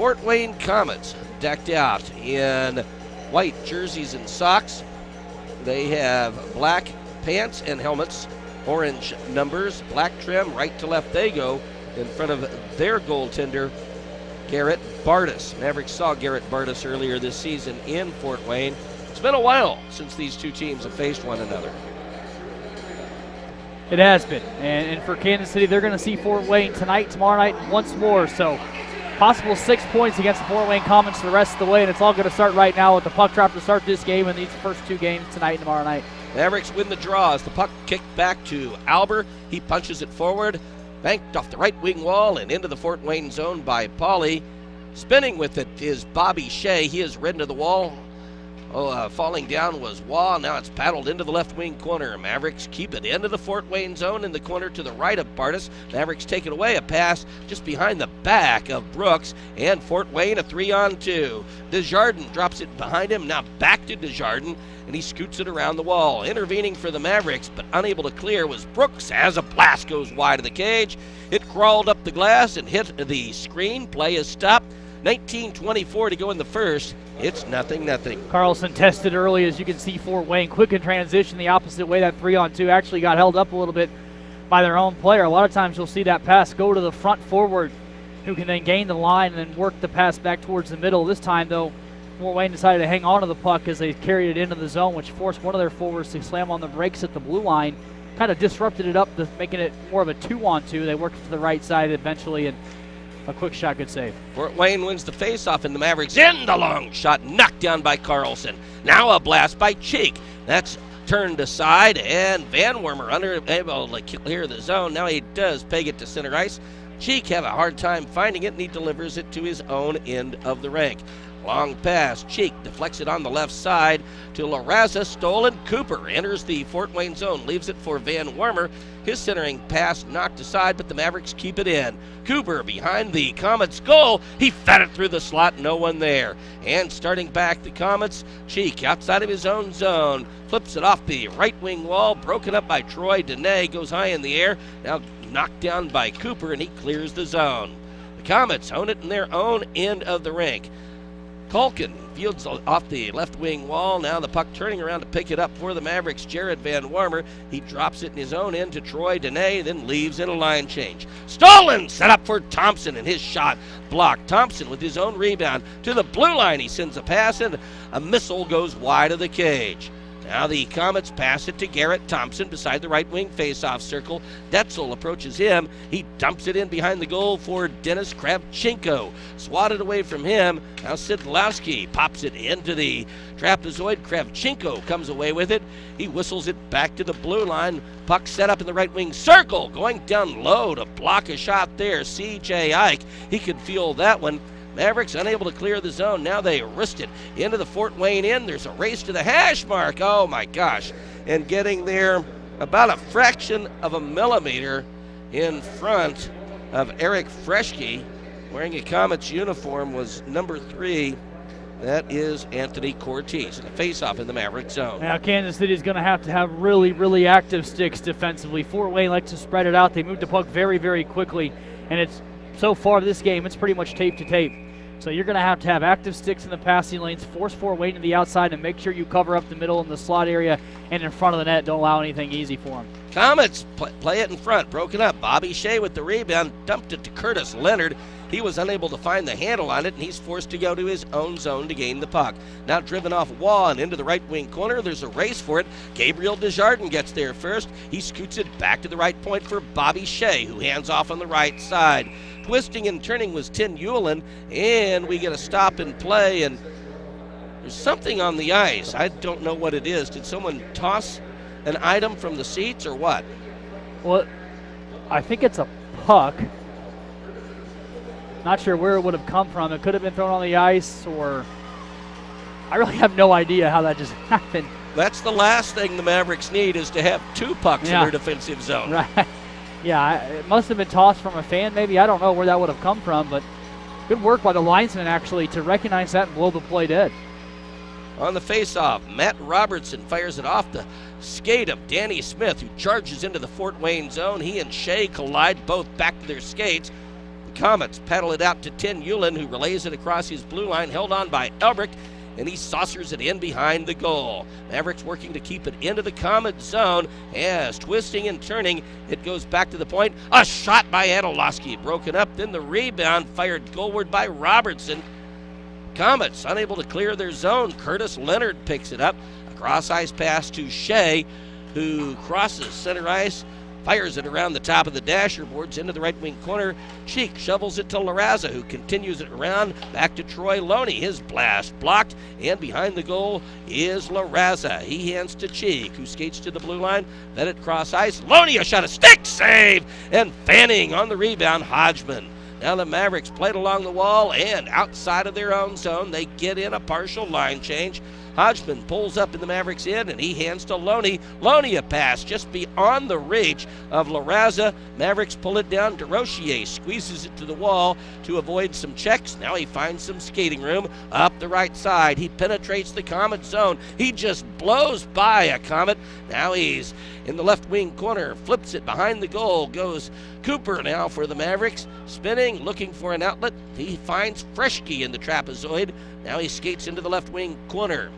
Fort Wayne Komets decked out in white jerseys and socks. They have black pants and helmets, orange numbers, black trim, right to left they go in front of their goaltender, Garrett Bartus. Mavericks saw Garrett Bartus earlier this season in Fort Wayne. It's been a while since these two teams have faced one another. It has been, and for Kansas City, they're going to see Fort Wayne tonight, tomorrow night, and once more. So possible 6 points against the Fort Wayne Komets the rest of the way, and it's all going to start right now with the puck drop to start this game and these first two games tonight and tomorrow night. Mavericks win the draw as the puck kicked back to Albert. He punches it forward, banked off the right wing wall and into the Fort Wayne zone by Pauly. Spinning with it is Bobby Shea. He is ridden to the wall. Falling down was Waugh. Now it's paddled into the left wing corner. Mavericks keep it into the Fort Wayne zone in the corner to the right of Bartus. Mavericks take it away. A pass just behind the back of Brooks. And Fort Wayne a 3-on-2. Desjardins drops it behind him. Now back to Desjardins. And he scoots it around the wall. Intervening for the Mavericks, but unable to clear, was Brooks as a blast goes wide of the cage. It crawled up the glass and hit the screen. Play is stopped. 19:24 to go in the first. It's 0-0. Carlson tested early, as you can see. Fort Wayne quick in transition the opposite way. That 3-on-2 actually got held up a little bit by their own player. A lot of times you'll see that pass go to the front forward, who can then gain the line and then work the pass back towards the middle. This time, though, Fort Wayne decided to hang on to the puck as they carried it into the zone, which forced one of their forwards to slam on the brakes at the blue line. Kind of disrupted it up, making it more of a 2-on-2. They worked to the right side eventually, and a quick shot, good save. Fort Wayne wins the faceoff, and the Mavericks in the long shot, knocked down by Carlson. Now a blast by Cheek. That's turned aside, and Van Wormer unable to clear the zone. Now he does peg it to center ice. Cheek have a hard time finding it, and he delivers it to his own end of the rink. Long pass. Cheek deflects it on the left side to Larraza. Stolen. Cooper enters the Fort Wayne zone. Leaves it for Van Wormer. His centering pass knocked aside, but the Mavericks keep it in. Cooper behind the Komets goal. He fed it through the slot. No one there. And starting back the Komets, Cheek outside of his own zone. Flips it off the right wing wall. Broken up by Troy Dene. Goes high in the air. Now knocked down by Cooper, and he clears the zone. The Komets own it in their own end of the rink. Culkin fields off the left wing wall. Now the puck turning around to pick it up for the Mavericks. Jared Van Wormer. He drops it in his own end to Troy Dene, then leaves in a line change. Stolen! Set up for Thompson, and his shot blocked. Thompson with his own rebound to the blue line. He sends a pass, and a missile goes wide of the cage. Now the Komets pass it to Garrett Thompson beside the right wing faceoff circle. Detzel approaches him. He dumps it in behind the goal for Dennis Kravchenko. Swatted away from him. Now Sidlowski pops it into the trapezoid. Kravchenko comes away with it. He whistles it back to the blue line. Puck set up in the right wing circle. Going down low to block a shot there. C.J. Ike. He could feel that one. Mavericks unable to clear the zone. Now they wrist it into the Fort Wayne end. There's a race to the hash mark. Oh, my gosh. And getting there about a fraction of a millimeter in front of Eric Freschke. Wearing a Komets uniform was number 3. That is Anthony Cortez. And a face-off in the Maverick zone. Now Kansas City is going to have really, really active sticks defensively. Fort Wayne likes to spread it out. They move the puck very, very quickly. And it's so far this game, it's pretty much tape to tape. So you're going to have active sticks in the passing lanes, force Fort Wayne to the outside, and make sure you cover up the middle in the slot area and in front of the net. Don't allow anything easy for them. Komets play it in front, broken up. Bobby Shea with the rebound, dumped it to Curtis Leonard. He was unable to find the handle on it, and he's forced to go to his own zone to gain the puck. Now driven off Waugh and into the right wing corner. There's a race for it. Gabriel Desjardins gets there first. He scoots it back to the right point for Bobby Shea, who hands off on the right side. Twisting and turning was Tyanulin, and we get a stop and play, and there's something on the ice. I don't know what it is. Did someone toss an item from the seats or what? Well, I think it's a puck. Not sure where it would have come from. It could have been thrown on the ice, or I really have no idea how that just happened. That's the last thing the Mavericks need, is to have 2 pucks in their defensive zone. Right. Yeah, it must have been tossed from a fan maybe. I don't know where that would have come from, but good work by the linesman actually to recognize that and blow the play dead. On the face-off, Matt Robertson fires it off the skate of Danny Smith, who charges into the Fort Wayne zone. He and Shea collide, both back to their skates. The Komets paddle it out to Tyanulin, who relays it across his blue line, held on by Elbrick, and he saucers it in behind the goal. Mavericks working to keep it into the Komets zone as twisting and turning, it goes back to the point. A shot by Adolowski, broken up, then the rebound fired goalward by Robertson. Komets unable to clear their zone. Curtis Leonard picks it up. A cross-ice pass to Shea, who crosses center ice, fires it around the top of the dasher boards into the right wing corner. Cheek shovels it to Larraza, who continues it around back to Troy Lowney. His blast blocked, and behind the goal is Larraza. He hands to Cheek, who skates to the blue line, then it cross ice. Lowney, a shot, a stick save, and fanning on the rebound, Hodgman. Now the Mavericks played along the wall and outside of their own zone. They get in a partial line change. Hodgman pulls up in the Mavericks' end, and he hands to Lowney. Lowney a pass just beyond the reach of Larraza. Mavericks pull it down. DeRochier squeezes it to the wall to avoid some checks. Now he finds some skating room up the right side. He penetrates the Komet zone. He just blows by a Komet. Now he's in the left wing corner. Flips it behind the goal. Goes Cooper now for the Mavericks. Spinning, looking for an outlet. He finds Freshke in the trapezoid. Now he skates into the left wing corner.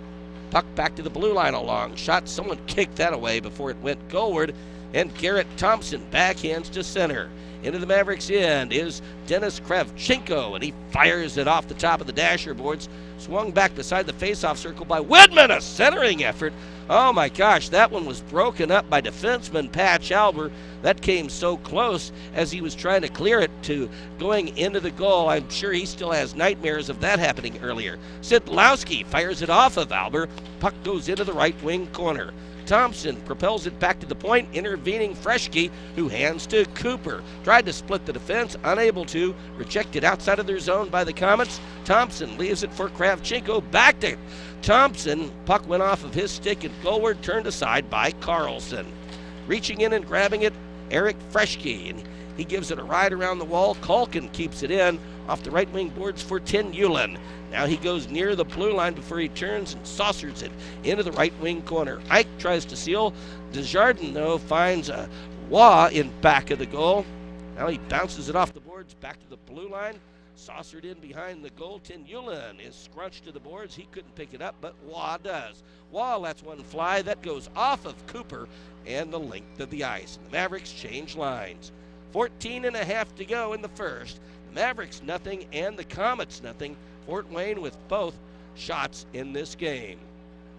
Puck back to the blue line, a long shot. Someone kicked that away before it went goalward. And Garrett Thompson backhands to center. Into the Mavericks' end is Dennis Kravchenko, and he fires it off the top of the dasher boards. Swung back beside the faceoff circle by Widman, a centering effort. Oh my gosh, that one was broken up by defenseman Patch Albert. That came so close as he was trying to clear it to going into the goal. I'm sure he still has nightmares of that happening earlier. Sidlowski fires it off of Albert. Puck goes into the right wing corner. Thompson propels it back to the point, intervening Freshke, who hands to Cooper. Tried to split the defense, unable to. Rejected outside of their zone by the Komets. Thompson leaves it for Kravchenko. Back to Thompson. Puck went off of his stick and goalward, turned aside by Carlson. Reaching in and grabbing it, Eric Freshke, and he gives it a ride around the wall. Culkin keeps it in off the right wing boards for Tyanulin. Now he goes near the blue line before he turns and saucers it into the right wing corner. Ike tries to seal. Desjardins, though, finds a Waugh in back of the goal. Now he bounces it off the boards back to the blue line. Saucered in behind the goal. Tyanulin is scrunched to the boards. He couldn't pick it up, but Waugh does. Waugh lets one fly. That goes off of Cooper and the length of the ice. And the Mavericks change lines. 14.5 to go in the first. The Mavericks nothing and the Komets nothing. Fort Wayne with both shots in this game.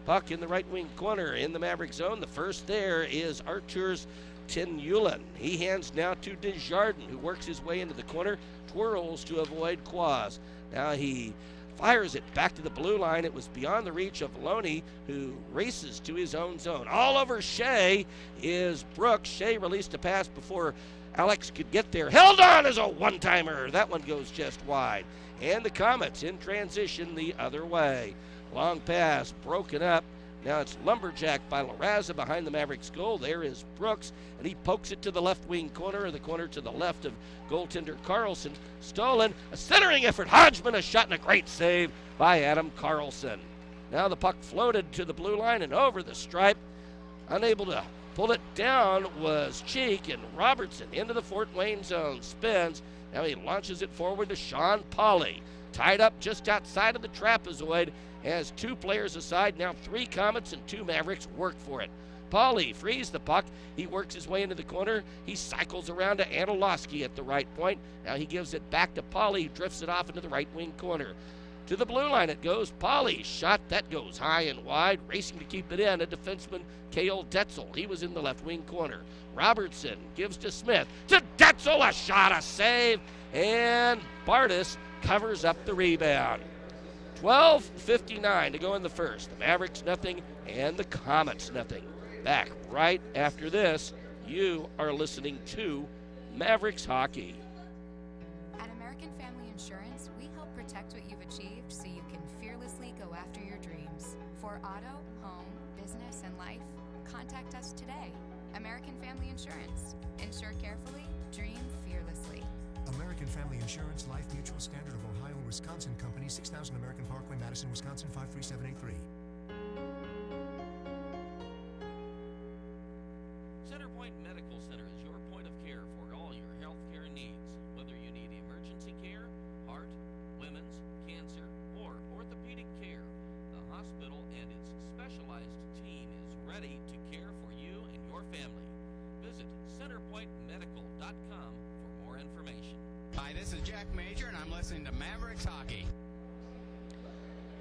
Puck in the right wing corner in the Maverick zone. The first there is Artur's Tyanulin. He hands now to Desjardins, who works his way into the corner, twirls to avoid Quaz. Now he fires it back to the blue line. It was beyond the reach of Lowney, who races to his own zone. All over Shea is Brooks. Shea released a pass before Alex could get there. Held on as a one-timer. That one goes just wide. And the Komets in transition the other way. Long pass broken up. Now it's lumberjack by Larraza behind the Mavericks goal. There is Brooks, and he pokes it to the left wing corner, or the corner to the left of goaltender Carlson. Stolen. A centering effort. Hodgman, a shot and a great save by Adam Carlson. Now the puck floated to the blue line and over the stripe. Unable to pull it down was Cheek, and Robertson into the Fort Wayne zone. Spins. Now he launches it forward to Sean Pauley. Tied up just outside of the trapezoid. Has two players aside. Now 3 Komets and 2 Mavericks work for it. Pauley frees the puck. He works his way into the corner. He cycles around to Anilowski at the right point. Now he gives it back to Pauley. He drifts it off into the right wing corner. To the blue line it goes. Pauley shot. That goes high and wide. Racing to keep it in, a defenseman, Cale Detzel. He was in the left wing corner. Robertson gives to Smith. To Detzel, a shot, a save. And Bartus covers up the rebound. 12:59 to go in the first. The Mavericks nothing and the Komets nothing. Back right after this, you are listening to Mavericks Hockey. At American Family Insurance, we help protect what you've achieved so you can fearlessly go after your dreams. For auto, home, business, and life, contact us today. American Family Insurance. Insure carefully, dream fearlessly. American Family Insurance Life Mutual Standard of Ohio and Wisconsin Company, 6000 American Parkway, Madison, Wisconsin, 53783. Centerpoint Medical Center is your point of care for all your health care needs. Whether you need emergency Hi, this is Jack Major, and I'm listening to Mavericks Hockey.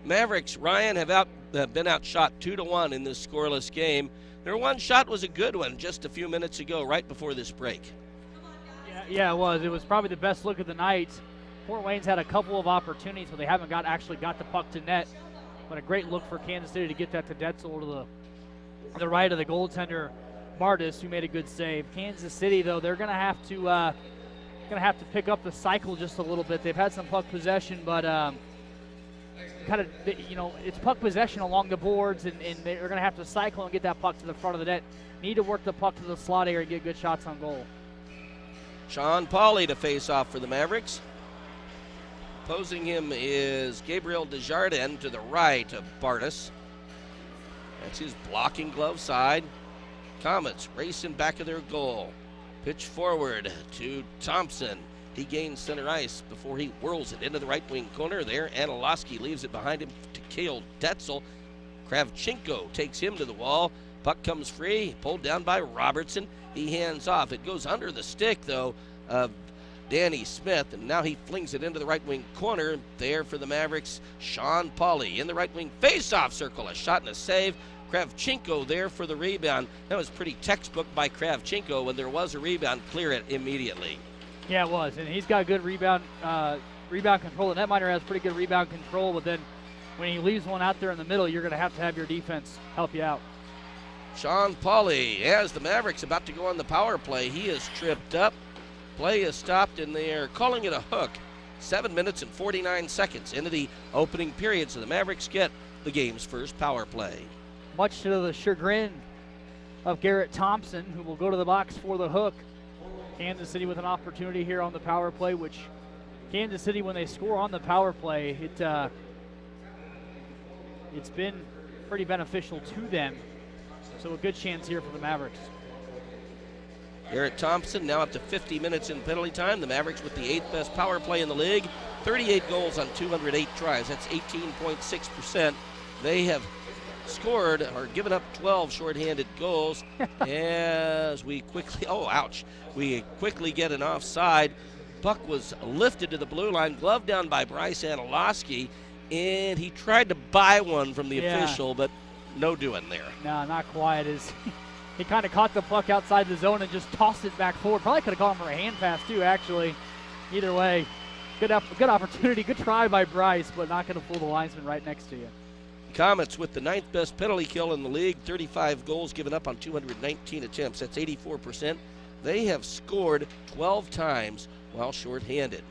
Mavericks, Ryan, have been outshot 2-1 in this scoreless game. Their one shot was a good one just a few minutes ago, right before this break. Yeah, it was. It was probably the best look of the night. Fort Wayne's had a couple of opportunities, but they haven't actually got the puck to net. But a great look for Kansas City to get that to Detzel to the right of the goaltender, Bartus, who made a good save. Kansas City, though, they're going to have to pick up the cycle just a little bit. They've had some puck possession, but it's puck possession along the boards, and they're going to have to cycle and get that puck to the front of the net. Need to work the puck to the slot area and get good shots on goal. Sean Pauly to face off for the Mavericks. Opposing him is Gabriel Desjardins to the right of Bartus. That's his blocking glove side. Komets racing back of their goal. Pitch forward to Thompson. He gains center ice before he whirls it into the right wing corner. There, Anilowski leaves it behind him to Kale Detzel. Kravchenko takes him to the wall. Puck comes free, pulled down by Robertson. He hands off. It goes under the stick, though, of Danny Smith, and now he flings it into the right wing corner. There for the Mavericks, Sean Pauly in the right wing face-off circle. A shot and a save. Kravchenko there for the rebound. That was pretty textbook by Kravchenko. When there was a rebound, clear it immediately. Yeah, it was, and he's got good rebound control. The netminder has pretty good rebound control, but then when he leaves one out there in the middle, you're going to have your defense help you out. Sean Pauly, as the Mavericks about to go on the power play, he is tripped up. Play is stopped, and they are calling it a hook. 7 minutes and 49 seconds into the opening period, so the Mavericks get the game's first power play. Much to the chagrin of Garrett Thompson, who will go to the box for the hook. Kansas City with an opportunity here on the power play, which Kansas City, when they score on the power play, it's been pretty beneficial to them. So a good chance here for the Mavericks. Garrett Thompson now up to 50 minutes in penalty time. The Mavericks with the 8th best power play in the league. 38 goals on 208 tries. That's 18.6%. They have scored or given up 12 shorthanded goals as we quickly get an offside. Puck was lifted to the blue line, glove down by Bryce Anilowski, and he tried to buy one from the official, but no doing there. No, not quite. He kind of caught the puck outside the zone and just tossed it back forward. Probably could have gone for a hand pass too, actually. Either way, good opportunity, good try by Bryce, but not going to fool the linesman right next to you. Komets with the 9th best penalty kill in the league, 35 goals given up on 219 attempts. That's 84%. They have scored 12 times while shorthanded.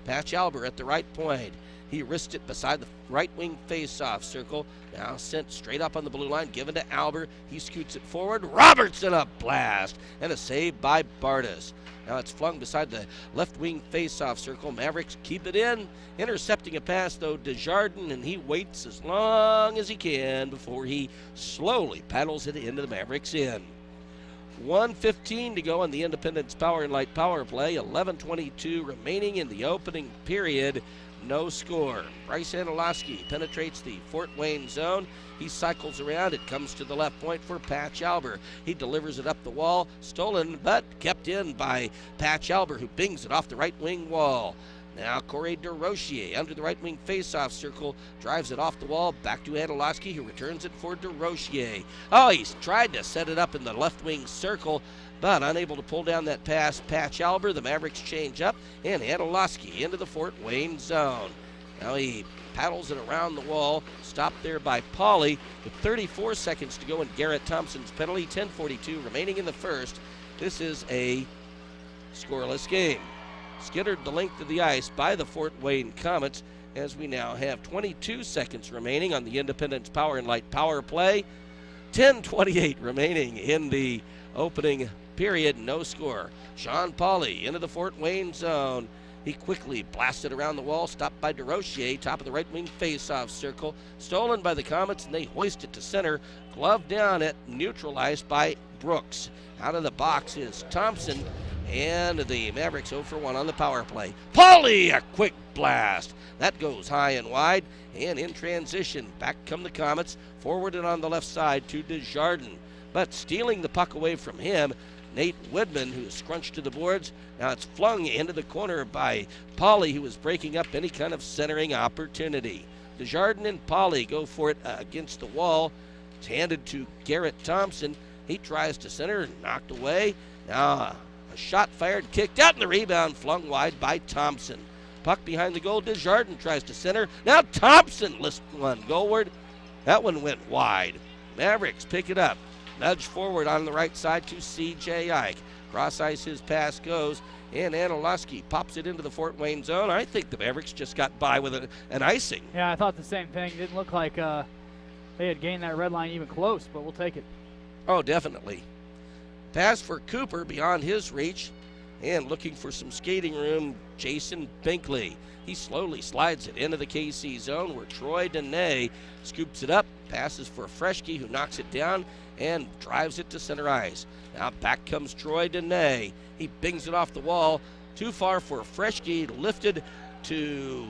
Patch Albert at the right point. He wristed it beside the right wing face-off circle. Now sent straight up on the blue line, given to Albert. He scoots it forward. Robertson a blast and a save by Bartus. Now it's flung beside the left wing face-off circle. Mavericks keep it in. Intercepting a pass, though, Desjardins, and he waits as long as he can before he slowly paddles it into the Mavericks' end. 1:15 to go on the Independence Power and Light power play. 11:22 remaining in the opening period. No score. Bryce Anilowski penetrates the Fort Wayne zone. He cycles around. It comes to the left point for Patch Albert. He delivers it up the wall. Stolen, but kept in by Patch Albert, who bings it off the right wing wall. Now Corey DeRochier under the right wing faceoff circle, drives it off the wall, back to Anilowski, who returns it for DeRochier. Oh, he's tried to set it up in the left wing circle, but unable to pull down that pass. Patch Albert, the Mavericks change up, and Anilowski into the Fort Wayne zone. Now he paddles it around the wall, stopped there by Pauly with 34 seconds to go in Garrett Thompson's penalty. 10:42 remaining in the first. This is a scoreless game. Skittered the length of the ice by the Fort Wayne Komets as we now have 22 seconds remaining on the Independence Power and Light power play. 10:28 remaining in the opening period, no score. Sean Pauly into the Fort Wayne zone. He quickly blasted around the wall, stopped by DeRochier, top of the right wing face-off circle. Stolen by the Komets, and they hoist it to center. Glove down it, neutralized by Brooks. Out of the box is Thompson, and the Mavericks 0 for 1 on the power play. Pauly, a quick blast. That goes high and wide, and in transition, back come the Komets, forwarded on the left side to Desjardins. But stealing the puck away from him, Nate Woodman, who is scrunched to the boards. Now it's flung into the corner by Pauly, who is breaking up any kind of centering opportunity. Desjardins and Pauly go for it against the wall. It's handed to Garrett Thompson. He tries to center, knocked away. Now a shot fired, kicked out, and the rebound flung wide by Thompson. Puck behind the goal. Desjardins tries to center. Now Thompson lifts one goalward. That one went wide. Mavericks pick it up. Nudge forward on the right side to C.J. Ike. Cross ice, his pass goes, and Anilowski pops it into the Fort Wayne zone. I think the Mavericks just got by with an icing. Yeah, I thought the same thing. Didn't look like they had gained that red line even close, but we'll take it. Oh, definitely. Pass for Cooper beyond his reach, and looking for some skating room, Jason Binkley. He slowly slides it into the KC zone where Troy Dene scoops it up, passes for Freshke, who knocks it down and drives it to center ice. Now back comes Troy Dene. He bings it off the wall. Too far for Freshke, lifted to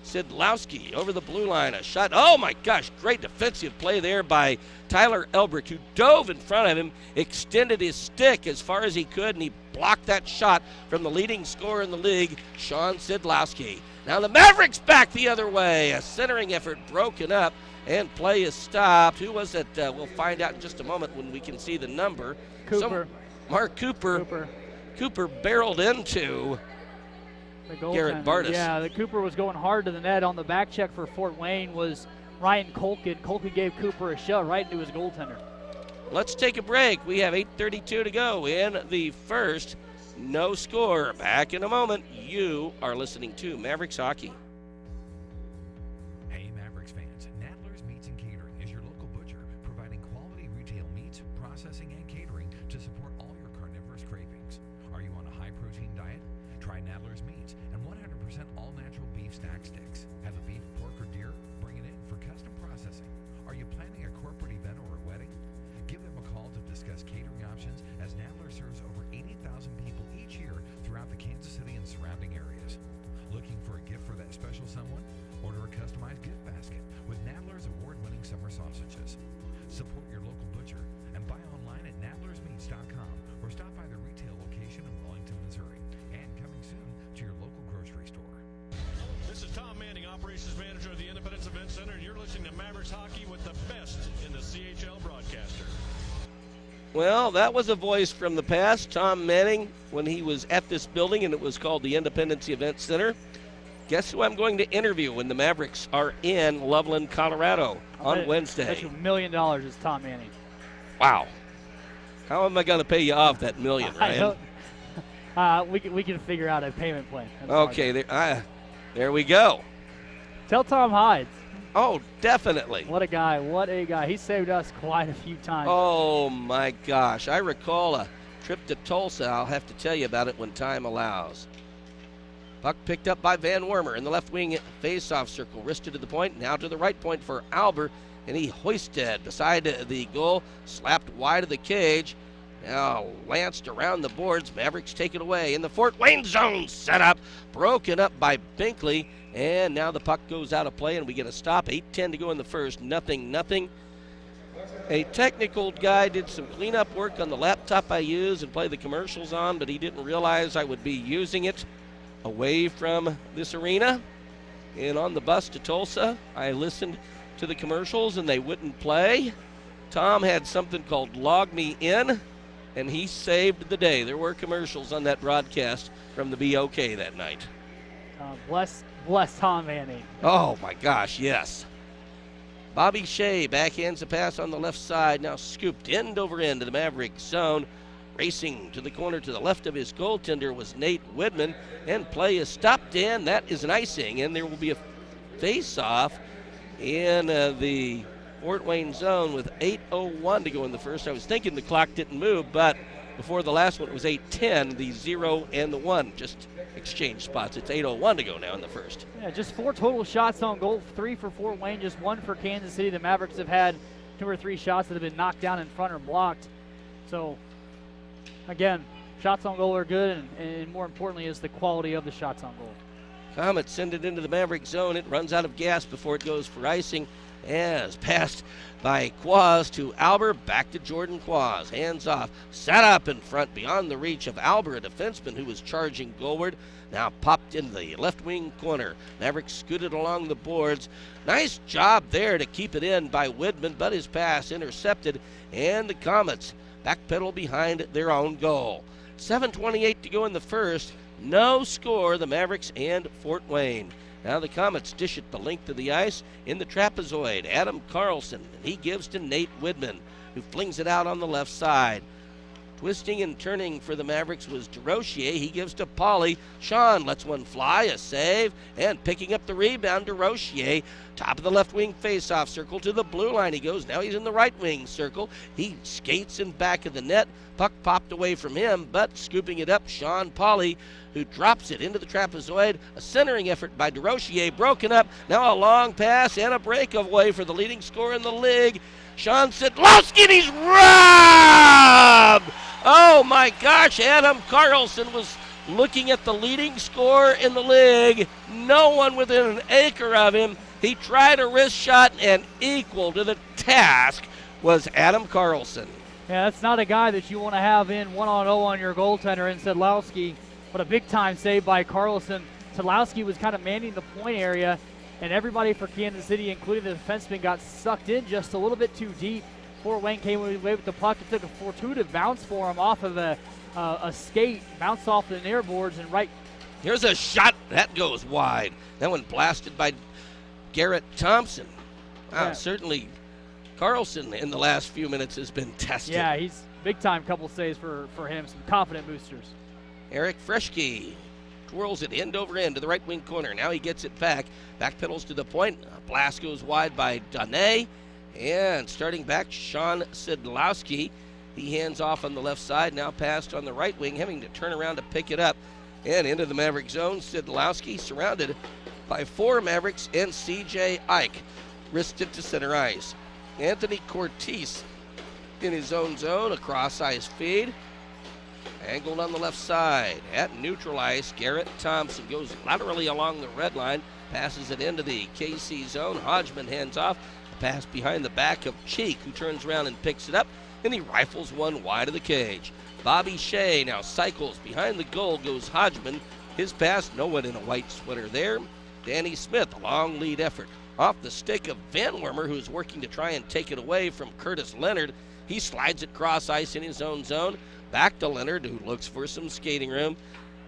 Sidlowski over the blue line. A shot. Oh my gosh, great defensive play there by Tyler Elbrick, who dove in front of him, extended his stick as far as he could, and he blocked that shot from the leading scorer in the league, Sean Sidlowski. Now the Mavericks back the other way. A centering effort broken up, and play is stopped. Who was it? We'll find out in just a moment when we can see the number. Cooper. Mark Cooper. Cooper barreled into Garrett Bartus. Yeah, the Cooper was going hard to the net. On the back check for Fort Wayne was Ryan Colkin. Colkin gave Cooper a shove right into his goaltender. Let's take a break. We have 8:32 to go in the first. No score. Back in a moment. You are listening to Mavericks Hockey. Hey Mavericks fans, Nadler's Meats and Catering is your local butcher, providing quality retail meats, processing, and catering to support all your carnivorous cravings. Are you on a high-protein diet? Try Nadler's Meats and 100% all-natural beef stack sticks. Have a beef, pork, or deer? Bring it in for custom processing. Are you planning a corporate event or a wedding? Give them a call to discuss catering options, as Nadler serves over 80,000 people each year throughout the Kansas City and surrounding areas. Looking for a gift for that special someone? Order a customized gift basket with Nadler's award-winning summer sausages. Support your local butcher and buy online at nadlersmeats.com or stop by the retail location in Wellington, Missouri, and coming soon to your local grocery store. This is Tom Manning, Operations Manager of the Independence Event Center, and you're listening to Mavericks Hockey with the best in the CHL broadcaster. Well, that was a voice from the past, Tom Manning, when he was at this building and it was called the Independence Event Center. Guess who I'm going to interview when the Mavericks are in Loveland, Colorado on Wednesday? That's $1 million is Tom Manning. Wow. How am I going to pay you off that million, Ryan? We can figure out a payment plan. Okay, there we go. Tell Tom Hyde. Oh, definitely. What a guy. What a guy. He saved us quite a few times. Oh, my gosh. I recall a trip to Tulsa. I'll have to tell you about it when time allows. Puck picked up by Van Wormer in the left wing face-off circle. Wristed to the point, now to the right point for Albert, and he hoisted beside the goal, slapped wide of the cage. Now lanced around the boards. Mavericks take it away in the Fort Wayne zone. Set up, broken up by Binkley, and now the puck goes out of play, and we get a stop. 8:10 to go in the first. Nothing. A technical guy did some cleanup work on the laptop I use and play the commercials on, but he didn't realize I would be using it away from this arena. And on the bus to Tulsa, I listened to the commercials, and they wouldn't play. Tom had something called Log Me In, and he saved the day. There were commercials on that broadcast from the BOK that night. Bless Tom Manning. Oh, my gosh, yes. Bobby Shea backhands a pass on the left side, now scooped end over end to the Maverick zone. Racing to the corner to the left of his goaltender was Nate Whitman, and play is stopped, and that is an icing, and there will be a face-off in the Fort Wayne zone with 8:01 to go in the first. I was thinking the clock didn't move, but before the last one it was 8:10. The 0 and the 1 just exchanged spots. It's 8:01 to go now in the first. Yeah, just 4 total shots on goal, 3 for Fort Wayne, just 1 for Kansas City. The Mavericks have had 2 or 3 shots that have been knocked down in front or blocked. So, again, shots on goal are good, and more importantly is the quality of the shots on goal. Komets send it into the Maverick zone. It runs out of gas before it goes for icing, as passed by Quaz to Albert, back to Jordan Quaz. Hands off, set up in front beyond the reach of Albert, a defenseman who was charging goalward. Now popped in the left wing corner. Mavericks scooted along the boards. Nice job there to keep it in by Widman, but his pass intercepted, and the Komets backpedal behind their own goal. 7:28 to go in the first. No score, the Mavericks and Fort Wayne. Now the Komets dish it the length of the ice in the trapezoid. Adam Carlson, and he gives to Nate Widman, who flings it out on the left side. Twisting and turning for the Mavericks was DeRochier. He gives to Pauly. Sean lets one fly, a save, and picking up the rebound, DeRochier. Top of the left wing faceoff circle to the blue line he goes. Now he's in the right wing circle. He skates in back of the net. Puck popped away from him, but scooping it up, Sean Pauly, who drops it into the trapezoid. A centering effort by DeRochier, broken up. Now a long pass and a breakaway for the leading scorer in the league, Sean Sidlowski, and he's robbed! Oh my gosh, Adam Carlson was looking at the leading scorer in the league. No one within an acre of him. He tried a wrist shot, and equal to the task was Adam Carlson. Yeah, that's not a guy that you want to have in 1-on-0 on your goaltender in Sidlowski, but a big-time save by Carlson. Sidlowski was kind of manning the point area, and everybody for Kansas City, including the defenseman, got sucked in just a little bit too deep. Fort Wayne came away with the puck. It took a fortuitous bounce for him off of a skate, bounced off the near boards, and right. Here's a shot. That goes wide. That one blasted by Garrett Thompson. Wow, Yeah. Certainly Carlson in the last few minutes has been tested. Yeah, he's big-time couple saves for him, some confident boosters. Eric Freschke twirls it end over end to the right wing corner. Now he gets it back. Back pedals to the point. A blast goes wide by Dane. And starting back, Sean Sidlowski. He hands off on the left side. Now passed on the right wing, having to turn around to pick it up. And into the Maverick zone, Sidlowski surrounded by 4 Mavericks and C.J. Ike. Wrists it to center ice. Anthony Cortese in his own zone, across ice feed. Angled on the left side. At neutral ice, Garrett Thompson goes laterally along the red line, passes it into the KC zone. Hodgman hands off. A pass behind the back of Cheek, who turns around and picks it up, and he rifles one wide of the cage. Bobby Shea now cycles behind the goal, goes Hodgman. His pass, no one in a white sweater there. Danny Smith, a long lead effort. Off the stick of Van Wormer, who's working to try and take it away from Curtis Leonard. He slides it cross ice in his own zone. Back to Leonard, who looks for some skating room.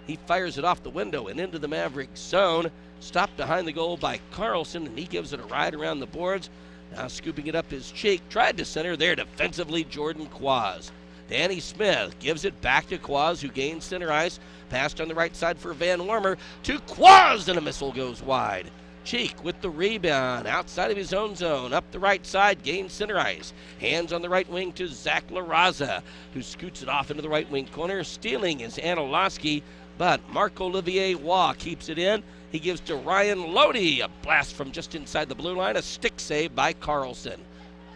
He fires it off the window and into the Maverick zone. Stopped behind the goal by Carlson, and he gives it a ride around the boards. Now scooping it up his cheek. Tried to center there defensively, Jordan Quaz. Danny Smith gives it back to Quaz, who gains center ice. Passed on the right side for Van Wormer to Quaz, and a missile goes wide. Cheek with the rebound outside of his own zone. Up the right side, gains center ice. Hands on the right wing to Zach Larraza, who scoots it off into the right wing corner. Stealing is Anilowski, but Marc-Olivier Waugh keeps it in. He gives to Ryan Lowney, a blast from just inside the blue line, a stick save by Carlson.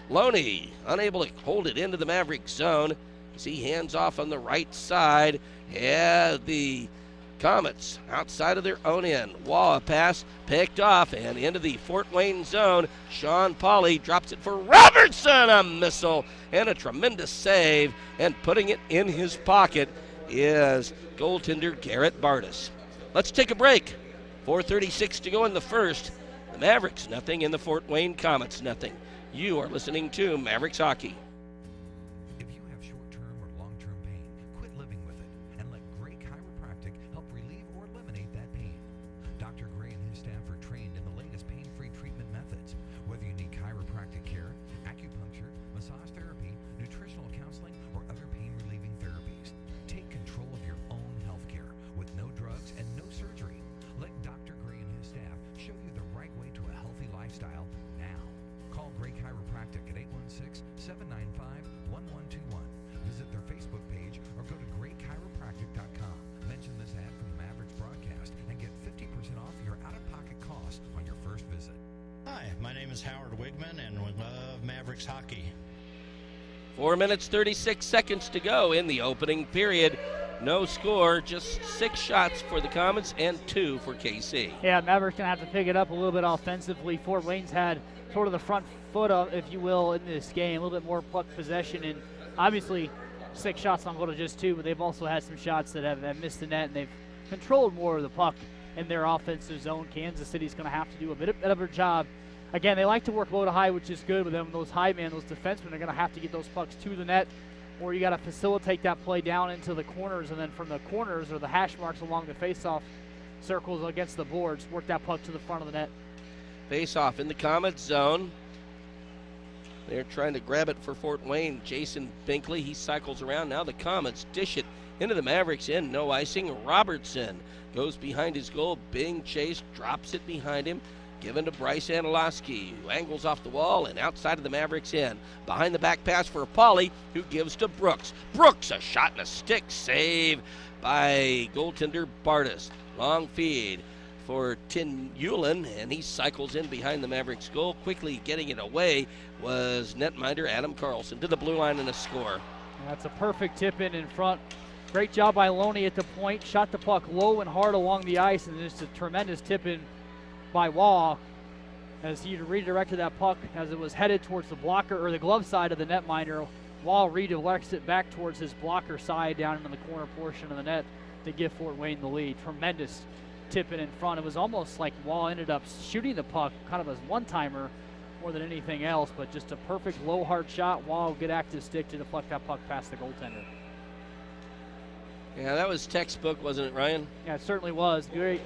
Lowney unable to hold it into the Maverick zone as he hands off on the right side. Yeah, the Komets outside of their own end. Waugh, a pass picked off and into the Fort Wayne zone. Sean Pauly drops it for Robertson, a missile and a tremendous save, and putting it in his pocket is goaltender Garrett Bartus. Let's take a break. 4:36 to go in the first. The Mavericks nothing and the Fort Wayne Komets nothing. You are listening to Mavericks Hockey. If you have short-term or long-term pain, quit living with it and let Gray Chiropractic help relieve or eliminate that pain. Dr. Gray and his staff are trained in the latest pain-free treatment methods. Whether you need chiropractic care, acupuncture, massage therapy, nutritional counseling, or other pain-relieving therapies, take control of your own health care with no drugs and no surgery. Let Dr. Gray and his staff show you the right way to a healthy lifestyle now. Call Gray Chiropractic at 816-795-1121. Visit their Facebook page or go to graychiropractic.com. Mention this ad from the Mavericks broadcast and get 50% off your out-of-pocket costs on your first visit. Hi, my name is Howard Wigman, and we love Mavericks hockey. 4 minutes, 36 seconds to go in the opening period. No score, just 6 shots for the Komets and 2 for KC. Yeah, Mavericks going to have to pick it up a little bit offensively. Fort Wayne's had sort of the front foot, if you will, in this game. A little bit more puck possession, and obviously 6 shots on goal to just 2, but they've also had some shots that have missed the net, and they've controlled more of the puck in their offensive zone. Kansas City's going to have to do a bit of a job. Again, they like to work low to high, which is good, but then those high men, those defensemen are going to have to get those pucks to the net, or you got to facilitate that play down into the corners, and then from the corners or the hash marks along the face-off circles against the boards, work that puck to the front of the net. Face-off in the Komets zone. They're trying to grab it for Fort Wayne. Jason Binkley, he cycles around. Now the Komets dish it into the Mavericks end. No icing. Robertson goes behind his goal. Being chased, drops it behind him. Given to Bryce Anilowski, who angles off the wall and outside of the Mavericks end. Behind the back pass for Pauly, who gives to Brooks. Brooks, a shot and a stick. Save by goaltender Bartus. Long feed for Tyanulin, and he cycles in behind the Mavericks goal. Quickly getting it away was netminder Adam Carlson to the blue line and a score. And that's a perfect tip in front. Great job by Lowney at the point. Shot the puck low and hard along the ice, and just a tremendous tip in by Wall as he redirected that puck as it was headed towards the blocker or the glove side of the netminder. Wall redirects it back towards his blocker side down into the corner portion of the net to give Fort Wayne the lead. Tremendous tip in front. It was almost like Wall ended up shooting the puck kind of as one-timer more than anything else, but just a perfect low hard shot. Wall good active stick to deflect that puck past the goaltender. Yeah, that was textbook, wasn't it, Ryan? Yeah, it certainly was. Great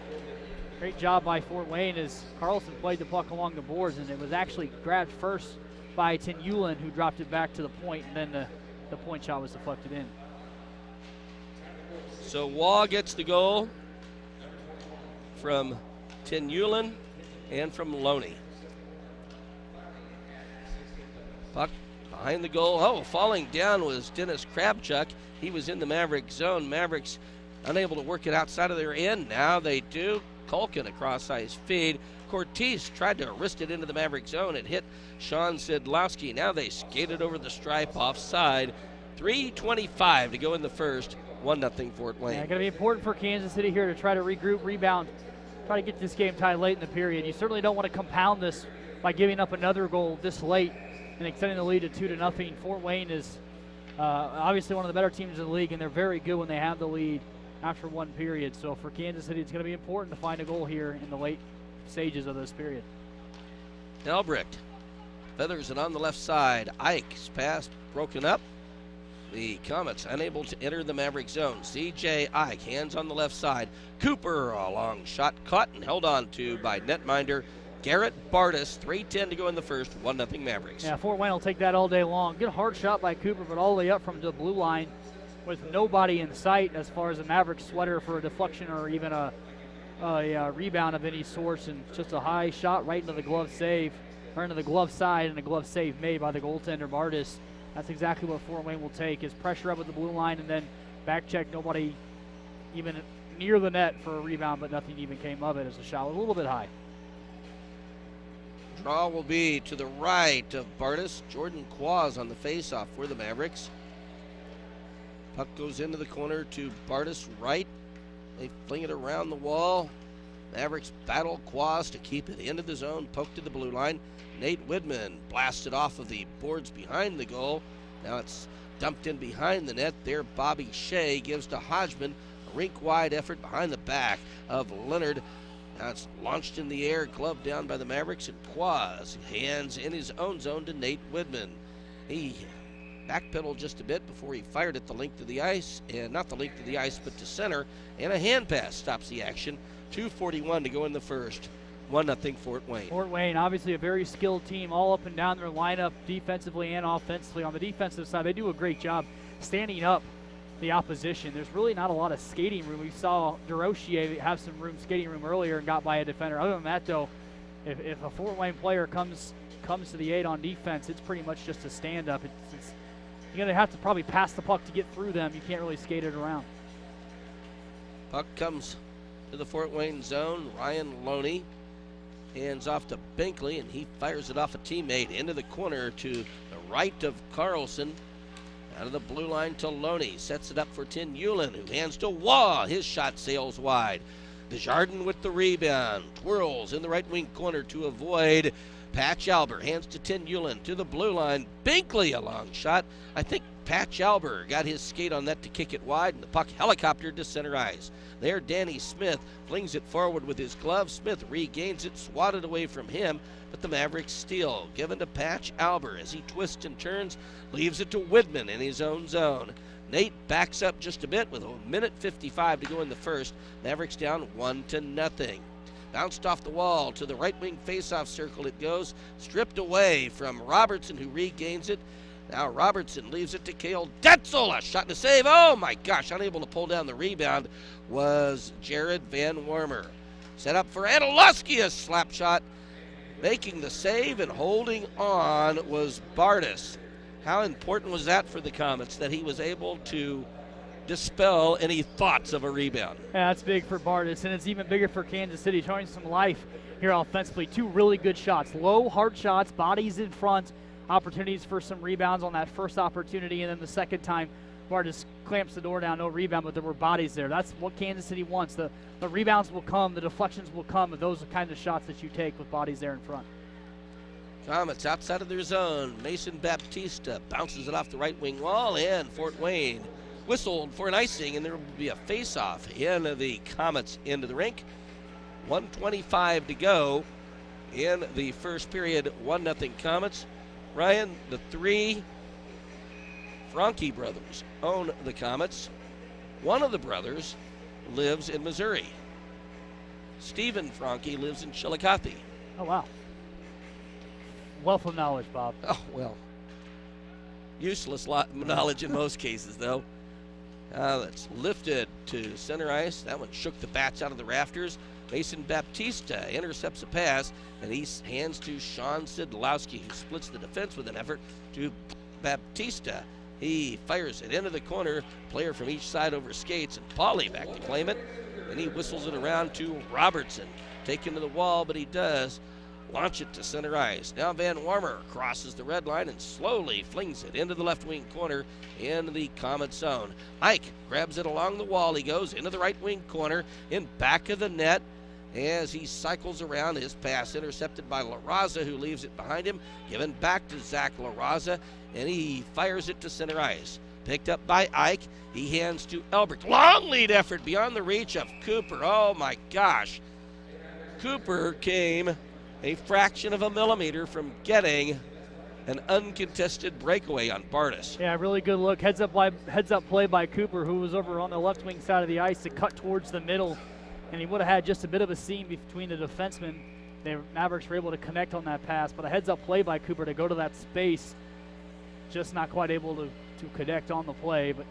job by Fort Wayne as Carlson played the puck along the boards, and it was actually grabbed first by Tyanulin, who dropped it back to the point, and then the point shot was deflected in. So Waugh gets the goal from Tyanulin and from Lowney. Puck behind the goal. Oh, falling down was Dennis Krabchuk. He was in the Maverick zone. Mavericks unable to work it outside of their end. Now they do. Culkin, a cross-ice feed. Cortez tried to wrist it into the Maverick zone. It hit Sean Sidlowski. Now they skated over the stripe offside. 3:25 to go in the first. 1-0 Fort Wayne. Yeah, going to be important for Kansas City here to try to regroup, rebound, try to get this game tied late in the period. You certainly don't want to compound this by giving up another goal this late and extending the lead to 2-0. Fort Wayne is obviously one of the better teams in the league, and they're very good when they have the lead after one period. So for Kansas City, it's going to be important to find a goal here in the late stages of this period. Elbricht feathers it on the left side. Ike's pass broken up. The Komets unable to enter the Maverick zone. C.J. Ike, hands on the left side. Cooper, a long shot caught and held on to by netminder Garrett Bartus. 3:10 to go in the first. 1-0 Mavericks. Yeah, Fort Wayne will take that all day long. Good hard shot by Cooper, but all the way up from the blue line with nobody in sight as far as a Maverick sweater for a deflection or even a rebound of any sort, and just a high shot right into the glove save, or into the glove side, and a glove save made by the goaltender Bartus. That's exactly what Fort Wayne will take, is pressure up at the blue line and then back check, nobody even near the net for a rebound, but nothing even came of it as the shot was a little bit high. Draw will be to the right of Bartus. Jordan Quaz on the faceoff for the Mavericks. Puck goes into the corner to Bartus right. They fling it around the wall. Mavericks battle Quaz to keep it into the zone. Poke to the blue line. Nate Widman blasted off of the boards behind the goal. Now it's dumped in behind the net. There Bobby Shea gives to Hodgman. A rink-wide effort behind the back of Leonard. Now it's launched in the air, glove down by the Mavericks, and Quaz hands in his own zone to Nate Widman. He backpedaled just a bit before he fired at the length of the ice, and not the length of the ice, but to center, and a hand pass stops the action. 2:41 to go in the first. 1-0 Fort Wayne. Fort Wayne, obviously a very skilled team, all up and down their lineup, defensively and offensively. On the defensive side, they do a great job standing up the opposition. There's really not a lot of skating room. We saw DeRochier have some skating room earlier and got by a defender. Other than that, though, if a Fort Wayne player comes to the aid on defense, it's pretty much just a stand-up. You're going to have to probably pass the puck to get through them. You can't really skate it around. Puck comes to the Fort Wayne zone. Ryan Lowney hands off to Binkley, and he fires it off a teammate into the corner to the right of Carlson. Out of the blue line to Lowney. Sets it up for Tyanulin, who hands to Waugh. His shot sails wide. Desjardins with the rebound. Twirls in the right wing corner to avoid Patch Albert. Hands to Tyanulin to the blue line. Binkley a long shot. I think Patch Albert got his skate on that to kick it wide, and the puck helicoptered to center ice. There, Danny Smith flings it forward with his glove. Smith regains it, swatted away from him, but the Mavericks steal. Given to Patch Albert as he twists and turns, leaves it to Widman in his own zone. Nate backs up just a bit with a minute 55 to go in the first. Mavericks down 1-0. Bounced off the wall to the right wing faceoff circle it goes. Stripped away from Robertson, who regains it. Now Robertson leaves it to Cale Detzel. A shot to save. Oh my gosh, unable to pull down the rebound was Jared Van Wormer. Set up for Anilowski, a slap shot. Making the save and holding on was Bartus. How important was that for the Komets that he was able to dispel any thoughts of a rebound? Yeah, that's big for Bartus, and it's even bigger for Kansas City, showing some life here offensively. Two really good shots. Low, hard shots, bodies in front, opportunities for some rebounds on that first opportunity, and then the second time, Bartus clamps the door down, no rebound, but there were bodies there. That's what Kansas City wants. The rebounds will come, the deflections will come, and those are the kind of shots that you take with bodies there in front. Komets outside of their zone. Mason Baptista bounces it off the right wing wall, and Fort Wayne whistled for an icing, and there will be a face-off in the Komets end of the rink. 1:25 to go in the first period. 1-0 Komets. Ryan, the three Franke brothers own the Komets. One of the brothers lives in Missouri. Stephen Franke lives in Chillicothe. Oh, wow. Wealth of knowledge, Bob. Oh, well. Useless knowledge in most cases, though. That's lifted to center ice. That one shook the bats out of the rafters. Mason Baptista intercepts a pass, and he hands to Sean Sidlowski, who splits the defense with an effort to Baptista. He fires it into the corner. Player from each side over skates, and Pauly back to claim it. And he whistles it around to Robertson. Taken to the wall, but he does launch it to center ice. Now Van Wormer crosses the red line and slowly flings it into the left wing corner in the Komet zone. Ike grabs it along the wall. He goes into the right wing corner in back of the net as he cycles around. His pass intercepted by Larraza, who leaves it behind him. Given back to Zach Larraza, and he fires it to center ice. Picked up by Ike. He hands to Elbert. Long lead effort beyond the reach of Cooper. Oh my gosh. Cooper came a fraction of a millimeter from getting an uncontested breakaway on Bartus. Yeah, really good look. Heads up play by Cooper, who was over on the left wing side of the ice to cut towards the middle, and he would have had just a bit of a seam between the defensemen. The Mavericks were able to connect on that pass, but a heads up play by Cooper to go to that space. Just not quite able to connect on the play, but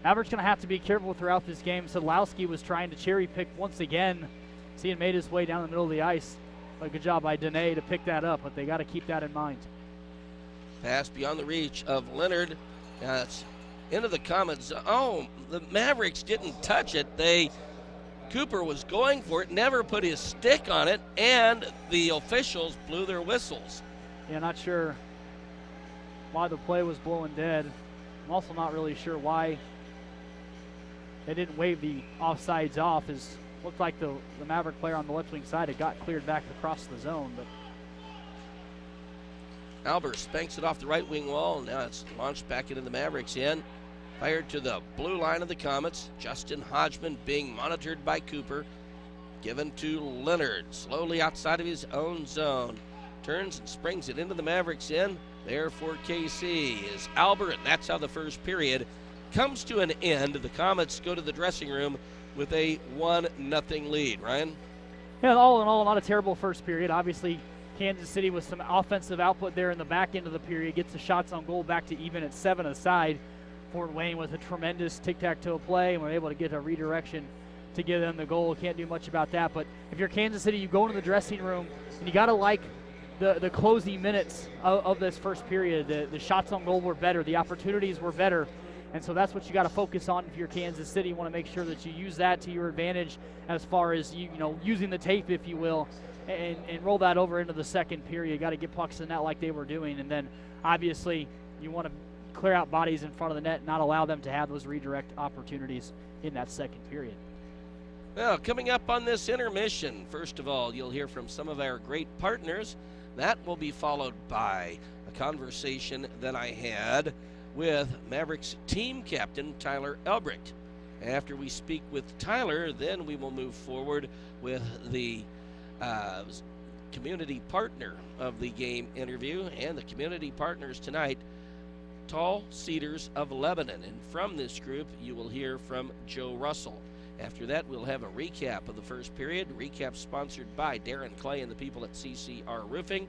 Mavericks going to have to be careful throughout this game. Sadlowski was trying to cherry pick once again. See, he made his way down the middle of the ice. But good job by Dene to pick that up, but they got to keep that in mind. Pass beyond the reach of Leonard. It's into the Komets. Oh, the Mavericks didn't touch it. Cooper was going for it, never put his stick on it, and the officials blew their whistles. Yeah, not sure why the play was blowing dead. I'm also not really sure why they didn't wave the offsides off. Looked like the Maverick player on the left wing side had got cleared back across the zone. But Albert spanks it off the right wing wall, and now it's launched back into the Mavericks end. Fired to the blue line of the Komets. Justin Hodgman being monitored by Cooper. Given to Leonard, slowly outside of his own zone. Turns and springs it into the Mavericks end. There for KC is Albert, and that's how the first period comes to an end. The Komets go to the dressing room with a 1-0 lead. Ryan? Yeah, all in all, not a terrible first period. Obviously, Kansas City with some offensive output there in the back end of the period gets the shots on goal back to even at 7 aside. Fort Wayne with a tremendous tic-tac-toe play, and we're able to get a redirection to give them the goal. Can't do much about that, but if you're Kansas City, you go into the dressing room, and you got to like the closing minutes of this first period. The shots on goal were better. The opportunities were better. And so that's what you got to focus on if you're Kansas City. You want to make sure that you use that to your advantage as far as using the tape, if you will, and roll that over into the second period. You got to get pucks in that like they were doing, and then obviously you want to clear out bodies in front of the net and not allow them to have those redirect opportunities in that second period. Well, coming up on this intermission, first of all, you'll hear from some of our great partners. That will be followed by a conversation that I had with Mavericks team captain Tyler Elbricht. After we speak with Tyler, then we will move forward with the community partner of the game interview. And the community partners tonight, Tall Cedars of Lebanon. And from this group, you will hear from Joe Russell. After that, we'll have a recap of the first period. Recap sponsored by Darren Clay and the people at CCR Roofing.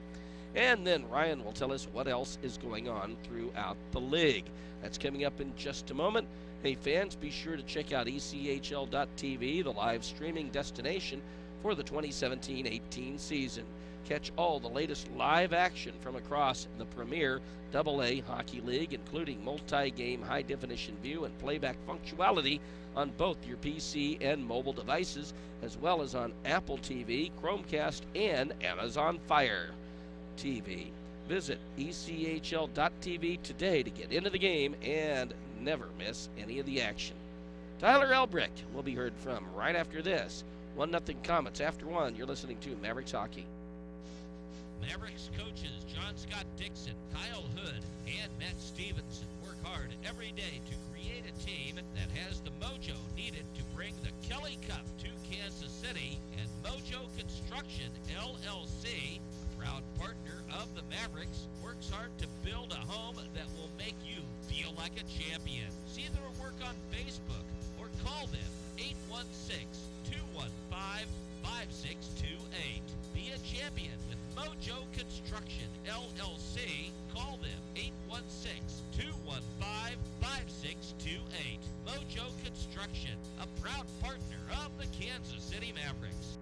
And then Ryan will tell us what else is going on throughout the league. That's coming up in just a moment. Hey, fans, be sure to check out ECHL.TV, the live streaming destination for the 2017-18 season. Catch all the latest live action from across the premier AA Hockey League, including multi-game high-definition view and playback functionality on both your PC and mobile devices, as well as on Apple TV, Chromecast, and Amazon Fire TV. Visit ECHL.TV today to get into the game and never miss any of the action. Tyler Elbricht will be heard from right after this. 1-0 Komets after 1. You're listening to Mavericks Hockey. Mavericks coaches John Scott Dixon, Kyle Hood, and Matt Stevenson work hard every day to create a team that has the mojo needed to bring the Kelly Cup to Kansas City, and Mojo Construction LLC, a proud partner of the Mavericks, works hard to build a home that will make you feel like a champion. See their work on Facebook or call them 816-215-5628. Be a champion with Mojo Construction LLC. Call them 816-215-5628. Mojo Construction, a proud partner of the Kansas City Mavericks.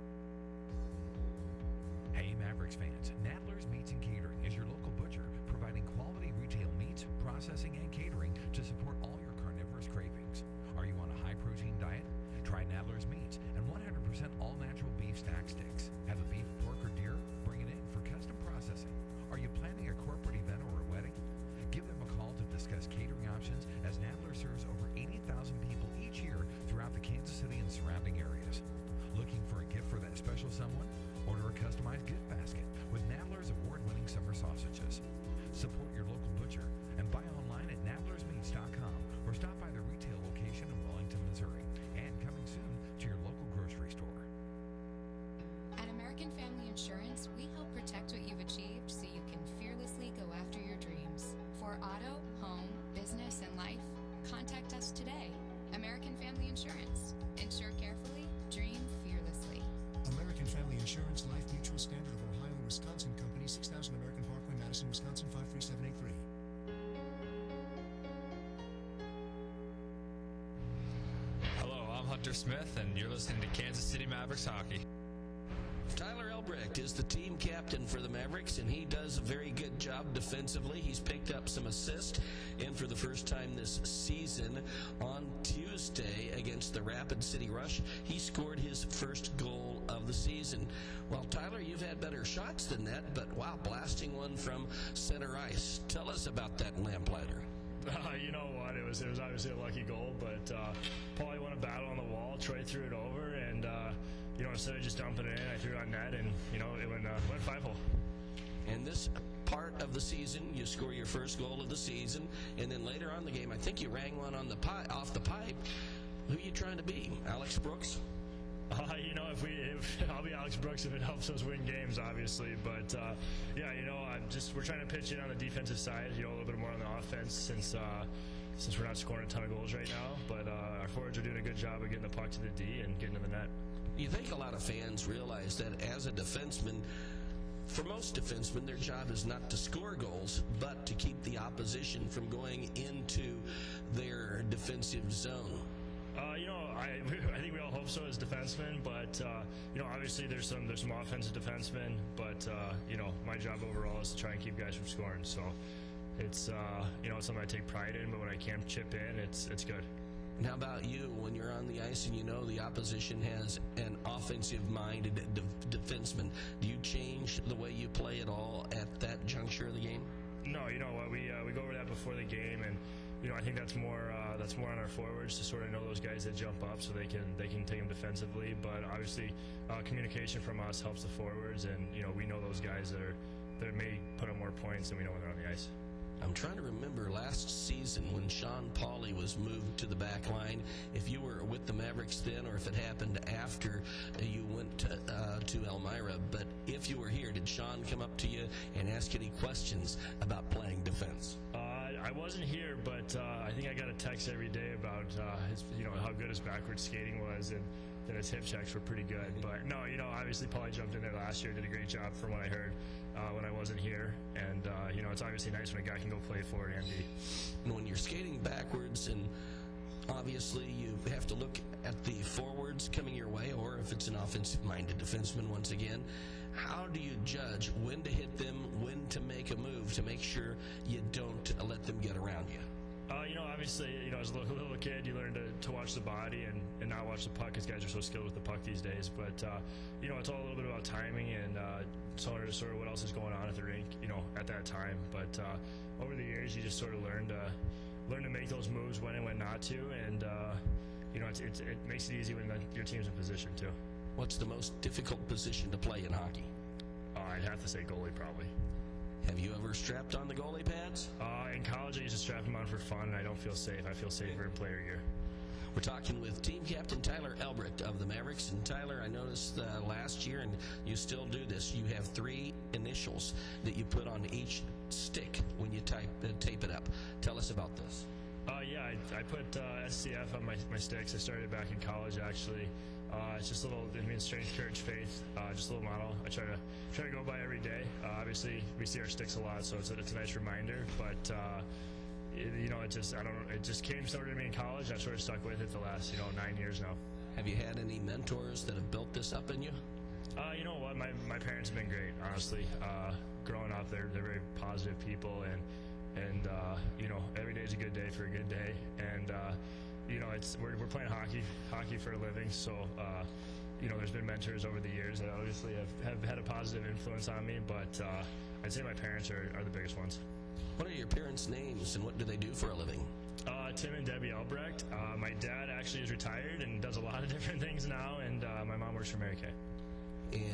Hey Mavericks fans, Nadler's Meats and Catering is your local butcher, providing quality retail meats, processing, and catering to support all your carnivorous cravings. Are you on a high-protein diet? Try Nadler's Meats and 100% all-natural beef stack sticks. Have a beef, pork, or deer? Bring it in for custom processing. Are you planning a corporate event or a wedding? Give them a call to discuss catering options, as Nadler serves over 80,000 people each year throughout the Kansas City and surrounding areas. Looking for a gift for that special someone? Order a customized gift basket with Nadler's award-winning summer sausages. Support your local butcher and buy online at nadlersmeats.com or stop by their retail location in Wellington, Missouri, and coming soon to your local grocery store. At American Family Insurance, we help protect what you've achieved so you can fearlessly go after your dreams. For auto, home, business, and life, contact us today. American Family Insurance. Insure carefully, dream fearlessly. American Family Insurance Life Mutual Standard of Ohio and Wisconsin Company, 6000 American Parkway, Madison, Wisconsin, 53783. Hello, I'm Hunter Smith, and you're listening to Kansas City Mavericks Hockey. Tyler Elbricht is the team captain for the Mavericks, and he does a very good job defensively. He's picked up some assists, and for the first time this season, on Tuesday against the Rapid City Rush, he scored his first goal of the season. Well, Tyler, you've had better shots than that, but wow, blasting one from center ice. Tell us about that lamplighter. You know what? It was obviously a lucky goal, but Paulie won a battle on the wall. Troy threw it over, and instead of just dumping it in, I threw it on net, and it went 5-hole. And this part of the season, you score your first goal of the season, and then later on in the game, I think you rang one on the off the pipe. Who are you trying to be? Alex Brooks? I'll be Alex Brooks if it helps us win games, obviously. But we're trying to pitch in on the defensive side, a little bit more on the offense since we're not scoring a ton of goals right now. But our forwards are doing a good job of getting the puck to the D and getting to the net. You think a lot of fans realize that as a defenseman, for most defensemen, their job is not to score goals, but to keep the opposition from going into their defensive zone. I think we all hope so as defensemen, but obviously there's some offensive defensemen, but my job overall is to try and keep guys from scoring. So it's it's something I take pride in, but when I can chip in, it's good. And how about you, when you're on the ice and you know the opposition has an offensive-minded defenseman? Do you change the way you play at all at that juncture of the game? No, you know what? We go over that before before the game, and I think that's more on our forwards to sort of know those guys that jump up so they can take them defensively. But obviously, communication from us helps the forwards, and we know those guys that may put up more points than we know when they're on the ice. I'm trying to remember last season when Sean Pauley was moved to the back line, if you were with the Mavericks then or if it happened after you went to Elmira. But if you were here, did Sean come up to you and ask any questions about playing defense? I wasn't here, but I think I got a text every day about his, how good his backward skating was, and that his hip checks were pretty good. But no, obviously Paulie jumped in there last year, did a great job from what I heard when I wasn't here. And it's obviously nice when a guy can go play forward and D. And when you're skating backwards, and obviously you have to look at the forwards coming your way, or if it's an offensive-minded defenseman once again, how do you judge when to hit them, when to make a move to make sure you don't let them get around you? Obviously, as a little kid, you learn to watch the body and not watch the puck, because guys are so skilled with the puck these days. But, it's all a little bit about timing and sort of what else is going on at the rink, at that time. But over the years, you just sort of learn to make those moves when and when not to. And, it makes it easy when your team's in position, too. What's the most difficult position to play in hockey? I'd have to say goalie, probably. Have you ever strapped on the goalie pads? In college, I used to strap them on for fun, and I don't feel safe. I feel safer in player gear. We're talking with team captain Tyler Elbrecht of the Mavericks. And Tyler, I noticed last year, and you still do this, you have 3 initials that you put on each stick when you tape it up. Tell us about this. Yeah, I put SCF on my sticks. I started back in college, actually. It's just a little, strength, courage, faith, just a little model I try to go by every day. Obviously, we see our sticks a lot, so it's a nice reminder. But it just came started to me in college. I've sort of stuck with it the last 9 years now. Have you had any mentors that have built this up in you? You know what? My parents have been great, honestly. Growing up, they're very positive people, and every day is a good day for a good day. And we're playing hockey for a living, so there's been mentors over the years that obviously have had a positive influence on me, but I'd say my parents are the biggest ones. What are your parents' names, and what do they do for a living? Tim and Debbie Albrecht. My dad actually is retired and does a lot of different things now, and my mom works for Mary Kay.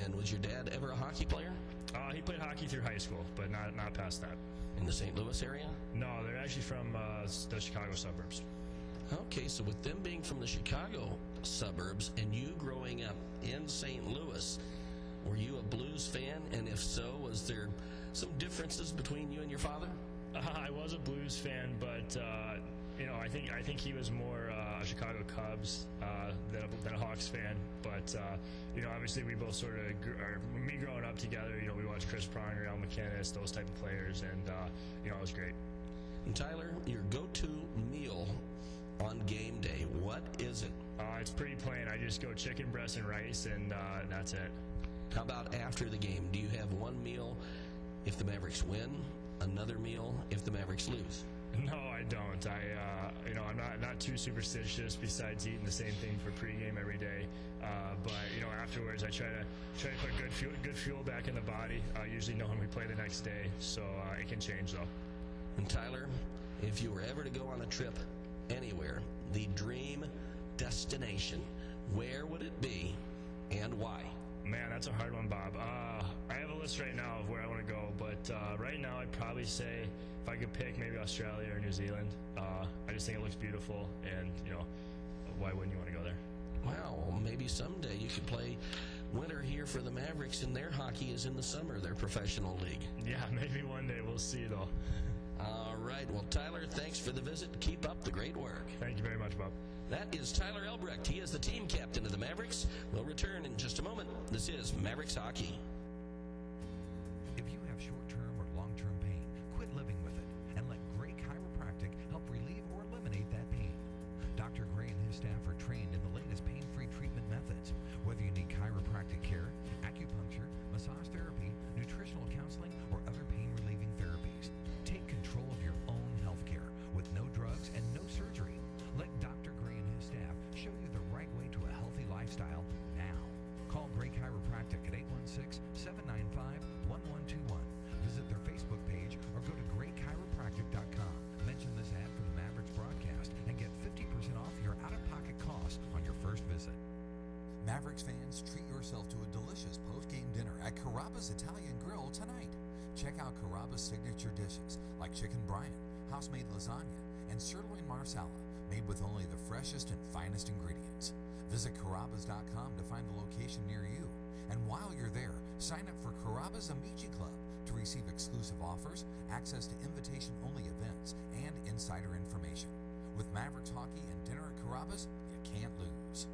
And was your dad ever a hockey player? He played hockey through high school, but not past that. In the St. Louis area? No, they're actually from the Chicago suburbs. Okay, so with them being from the Chicago suburbs and you growing up in St. Louis, were you a Blues fan? And if so, was there some differences between you and your father? I was a Blues fan, but I think he was more a Chicago Cubs than a Hawks fan. But obviously we both sort of me growing up together. We watched Chris Pronger, Al McInnes, those type of players, and it was great. And Tyler, your go-to meal on game day, what is it? It's pretty plain. I just go chicken breast and rice, and that's it. How about after the game? Do you have one meal if the Mavericks win, another meal if the Mavericks lose? No, I don't. I'm not too superstitious. Besides eating the same thing for pregame every day, but afterwards I try to put good fuel back in the body. Usually knowing we play the next day, so it can change though. And Tyler, if you were ever to go on a trip anywhere, the dream destination, where would it be and why? Man, that's a hard one, Bob. I have a list right now of where I want to go, but right now I'd probably say if I could pick maybe Australia or New Zealand. I just think it looks beautiful, and why wouldn't you want to go there? Well, maybe someday you could play winter here for the Mavericks, and their hockey is in the summer, their professional league. Yeah, maybe one day. We'll see, though. All right. Well, Tyler, thanks for the visit. Keep up the great work. Thank you very much, Bob. That is Tyler Elbrecht. He is the team captain of the Mavericks. We'll return in just a moment. This is Mavericks Hockey. If you have short-term or long-term pain, quit living with it and let Gray Chiropractic help relieve or eliminate that pain. Dr. Gray and his staff are trained in the latest pain-free treatment methods. Whether you need chiropractic care, acupuncture, massage therapy, nutritional counseling, or other pain-relieving therapies, take control of your own health care with no drugs and no surgery. Let Dr. Gray and his staff show you the right way to a healthy lifestyle now. Call Gray Chiropractic at Let's treat yourself to a delicious post-game dinner at Carrabba's Italian Grill tonight. Check out Carrabba's signature dishes like chicken brine, house-made lasagna, and sirloin marsala, made with only the freshest and finest ingredients. Visit Carrabba's.com to find the location near you. And while you're there, sign up for Carrabba's Amici Club to receive exclusive offers, access to invitation-only events, and insider information. With Mavericks hockey and dinner at Carrabba's, you can't lose.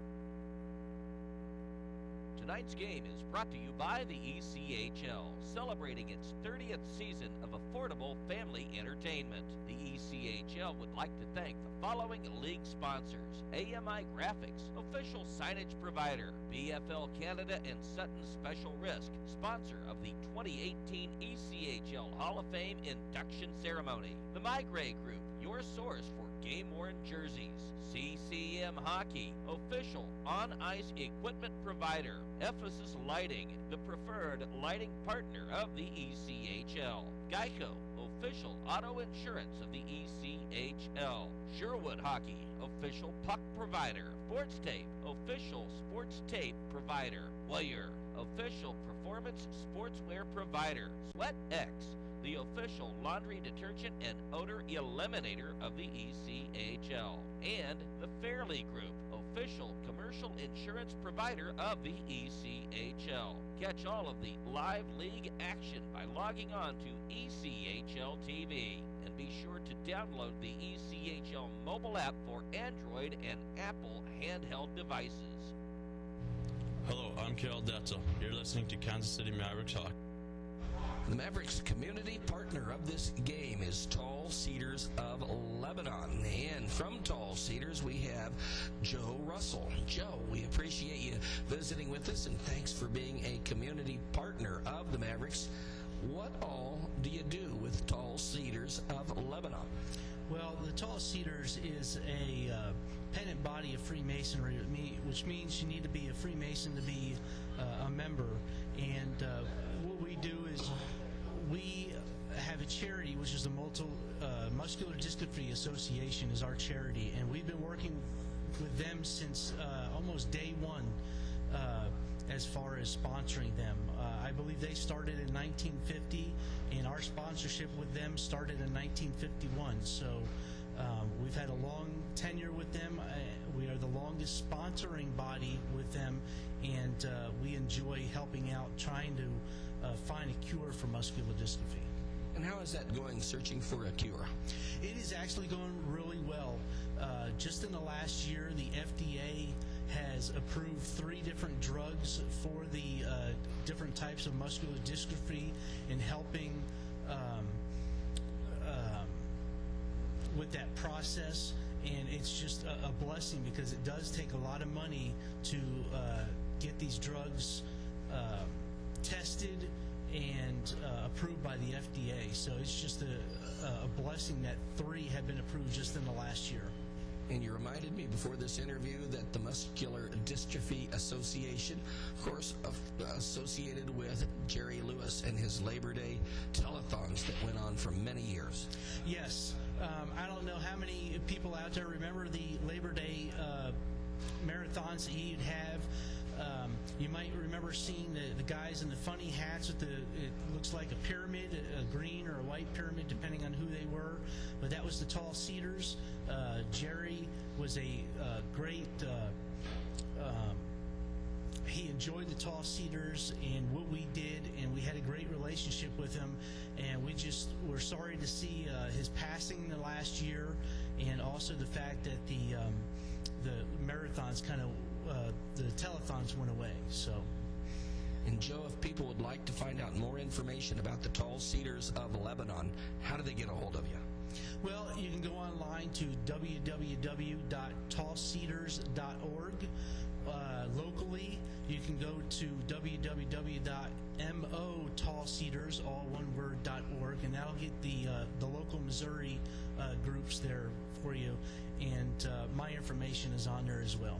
Tonight's game is brought to you by the ECHL, celebrating its 30th season of affordable family entertainment. The ECHL would like to thank the following league sponsors: AMI Graphics, official signage provider; BFL Canada and Sutton Special Risk, sponsor of the 2018 ECHL Hall of Fame induction ceremony; the Migray Group, your source for game-worn jerseys; CCM Hockey, official on-ice equipment provider; Ephesus Lighting, the preferred lighting partner of the ECHL; Geico, official auto insurance of the ECHL; Sherwood Hockey, official puck provider; Sports Tape, official sports tape provider; Warrior, official performance sportswear provider; Sweat X, the official laundry detergent and odor eliminator of the ECHL; and the Fairley Group, official commercial insurance provider of the ECHL. Catch all of the live league action by logging on to ECHL TV. And be sure to download the ECHL mobile app for Android and Apple handheld devices. Hello, I'm Carol Detzel. You're listening to Kansas City Mavericks Hockey. The Mavericks community partner of this game is Tall Cedars of Lebanon. And from Tall Cedars, we have Joe Russell. Joe, we appreciate you visiting with us, and thanks for being a community partner of the Mavericks. What all do you do with Tall Cedars of Lebanon? Well, the Tall Cedars is a pennant body of Freemasonry, which means you need to be a Freemason to be a member. And what we do is we have a charity, which is the Muscular Dystrophy Association is our charity, and we've been working with them since almost day one as far as sponsoring them. I believe they started in 1950, and our sponsorship with them started in 1951. So we've had a long tenure with them. We are the longest sponsoring body with them, and we enjoy helping out, trying to find a cure for muscular dystrophy. And how is that going, searching for a cure? It is actually going really well. Just in the last year, the FDA has approved 3 different drugs for the different types of muscular dystrophy and helping with that process. And it's just a blessing, because it does take a lot of money to get these drugs tested and approved by the FDA. So it's just a blessing that 3 have been approved just in the last year. And you reminded me before this interview that the Muscular Dystrophy Association, of course, associated with Jerry Lewis and his Labor Day telethons that went on for many years. Yes. I don't know how many people out there remember the Labor Day marathons that he'd have. You might remember seeing the guys in the funny hats with it looks like a pyramid, a green or a white pyramid, depending on who they were. But that was the Tall Cedars. Jerry was a great, he enjoyed the Tall Cedars and what we did, and we had a great relationship with him. And we're sorry to see his passing in the last year, and also the fact that the marathons the telethons went away. So. And Joe, if people would like to find out more information about the Tall Cedars of Lebanon, how do they get a hold of you? Well, you can go online to www.tallcedars.org. Locally, you can go to www.motallcedars, all one word, .org, and that'll get the local Missouri groups there for you. And my information is on there as well.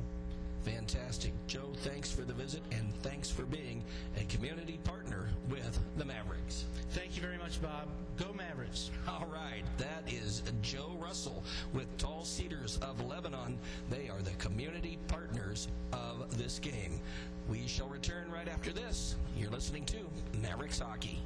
Fantastic. Joe, thanks for the visit, and thanks for being a community partner with the Mavericks. Thank you very much, Bob. Go Mavericks. All right. That is Joe Russell with Tall Cedars of Lebanon. They are the community partners of this game. We shall return right after this. You're listening to Mavericks Hockey.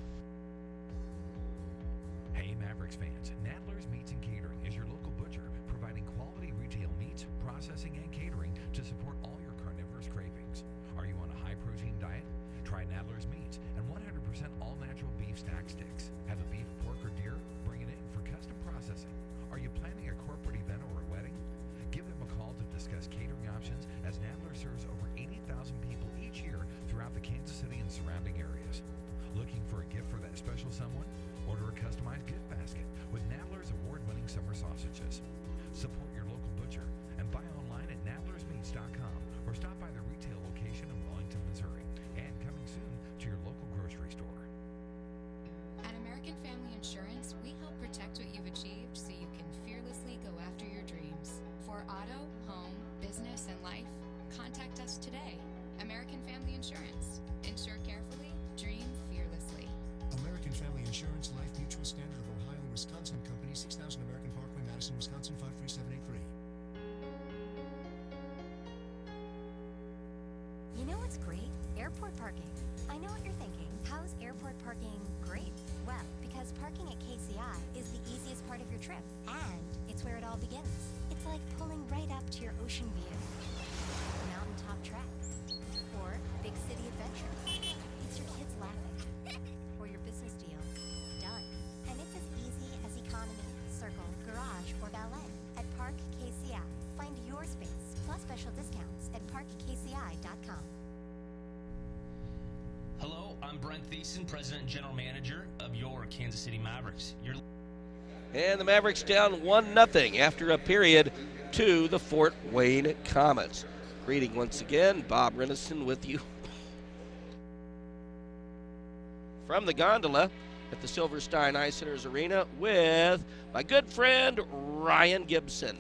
Hey Mavericks fans, Nadler's Meats and Catering is your local butcher, providing quality retail meats, processing, and catering to support all your carnivorous cravings. Are you on a high-protein diet? Try Nadler's Meats and 100% all-natural beef stack sticks. Have a beef, pork, or deer? Bring it in for custom processing. Are you planning a corporate event or a wedding? Give them a call to discuss catering options, as Nadler serves over 80,000 people each year throughout the Kansas City and surrounding areas. Looking for a gift for that special someone? Order a customized gift basket with Nadler's award-winning summer sausages. Support your local butcher and buy online at nadlersmeats.com or stop by the retail location in Wellington, Missouri, and coming soon to your local grocery store. At American Family Insurance, we help protect what you've achieved so you can fearlessly go after your dreams. For auto, home, business, and life, contact us today. American Family Insurance. Insure carefully, dream fearlessly. American Family Insurance Life Mutual Standard of Ohio and Wisconsin Company, 6000 American Parkway, Madison, Wisconsin, 53783. You know what's great? Airport parking. I know what you're thinking. How's airport parking great? Well, because parking at KCI is the easiest part of your trip, and it's where it all begins. It's like pulling right up to your ocean view, mountaintop trek, or big city adventure. It's your kids laughing, or your business deal. Done. And it's as easy as economy, circle, garage, or ballet. At Park KCI, find your space, plus special discounts at parkkci.com. Hello, I'm Brent Thiessen, President and General Manager of your Kansas City Mavericks. And the Mavericks down 1-0 after a period to the Fort Wayne Komets. Greeting once again, Bob Renison with you from the gondola at the Silverstein Ice Centers Arena with my good friend Ryan Gibson.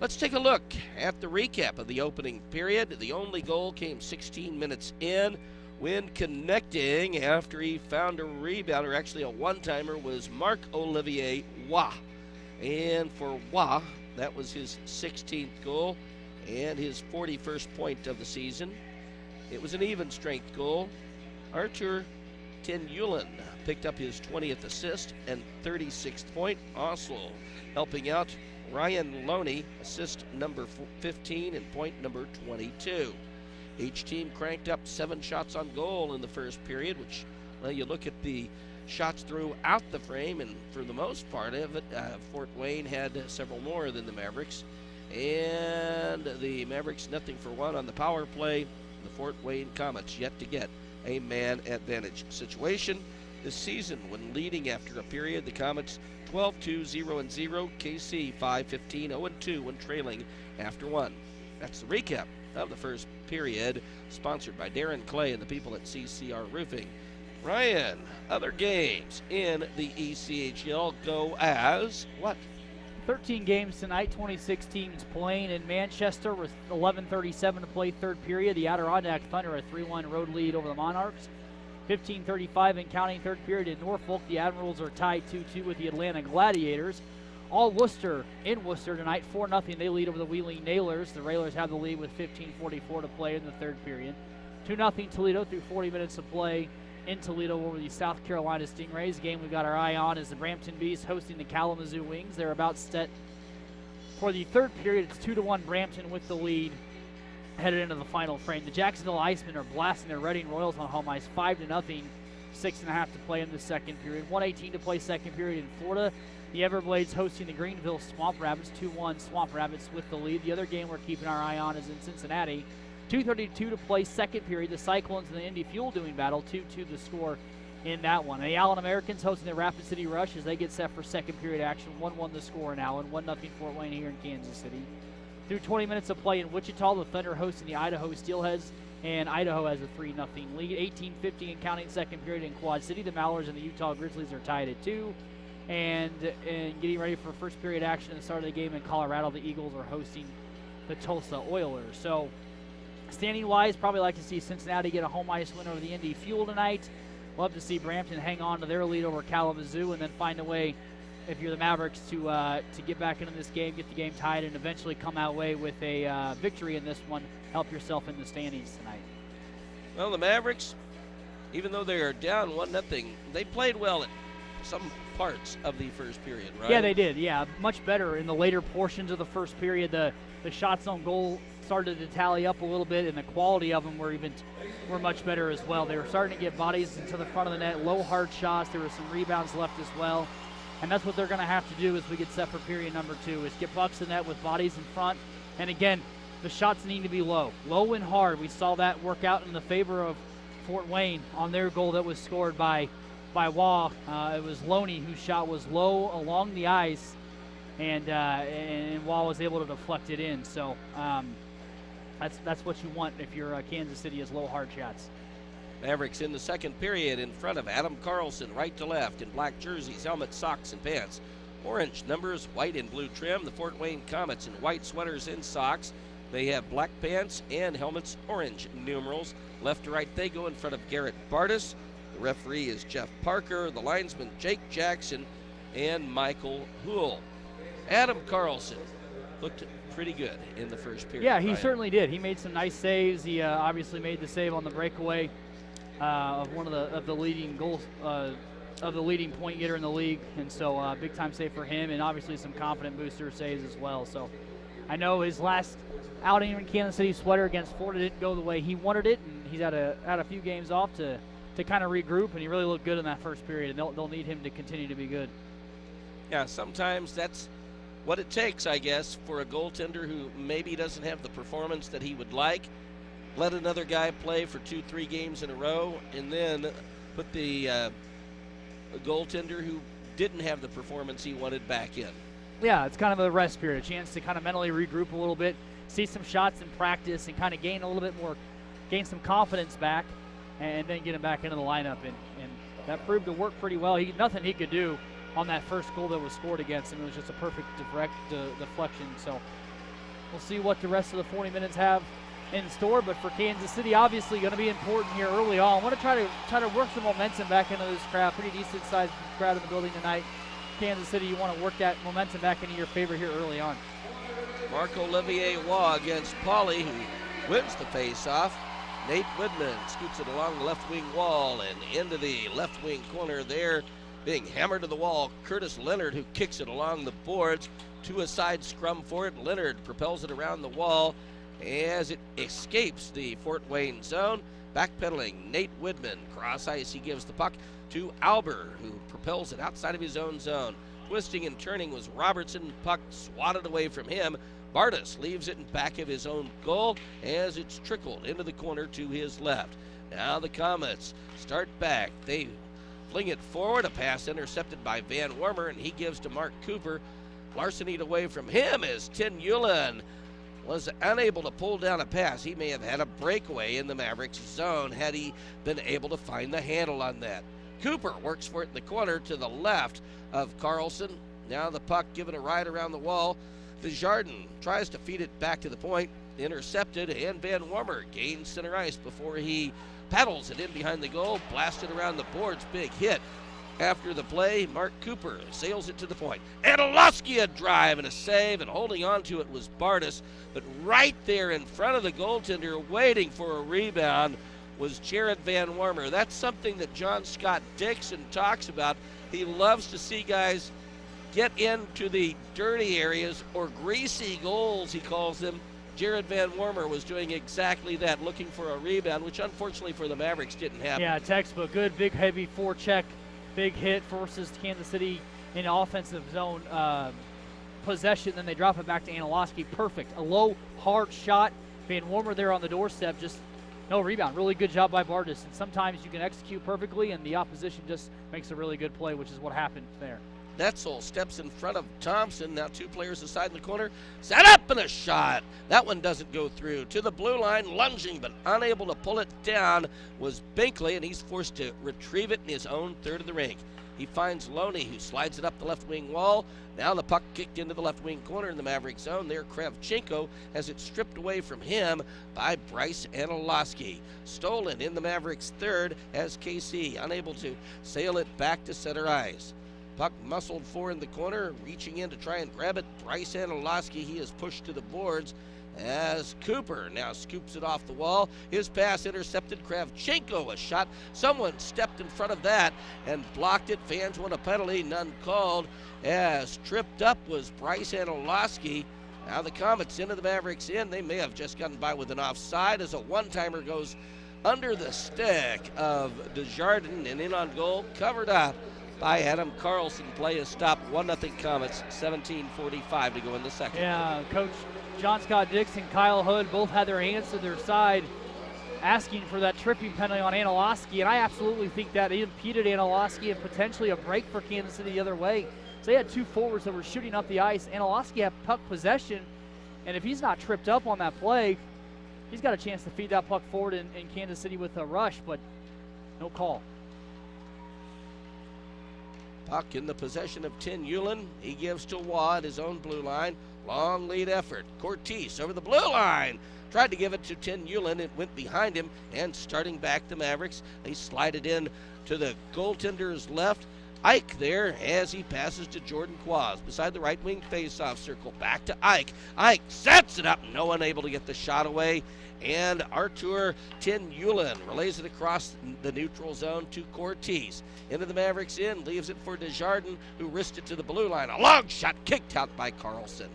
Let's take a look at the recap of the opening period. The only goal came 16 minutes in when connecting after he found a rebound, or actually a one-timer, was Marc-Olivier Waugh. And for Waugh, that was his 16th goal and his 41st point of the season. It was an even strength goal. Artur Tyanulin picked up his 20th assist and 36th point, also helping out Ryan Lowney, assist number 15 and point number 22. Each team cranked up 7 shots on goal in the first period, which, well, you look at the shots throughout the frame, and for the most part of it, Fort Wayne had several more than the Mavericks. And the Mavericks 0-for-1 on the power play. The Fort Wayne Komets yet to get a man advantage situation this season. When leading after a period, the Komets 12-2-0-0, KC 5-15-0-2 when trailing after 1. That's the recap of the first period, sponsored by Darren Clay and the people at CCR Roofing. Ryan, other games in the ECHL go as what? 13 games tonight, 26 teams playing in Manchester with 11:37 to play third period. The Adirondack Thunder a 3-1 road lead over the Monarchs. 15:35 and counting third period in Norfolk. The Admirals are tied 2-2 with the Atlanta Gladiators. All Worcester in Worcester tonight, 4-0. They lead over the Wheeling Nailers. The Railers have the lead with 15:44 to play in the third period. 2-0 Toledo through 40 minutes of play in Toledo over the South Carolina Stingrays. The game we've got our eye on is the Brampton Bees hosting the Kalamazoo Wings. They're about set for the third period. It's 2-1 Brampton with the lead headed into the final frame. The Jacksonville Icemen are blasting their Reading Royals on home ice 5-0. 6.5 to play in the second period. 1:18 to play second period in Florida. The Everblades hosting the Greenville Swamp Rabbits. 2-1 Swamp Rabbits with the lead. The other game we're keeping our eye on is in Cincinnati. 2:32 to play second period. The Cyclones and the Indy Fuel doing battle. 2-2 the score in that one. And the Allen Americans hosting the Rapid City Rush as they get set for second period action. 1-1 the score in Allen. 1-0 Fort Wayne here in Kansas City. Through 20 minutes of play in Wichita, the Thunder hosting the Idaho Steelheads, and Idaho has a 3-0 lead. 18:50 and counting second period in Quad City. The Mallards and the Utah Grizzlies are tied at 2. And getting ready for first period action at the start of the game in Colorado, the Eagles are hosting the Tulsa Oilers. So standing-wise, probably like to see Cincinnati get a home ice win over the Indy Fuel tonight. Love to see Brampton hang on to their lead over Kalamazoo and then find a way if you're the Mavericks to get back into this game, get the game tied, and eventually come out way with a victory in this one. Help yourself in the standings tonight. Well, the Mavericks, even though they are down 1-0, they played well at some parts of the first period, right? Yeah, they did. Yeah, much better in the later portions of the first period. The shots on goal started to tally up a little bit, and the quality of them were much better as well. They were starting to get bodies into the front of the net, low hard shots. There were some rebounds left as well, and that's what they're going to have to do as we get set for period number 2, is get pucks in net with bodies in front. And again, the shots need to be low and hard. We saw that work out in the favor of Fort Wayne on their goal that was scored by Waugh. It was Lowney whose shot was low along the ice, and Waugh was able to deflect it in. So that's what you want if you're Kansas City, is low hard shots. Mavericks in the second period in front of Adam Carlson, right to left, in black jerseys, helmets, socks, and pants. Orange numbers, white and blue trim. The Fort Wayne Komets in white sweaters and socks. They have black pants and helmets, orange numerals. Left to right, they go in front of Garrett Bartus. The referee is Jeff Parker. The linesman, Jake Jackson and Michael Houle. Adam Carlson looked pretty good in the first period. Yeah, he certainly did. He made some nice saves. He obviously made the save on the breakaway of one of the leading goals of the leading point getter in the league, and so big time save for him, and obviously some confident booster saves as well. So I know his last outing in Kansas City sweater against Florida didn't go the way he wanted it, and he's had a few games off to kind of regroup, and he really looked good in that first period, and they'll need him to continue to be good. Yeah, sometimes that's what it takes, I guess, for a goaltender who maybe doesn't have the performance that he would like. Let another guy play for 2-3 games in a row, and then put the goaltender who didn't have the performance he wanted back in. Yeah, it's kind of a rest period, a chance to kind of mentally regroup a little bit, see some shots in practice, and kind of gain some confidence back, and then get him back into the lineup. And that proved to work pretty well. Nothing he could do on that first goal that was scored against him. It was just a perfect deflection. So we'll see what the rest of the 40 minutes have in store. But for Kansas City, obviously going to be important here early on. I want to try to work some momentum back into this crowd. Pretty decent sized crowd in the building tonight. Kansas City, you want to work that momentum back into your favor here early on. Marc-Olivier Waugh against Pauly, who wins the face-off. Nate Widman scoots it along the left wing wall and into the left wing corner there, being hammered to the wall. Curtis Leonard, who kicks it along the boards to a side scrum for it. Leonard propels it around the wall as it escapes the Fort Wayne zone. Backpedaling, Nate Widman, cross ice, he gives the puck to Albert, who propels it outside of his own zone. Twisting and turning was Robertson, puck swatted away from him. Bartus leaves it in back of his own goal as it's trickled into the corner to his left. Now the Komets start back. They fling it forward, a pass intercepted by Van Wormer, and he gives to Mark Cooper. Larcenied away from him as Tyanulin was unable to pull down a pass. He may have had a breakaway in the Mavericks zone had he been able to find the handle on that. Cooper works for it in the corner to the left of Carlson. Now the puck given a ride around the wall. Desjardins tries to feed it back to the point, intercepted, and Van Wormer gains center ice before he paddles it in behind the goal, blasted around the boards, big hit. After the play, Mark Cooper sails it to the point. Anilowski a drive and a save, and holding on to it was Bartus, but right there in front of the goaltender waiting for a rebound was Jared Van Wormer. That's something that John Scott Dixon talks about. He loves to see guys get into the dirty areas, or greasy goals, he calls them. Jared Van Wormer was doing exactly that, looking for a rebound, which unfortunately for the Mavericks didn't happen. Yeah, textbook. Good, big, heavy forecheck, big hit, forces Kansas City in offensive zone possession. Then they drop it back to Anilowski. Perfect. A low, hard shot. Van Wormer there on the doorstep, just no rebound. Really good job by Bartus. And sometimes you can execute perfectly, and the opposition just makes a really good play, which is what happened there. Netzel steps in front of Thompson. Now 2 players aside in the corner. Set up and a shot. That one doesn't go through. To the blue line, lunging but unable to pull it down was Binkley, and he's forced to retrieve it in his own third of the rink. He finds Lowney, who slides it up the left wing wall. Now the puck kicked into the left wing corner in the Maverick zone. There, Kravchenko has it stripped away from him by Bryce Anilowski. Stolen in the Mavericks third as KC unable to sail it back to center ice. Puck muscled for in the corner, reaching in to try and grab it. Bryce Anilowski, he is pushed to the boards as Cooper now scoops it off the wall. His pass intercepted. Kravchenko a shot. Someone stepped in front of that and blocked it. Fans want a penalty, none called, as tripped up was Bryce Anilowski. Now the Komets into the Mavericks end. They may have just gotten by with an offside as a one-timer goes under the stick of Desjardins and in on goal, covered up by Adam Carlson. Play is stopped. 1-0 Komets, 17:45 to go in the second. Yeah, Coach John Scott Dixon, Kyle Hood both had their hands to their side asking for that tripping penalty on Anilowski, and I absolutely think that impeded Anilowski and potentially a break for Kansas City the other way. So they had two forwards that were shooting up the ice. Anilowski had puck possession, and if he's not tripped up on that play, he's got a chance to feed that puck forward in Kansas City with a rush, but no call. Puck in the possession of Tyanulin. He gives to Waugh at his own blue line. Long lead effort. Cortese over the blue line. Tried to give it to Tyanulin. It went behind him, and starting back the Mavericks, they slide it in to the goaltender's left. Ike there as he passes to Jordan Quaz beside the right wing face-off circle. Back to Ike. Ike sets it up. No one able to get the shot away. And Artur Tyanulin relays it across the neutral zone to Cortese. Into the Mavericks end, leaves it for Desjardins, who wristed it to the blue line. A long shot kicked out by Carlson.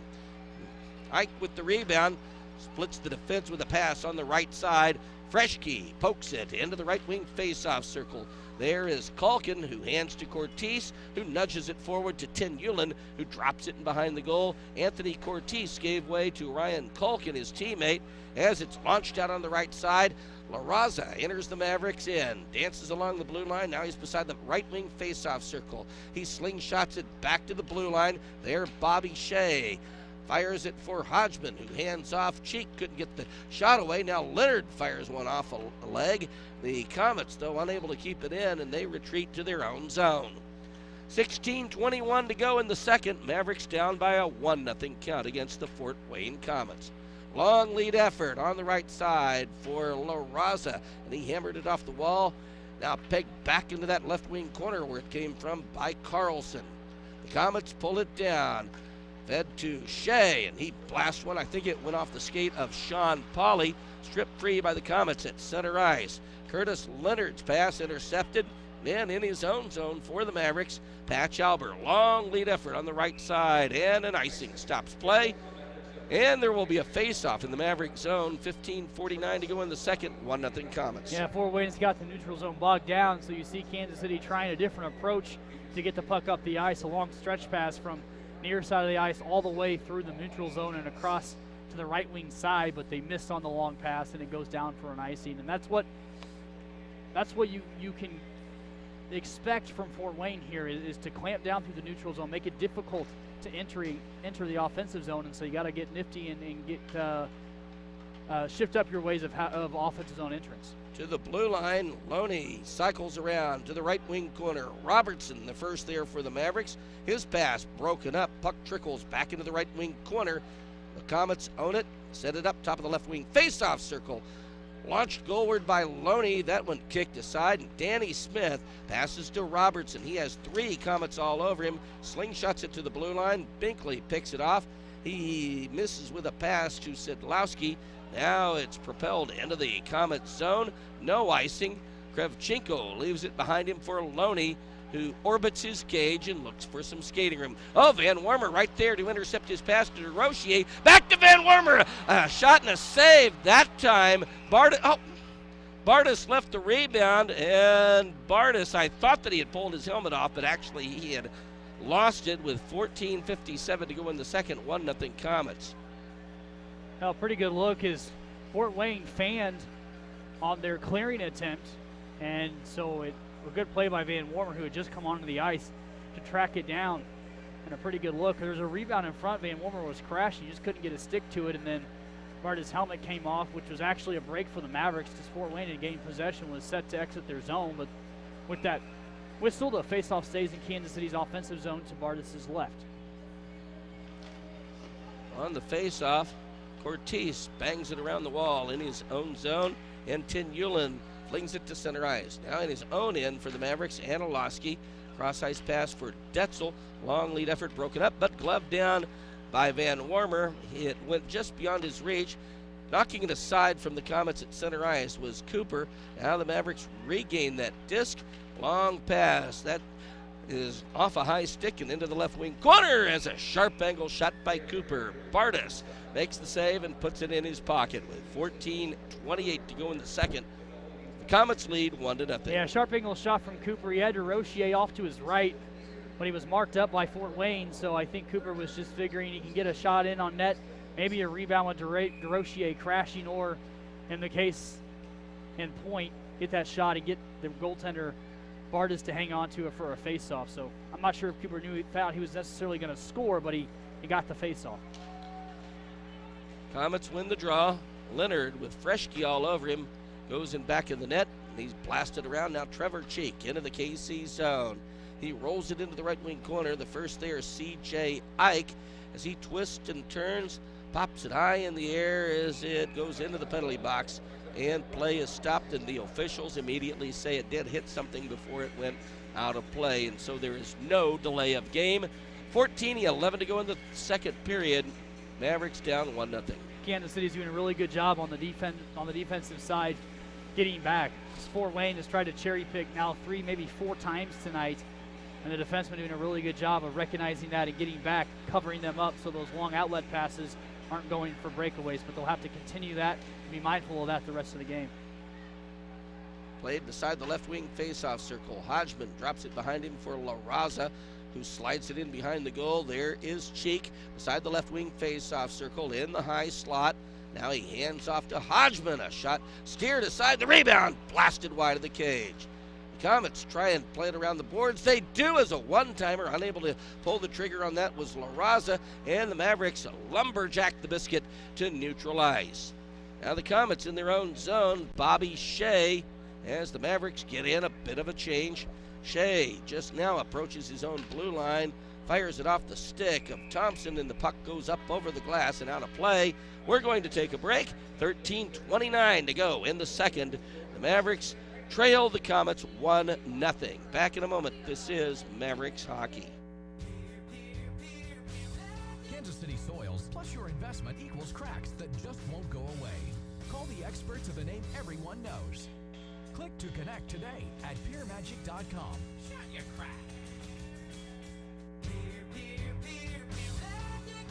Ike with the rebound, splits the defense with a pass on the right side. Freshkey pokes it into the right wing face-off circle. There is Kalkin, who hands to Cortese, who nudges it forward to Tyanulin, who drops it in behind the goal. Anthony Cortese gave way to Ryan Kalkin, his teammate, as it's launched out on the right side. Larraza enters the Mavericks in, dances along the blue line. Now he's beside the right wing face-off circle. He slingshots it back to the blue line. There, Bobby Shea fires it for Hodgman, who hands off. Cheek couldn't get the shot away. Now Leonard fires one off a leg. The Komets, though, unable to keep it in, and they retreat to their own zone. 16:21 to go in the second. Mavericks down by a 1-0 count against the Fort Wayne Komets. Long lead effort on the right side for Larraza, and he hammered it off the wall. Now pegged back into that left wing corner where it came from by Carlson. The Komets pull it down. Fed to Shea, and he blasts one. I think it went off the skate of Sean Pauley. Stripped free by the Komets at center ice. Curtis Leonard's pass intercepted. Then in his own zone for the Mavericks, Patch Albert. Long lead effort on the right side, and an icing stops play. And there will be a face-off in the Maverick zone. 15:49 to go in the second. 1-0 Komets. Yeah, Fort Wayne's got the neutral zone bogged down, so you see Kansas City trying a different approach to get the puck up the ice. A long stretch pass from near side of the ice all the way through the neutral zone and across to the right wing side, but they missed on the long pass, and it goes down for an icing. And that's what you can expect from Fort Wayne here is to clamp down through the neutral zone, make it difficult to enter the offensive zone, and so you got to get nifty and get shift up your ways of offensive zone entrance. To the blue line, Lowney cycles around to the right wing corner. Robertson, the first there for the Mavericks. His pass broken up. Puck trickles back into the right wing corner. The Komets own it, set it up top of the left wing face-off circle. Launched goalward by Lowney. That one kicked aside, and Danny Smith passes to Robertson. He has three Komets all over him. Slingshots it to the blue line. Binkley picks it off. He misses with a pass to Sidlowski. Now it's propelled into the Komets zone. No icing. Kravchenko leaves it behind him for Lowney, who orbits his cage and looks for some skating room. Oh, Van Wormer right there to intercept his pass to Rochier. Back to Van Wormer. A shot and a save that time. Bartus left the rebound, and Bartus, I thought that he had pulled his helmet off, but actually he had lost it with 14:57 to go in the second. 1-0 Komets. Well, pretty good look as Fort Wayne fanned on their clearing attempt, and so a good play by Van Wormer, who had just come onto the ice to track it down, and a pretty good look. There was a rebound in front. Van Wormer was crashing. He just couldn't get a stick to it, and then Bartus' helmet came off, which was actually a break for the Mavericks because Fort Wayne had gained possession, was set to exit their zone, but with that whistle, the faceoff stays in Kansas City's offensive zone to Bartus' left. On the faceoff, Cortese bangs it around the wall in his own zone, and Tyanulin flings it to center ice. Now in his own end for the Mavericks, Anilowski Cross-ice pass for Detzel. Long lead effort broken up, but gloved down by Van Warmer. It went just beyond his reach. Knocking it aside from the Komets at center ice was Cooper. Now the Mavericks regain that disc. Long pass. That is off a high stick and into the left wing corner as a sharp angle shot by Cooper. Bartus makes the save and puts it in his pocket with 14:28 to go in the second. The Komets lead 1-0. Yeah, sharp angle shot from Cooper. He had Rochier off to his right, but he was marked up by Fort Wayne, so I think Cooper was just figuring he can get a shot in on net, maybe a rebound with Rochier crashing, or in the case in point, get that shot and get the goaltender Bartus to hang on to it for a face-off. So I'm not sure if Cooper found he was necessarily going to score, but he got the face-off. Komets win the draw. Leonard with Freschke all over him goes in back of the net. He's blasted around. Now Trevor Cheek into the KC zone. He rolls it into the right wing corner. The first there, C.J. Ike, as he twists and turns, pops it high in the air as it goes into the penalty box. And play is stopped, and the officials immediately say it did hit something before it went out of play. And so there is no delay of game. 14:11 to go in the second period. Mavericks down 1-0. Kansas City's doing a really good job on the defensive side, getting back. Fort Wayne has tried to cherry pick now 3, maybe 4 times tonight, and the defensemen doing a really good job of recognizing that and getting back, covering them up so those long outlet passes aren't going for breakaways, but they'll have to continue that and be mindful of that the rest of the game. Played beside the left wing faceoff circle. Hodgman drops it behind him for Larraza, who slides it in behind the goal. There is Cheek beside the left wing faceoff circle in the high slot. Now he hands off to Hodgman. A shot steered aside, the rebound blasted wide of the cage. The Komets try and play it around the boards. They do as a one-timer. Unable to pull the trigger on that was Larraza, and the Mavericks lumberjack the biscuit to neutral ice. Now the Komets in their own zone. Bobby Shea, as the Mavericks get in a bit of a change. Shea just now approaches his own blue line, fires it off the stick of Thompson, and the puck goes up over the glass and out of play. We're going to take a break. 13:29 to go in the second. The Mavericks trail the Komets 1-0. Back in a moment. This is Mavericks Hockey. Kansas City soils plus your investment equals cracks that just won't go away. Call the experts of the name everyone knows. Click to connect today at peermagic.com. Shut your crack.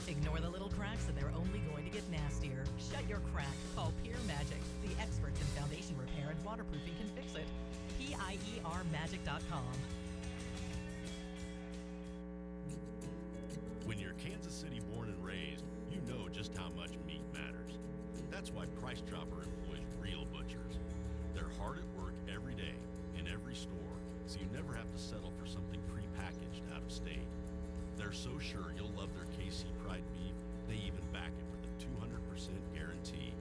Ignore the little cracks and they're only going to get nastier. Shut your crack. Call Peer Magic. The experts in foundation repair and waterproofing can fix it. PIERmagic.com. When you're Kansas City born and raised, you know just how much meat matters. That's why Price Chopper employs real butchers. They're hard at work every day in every store, so you never have to settle for something prepackaged out of state. They're so sure you'll love their KC Pride beef, they even back it with a 200% guarantee.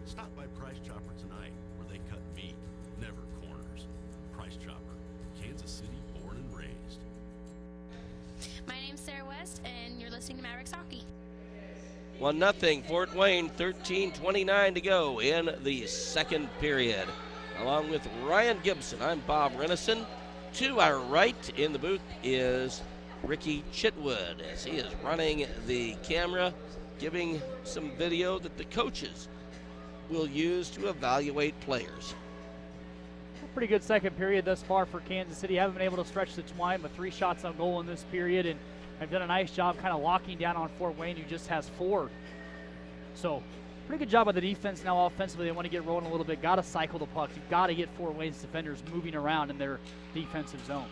Stop by Price Chopper tonight, where they cut meat, never corners. Price Chopper, Kansas City born and raised. My name's Sarah West, and you're listening to Mavericks Hockey. 1-0 Fort Wayne, 13:29 to go in the second period. Along with Ryan Gibson, I'm Bob Rennison. To our right in the booth is Ricky Chitwood, as he is running the camera, giving some video that the coaches will use to evaluate players. Pretty good second period thus far for Kansas City. Haven't been able to stretch the twine, but 3 shots on goal in this period, and have done a nice job kind of locking down on Fort Wayne, who just has 4. So pretty good job by the defense now offensively. They want to get rolling a little bit. Got to cycle the puck. You've got to get Fort Wayne's defenders moving around in their defensive zone.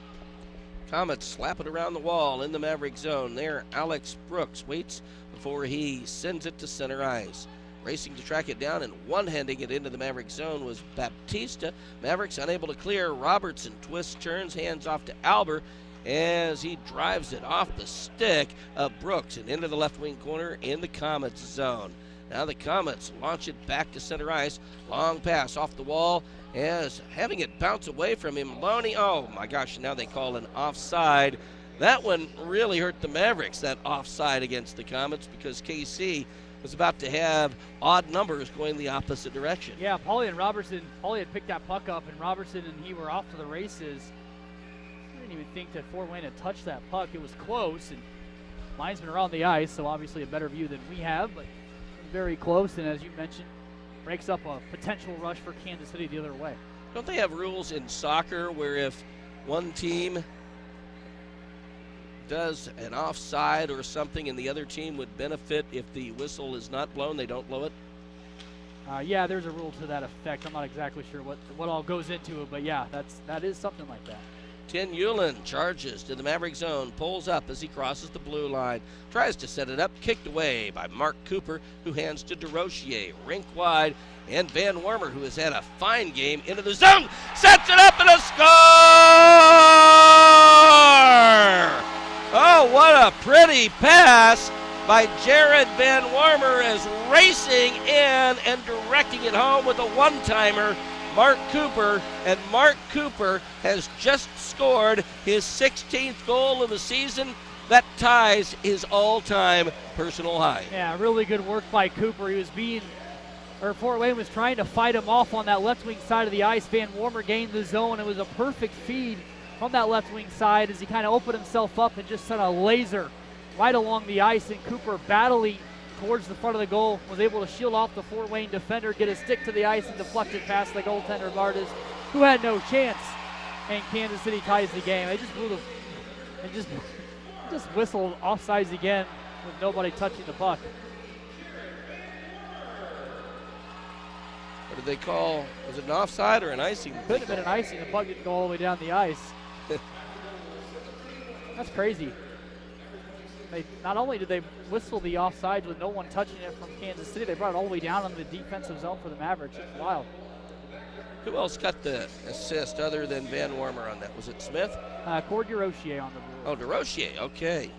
Komets slap it around the wall in the Maverick zone. There, Alex Brooks waits before he sends it to center ice. Racing to track it down and one-handing it into the Maverick zone was Baptista. Mavericks unable to clear. Robertson twists, turns, hands off to Albert as he drives it off the stick of Brooks and into the left wing corner in the Komets zone. Now the Komets launch it back to center ice. Long pass off the wall as having it bounce away from him. Lowney, oh my gosh, now they call an offside. That one really hurt the Mavericks, that offside against the Komets, because KC was about to have odd numbers going the opposite direction. Yeah, Paulie had picked that puck up, and Robertson and he were off to the races. didn't even think that Fort Wayne had touched that puck. It was close, and linesman around the ice, so obviously a better view than we have, but very close, and as you mentioned, breaks up a potential rush for Kansas City the other way. Don't they have rules in soccer where if one team does an offside or something and the other team would benefit if the whistle is not blown, they don't blow it? Yeah, there's a rule to that effect. I'm not exactly sure what all goes into it, but yeah, that is something like that. Tyanulin charges to the Maverick zone, pulls up as he crosses the blue line, tries to set it up, kicked away by Mark Cooper, who hands to DeRochier, rink wide, and Van Wormer, who has had a fine game, into the zone, sets it up and a score! Oh, what a pretty pass by Jared Van Wormer, as racing in and directing it home with a one-timer, Mark Cooper, and Mark Cooper has just scored his 16th goal of the season. That ties his all-time personal high. Yeah, really good work by Cooper. Fort Wayne was trying to fight him off on that left wing side of the ice. Van Wormer gained the zone. It was a perfect feed from that left wing side as he kind of opened himself up and just sent a laser right along the ice, and Cooper battling towards the front of the goal was able to shield off the Fort Wayne defender, get a stick to the ice, and deflect it past the goaltender Bartus, who had no chance. And Kansas City ties the game. They just whistled offsides again with nobody touching the puck. What did they call? Was it an offside or an icing? Could have been an icing. The puck didn't go all the way down the ice. That's crazy. Not only did they whistle the offsides with no one touching it from Kansas City, they brought it all the way down in the defensive zone for the Mavericks. It's wild. Who else got the assist other than Van Wormer on that? Was it Smith? Cord DeRochier on the board. Oh, DeRochier, okay.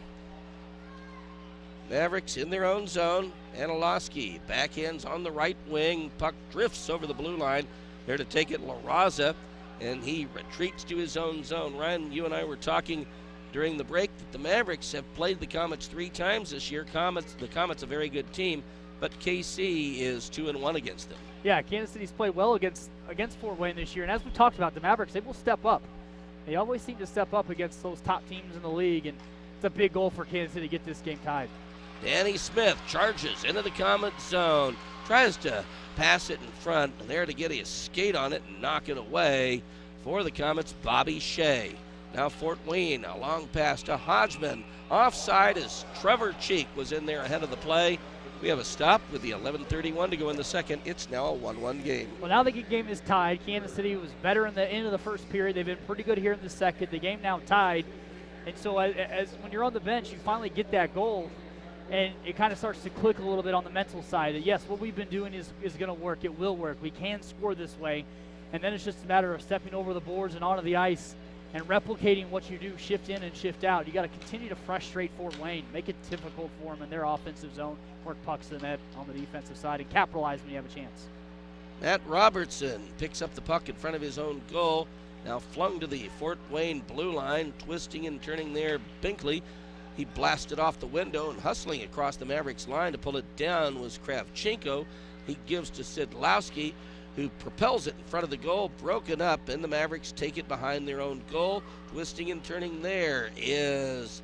Mavericks in their own zone. Anilowski backhands on the right wing. Puck drifts over the blue line. There to take it, Larraza, and he retreats to his own zone. Ryan, you and I were talking during the break that the Mavericks have played the Komets 3 times this year. The Komets a very good team, but KC is 2-1 against them. Yeah, Kansas City's played well against Fort Wayne this year, and as we talked about, the Mavericks, they will step up. They always seem to step up against those top teams in the league, and it's a big goal for Kansas City to get this game tied. Danny Smith charges into the Komets zone, tries to pass it in front, and there to get his skate on it and knock it away for the Komets, Bobby Shea. Now Fort Wayne, a long pass to Hodgman. Offside as Trevor Cheek was in there ahead of the play. We have a stop with the 11:31 to go in the second. It's now a 1-1 game. Well, now the game is tied. Kansas City was better in the end of the first period. They've been pretty good here in the second. The game now tied. And so as when you're on the bench, you finally get that goal, and it kind of starts to click a little bit on the mental side. That yes, what we've been doing is going to work. It will work. We can score this way. And then it's just a matter of stepping over the boards and onto the ice and replicating what you do, shift in and shift out. You got to continue to frustrate Fort Wayne, make it difficult for them in their offensive zone, work pucks to the net on the defensive side, and capitalize when you have a chance. Matt Robertson picks up the puck in front of his own goal. Now flung to the Fort Wayne blue line, twisting and turning there. Binkley, he blasted off the window, and hustling across the Mavericks line to pull it down was Kravchenko. He gives to Sidlowski, who propels it in front of the goal, broken up, and the Mavericks take it behind their own goal. Twisting and turning there is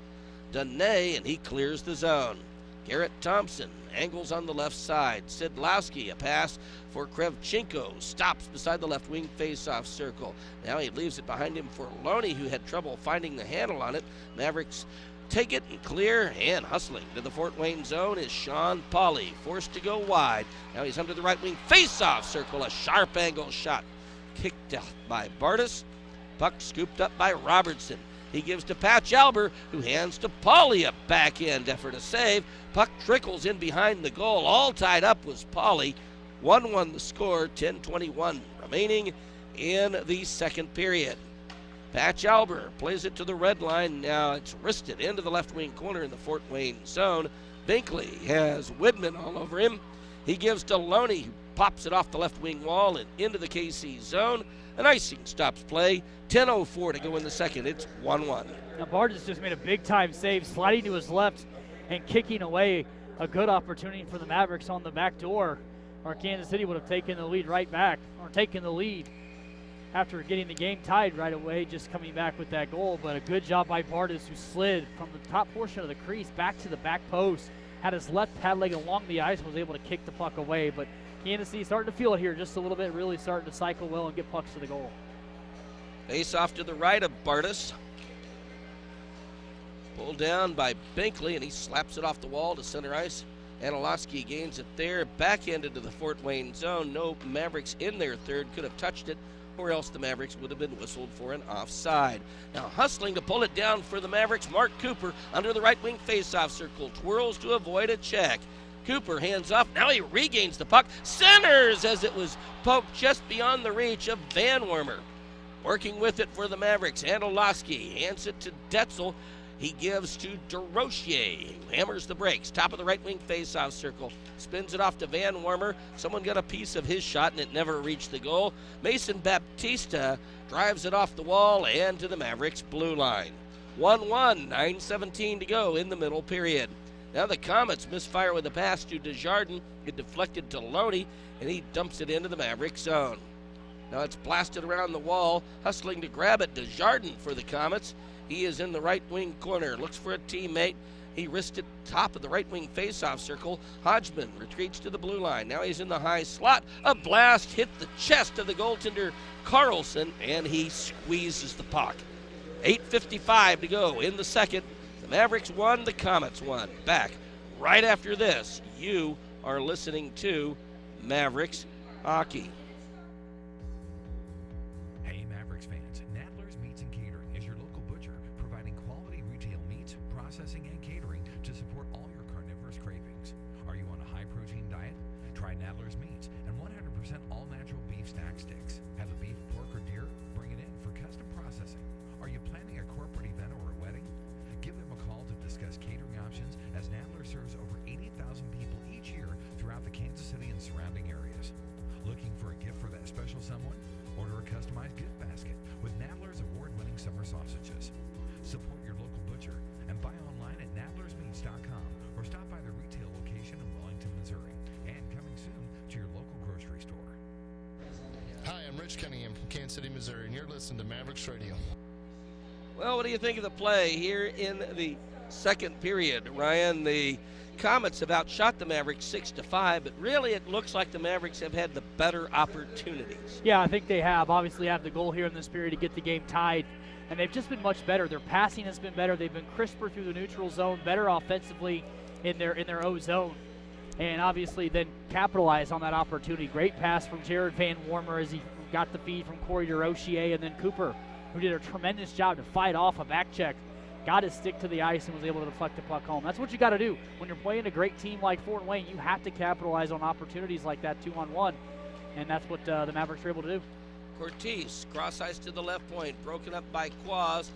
Dene, and he clears the zone. Garrett Thompson angles on the left side. Sidlowski, a pass for Kravchenko, stops beside the left wing face-off circle. Now he leaves it behind him for Lowney, who had trouble finding the handle on it. Mavericks take it and clear, and hustling to the Fort Wayne zone is Sean Pauley, forced to go wide. Now he's under the right wing face-off circle, a sharp angle shot kicked out by Bartus. Puck scooped up by Robertson. He gives to Patch Albert, who hands to Pauley, a backhand effort to save. Puck trickles in behind the goal. All tied up was Pauley. 1-1 the score, 10:21 remaining in the second period. Patch Albert plays it to the red line. Now it's wristed into the left wing corner in the Fort Wayne zone. Binkley has Widman all over him. He gives to Lowney, who pops it off the left wing wall and into the KC zone. An icing stops play. 10:04 to go in the second. It's 1-1. Now Bartus just made a big-time save, sliding to his left and kicking away a good opportunity for the Mavericks on the back door, or Kansas City would have taken the lead right back, or taken the lead. after getting the game tied right away, just coming back with that goal. But a good job by Bartus, who slid from the top portion of the crease back to the back post, had his left pad leg along the ice, was able to kick the puck away. But Kansas City starting to feel it here just a little bit, really starting to cycle well and get pucks to the goal. Face off to the right of Bartus. Pulled down by Binkley, and he slaps it off the wall to center ice. Anilowski gains it there, backhanded to the Fort Wayne zone. No Mavericks in their third could have touched it, or else the Mavericks would have been whistled for an offside. Now hustling to pull it down for the Mavericks, Mark Cooper under the right wing faceoff circle, twirls to avoid a check. Cooper hands off, now he regains the puck, centers as it was poked just beyond the reach of Van Wormer. Working with it for the Mavericks, Anilowski hands it to Detzel. He gives to DeRochier, who hammers the brakes. Top of the right wing faceoff circle. Spins it off to Van Wormer. Someone got a piece of his shot, and it never reached the goal. Mason Baptista drives it off the wall and to the Mavericks' blue line. 1-1, 9:17 to go in the middle period. Now the Komets misfire with a pass to Desjardins. It deflected to Lowney, and he dumps it into the Mavericks zone. Now it's blasted around the wall. Hustling to grab it, Desjardins for the Komets. He is in the right wing corner, looks for a teammate. He wrists it top of the right wing faceoff circle. Hodgman retreats to the blue line. Now he's in the high slot. A blast hit the chest of the goaltender Carlson, and he squeezes the puck. 8:55 to go in the second. The Mavericks won, the Komets won. Back right after this. You are listening to Mavericks Hockey. Hey Mavericks fans, Nadler's Meats and Catering is your local butcher, providing quality retail meats, processing, and catering to support all your carnivorous cravings. Are you on a high-protein diet? Try Nadler's Meats and 100% all-natural beef snack sticks. Have a beef, pork, or deer? Bring it in for custom processing. Are you planning a corporate event or a wedding? Give them a call to discuss catering options, as Nadler serves over 80,000 people each year throughout the Kansas City and surrounding areas. Looking for a gift for that special someone? Order a customized gift basket with Nadler's award-winning summer sausages. Support your local butcher and buy online at nadlersmeats.com or stop by the retail location in Wellington, Missouri, and coming soon to your local grocery store. Hi, I'm Rich Cunningham from Kansas City, Missouri, and you're listening to Mavericks Radio. Well, what do you think of the play here in the second period, Ryan? The Komets have outshot the Mavericks 6-5, but really it looks like the Mavericks have had the better opportunities. Yeah, I think they have. Obviously have the goal here in this period to get the game tied, and they've just been much better. Their passing has been better. They've been crisper through the neutral zone, better offensively in their O zone, and obviously then capitalize on that opportunity. Great pass from Jared Van Wormer as he got the feed from Corey DeRochier, and then Cooper, who did a tremendous job to fight off a back check, got his stick to the ice and was able to deflect the puck home. That's what you got to do. When you're playing a great team like Fort Wayne, you have to capitalize on opportunities like that 2-on-1, and that's what the Mavericks were able to do. Cortez, cross ice to the left point, broken up by Quaz,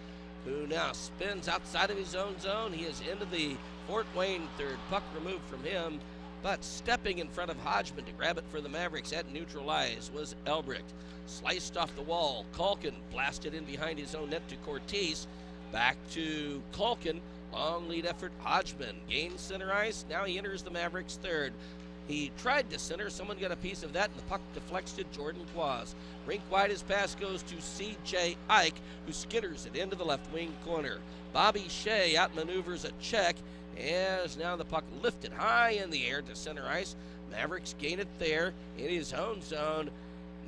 who now spins outside of his own zone. He is into the Fort Wayne third, puck removed from him, but stepping in front of Hodgman to grab it for the Mavericks at neutral ice was Elbricht. Sliced off the wall, Culkin blasted in behind his own net to Cortez. Back to Culkin, long lead effort, Hodgman gains center ice, now he enters the Mavericks third. He tried to center, someone got a piece of that, and the puck deflects to Jordan Quaz. Rink wide, his pass goes to C.J. Ike, who skitters it into the left wing corner. Bobby Shea outmaneuvers a check, as now the puck lifted high in the air to center ice. Mavericks gain it there in his own zone.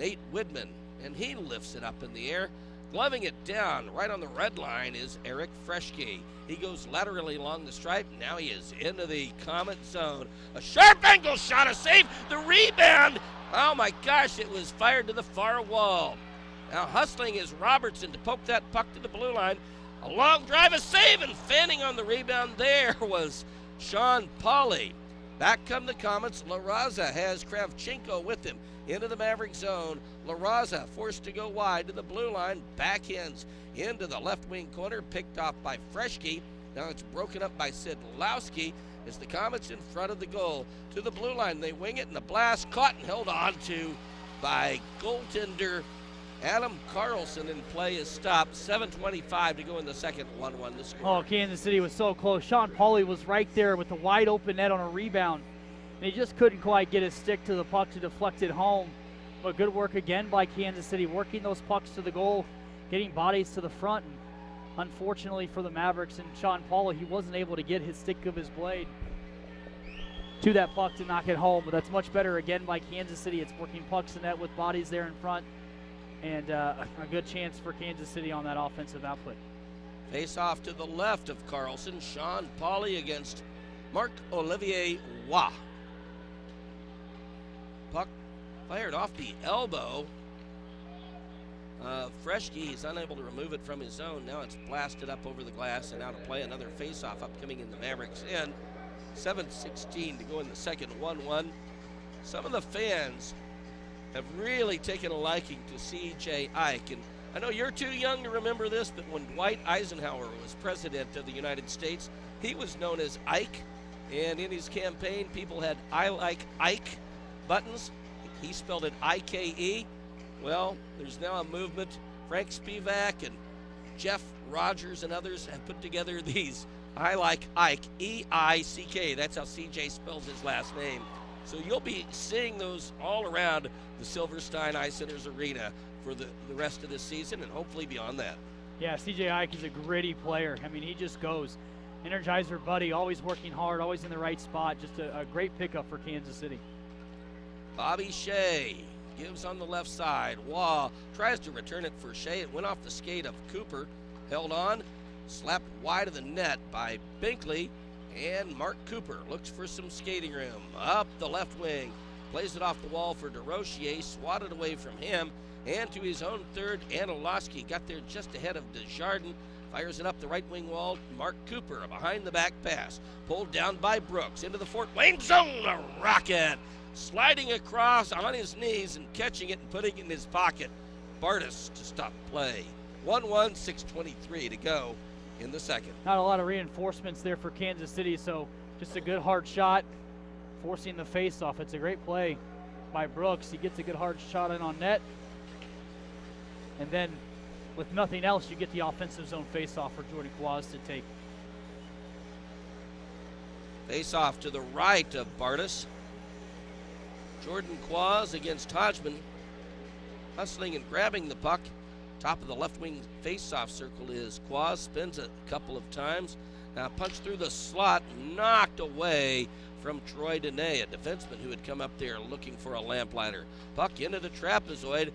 Nate Widman, and he lifts it up in the air. Gloving it down right on the red line is Eric Freschke. He goes laterally along the stripe. Now he is into the Komet zone. A sharp angle shot, a save. The rebound. Oh my gosh, it was fired to the far wall. Now hustling is Robertson to poke that puck to the blue line. A long drive, a save, and fanning on the rebound there was Sean Pauly. Back come the Komets. Larraza has Kravchenko with him into the Maverick zone. Larraza forced to go wide to the blue line. Backhands into the left wing corner, picked off by Freschke. Now it's broken up by Sidlowski as the Komets in front of the goal. To the blue line, they wing it, and the blast caught and held on to by goaltender Adam Carlson, and play is stopped. 7:25 to go in the second, 1-1 the score. Oh, Kansas City was so close. Sean Pauly was right there with the wide open net on a rebound, and he just couldn't quite get his stick to the puck to deflect it home. But good work again by Kansas City, working those pucks to the goal, getting bodies to the front. And unfortunately for the Mavericks and Sean Paula, he wasn't able to get his stick of his blade to that puck to knock it home. But that's much better again by Kansas City. It's working pucks to net with bodies there in front, and a good chance for Kansas City on that offensive output. Face off to the left of Carlson. Sean Pauley against Marc-Olivier Waugh. Puck fired off the elbow. Freshke, he's unable to remove it from his zone. Now it's blasted up over the glass and out of play. Another face-off upcoming in the Mavericks end. 7:16 to go in the second, 1-1. Some of the fans have really taken a liking to C.J. Ike. And I know you're too young to remember this, but when Dwight Eisenhower was president of the United States, he was known as Ike. And in his campaign, people had I Like Ike buttons. He spelled it I-K-E. Well, there's now a movement. Frank Spivak and Jeff Rogers and others have put together these I Like Ike, E-I-C-K. That's how CJ spells his last name. So you'll be seeing those all around the Silverstein Ice Centers Arena for the rest of this season and hopefully beyond that. Yeah, CJ Ike is a gritty player. I mean, he just goes. Energizer buddy, always working hard, always in the right spot. Just a great pickup for Kansas City. Bobby Shea gives on the left side. Waugh tries to return it for Shea. It went off the skate of Cooper. Held on. Slapped wide of the net by Binkley. And Mark Cooper looks for some skating room. Up the left wing. Plays it off the wall for DeRochier. Swatted away from him. And to his own third, Anilowski got there just ahead of Desjardins. Fires it up the right wing wall. Mark Cooper, a behind the back pass. Pulled down by Brooks into the Fort Wayne zone. A rocket. Sliding across on his knees and catching it and putting it in his pocket. Bartus to stop play. 1-1, 6:23 to go in the second. Not a lot of reinforcements there for Kansas City, so just a good hard shot, forcing the face-off. It's a great play by Brooks. He gets a good hard shot in on net. And then with nothing else, you get the offensive zone face-off for Jordan Quaz to take. Face-off to the right of Bartus. Jordan Quaz against Hodgman. Hustling and grabbing the puck. Top of the left wing face-off circle is Quaz. Spins it a couple of times. Now punched through the slot. Knocked away from Troy Dene, a defenseman who had come up there looking for a lamplighter. Puck into the trapezoid.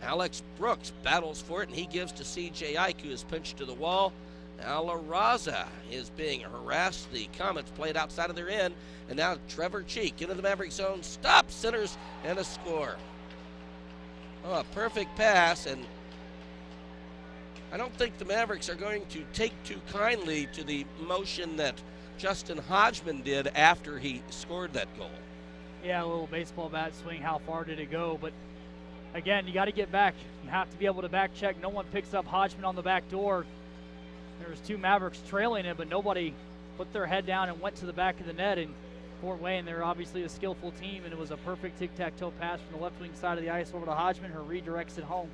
Alex Brooks battles for it, and he gives to C.J. Ike, who is pinched to the wall. Now Larraza is being harassed. The Komets played outside of their end, and now Trevor Cheek into the Maverick zone, stops, centers, and a score. Oh, a perfect pass, and I don't think the Mavericks are going to take too kindly to the motion that Justin Hodgman did after he scored that goal. Yeah, a little baseball bat swing. How far did it go? But again, you got to get back. You have to be able to back check. No one picks up Hodgman on the back door. There was two Mavericks trailing it, but nobody put their head down and went to the back of the net. And Fort Wayne, they're obviously a skillful team, and it was a perfect tic-tac-toe pass from the left wing side of the ice over to Hodgman, who redirects it home.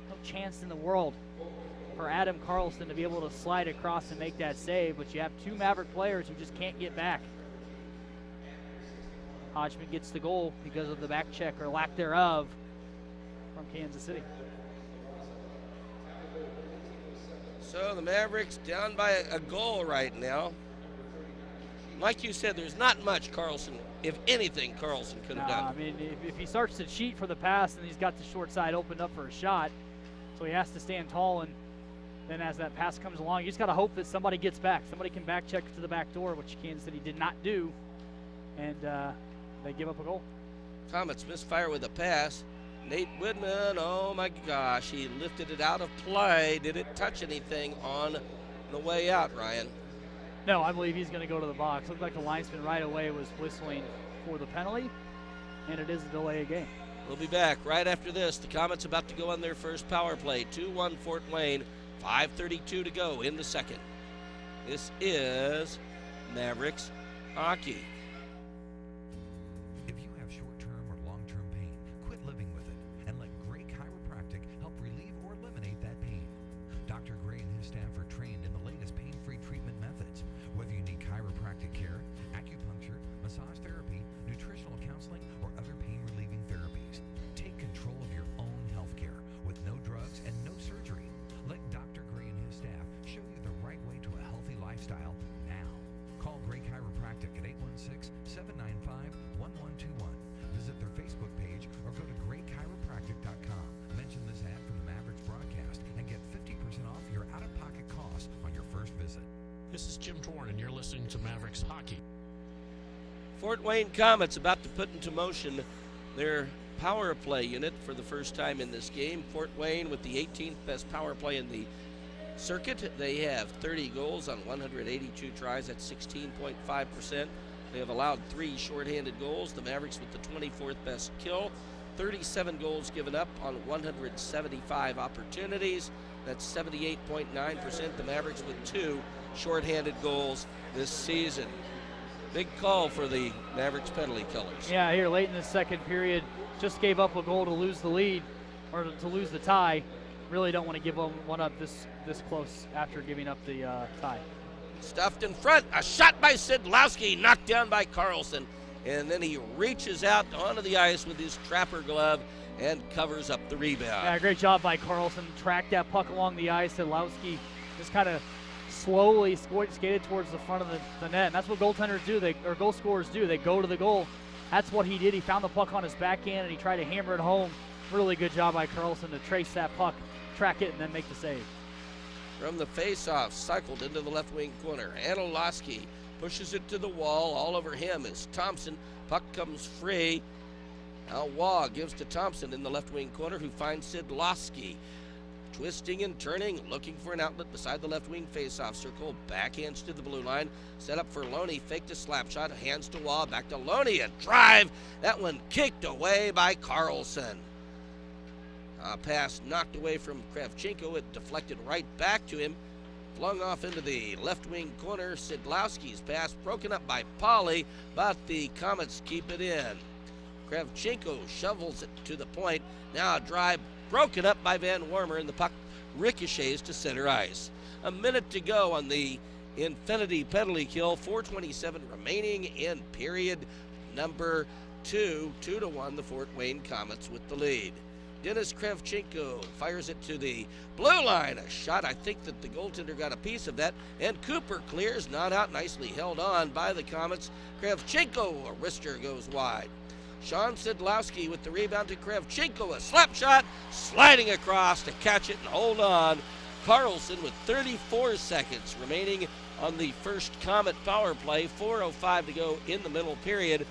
No chance in the world for Adam Carlson to be able to slide across and make that save, but you have two Maverick players who just can't get back. Hodgman gets the goal because of the back check or lack thereof from Kansas City. So the Mavericks down by a goal right now. Like you said, there's not much Carlson, if anything, Carlson could have done. I mean, if he starts to cheat for the pass, and he's got the short side opened up for a shot, so he has to stand tall, and then as that pass comes along, you just got to hope that somebody gets back. Somebody can back check to the back door, which Kansas City did not do, and they give up a goal. Komets misfire with a pass. Nate Woodman, oh my gosh, he lifted it out of play. Did it touch anything on the way out, Ryan? No, I believe he's going to go to the box. Looked like the linesman right away was whistling for the penalty, and it is a delay of game. We'll be back right after this. The Komets about to go on their first power play. 2-1 Fort Wayne, 5:32 to go in the second. This is Mavericks hockey. If you have short-term or long-term pain, quit living with it and let Gray Chiropractic help relieve or eliminate that pain. Dr. Gray and his staff are trained in the latest pain-free treatment methods. Whether you need chiropractic care, acupuncture, massage therapy, nutritional counseling, or other pain-relieving therapies, take control Jim Torn, and you're listening to Mavericks Hockey. Fort Wayne Komets about to put into motion their power play unit for the first time in this game. Fort Wayne with the 18th best power play in the circuit. They have 30 goals on 182 tries. That's 16.5%. They have allowed 3 shorthanded goals. The Mavericks with the 24th best kill. 37 goals given up on 175 opportunities. That's 78.9%. The Mavericks with 2 shorthanded goals this season. Big call for the Mavericks penalty killers. Yeah, here late in the second period, just gave up a goal to lose the lead, or to lose the tie. Really don't want to give one up this close after giving up the tie. Stuffed in front, a shot by Sidlowski, knocked down by Carlson, and then he reaches out onto the ice with his trapper glove and covers up the rebound. Yeah, great job by Carlson. Tracked that puck along the ice. Sidlowski just kind of slowly skated towards the front of the net. And that's what goaltenders do, or goal scorers do. They go to the goal. That's what he did. He found the puck on his backhand and he tried to hammer it home. Really good job by Carlson to trace that puck, track it, and then make the save. From the face-off, cycled into the left wing corner. Anilowski pushes it to the wall. All over him is Thompson. Puck comes free. Now Waugh gives to Thompson in the left wing corner, who finds Sidlowski. Twisting and turning, looking for an outlet beside the left wing face-off circle. Backhands to the blue line. Set up for Lowney. Faked a slap shot. Hands to Waugh. Back to Lowney. A drive. That one kicked away by Carlson. A pass knocked away from Kravchenko. It deflected right back to him. Flung off into the left wing corner. Sidlowski's pass broken up by Pauly, but the Komets keep it in. Kravchenko shovels it to the point. Now a drive broken up by Van Wormer, and the puck ricochets to center ice. A minute to go on the Infinity penalty kill. 4:27 remaining in period number 2. 2-1, the Fort Wayne Komets with the lead. Dennis Kravchenko fires it to the blue line. A shot, I think that the goaltender got a piece of that, and Cooper clears, not out, nicely held on by the Komets. Kravchenko, a wrister, goes wide. Sean Sidlowski with the rebound to Kravchenko, a slap shot, sliding across to catch it and hold on. Carlson with 34 seconds remaining on the first Komet power play. 4:05 to go in the middle period.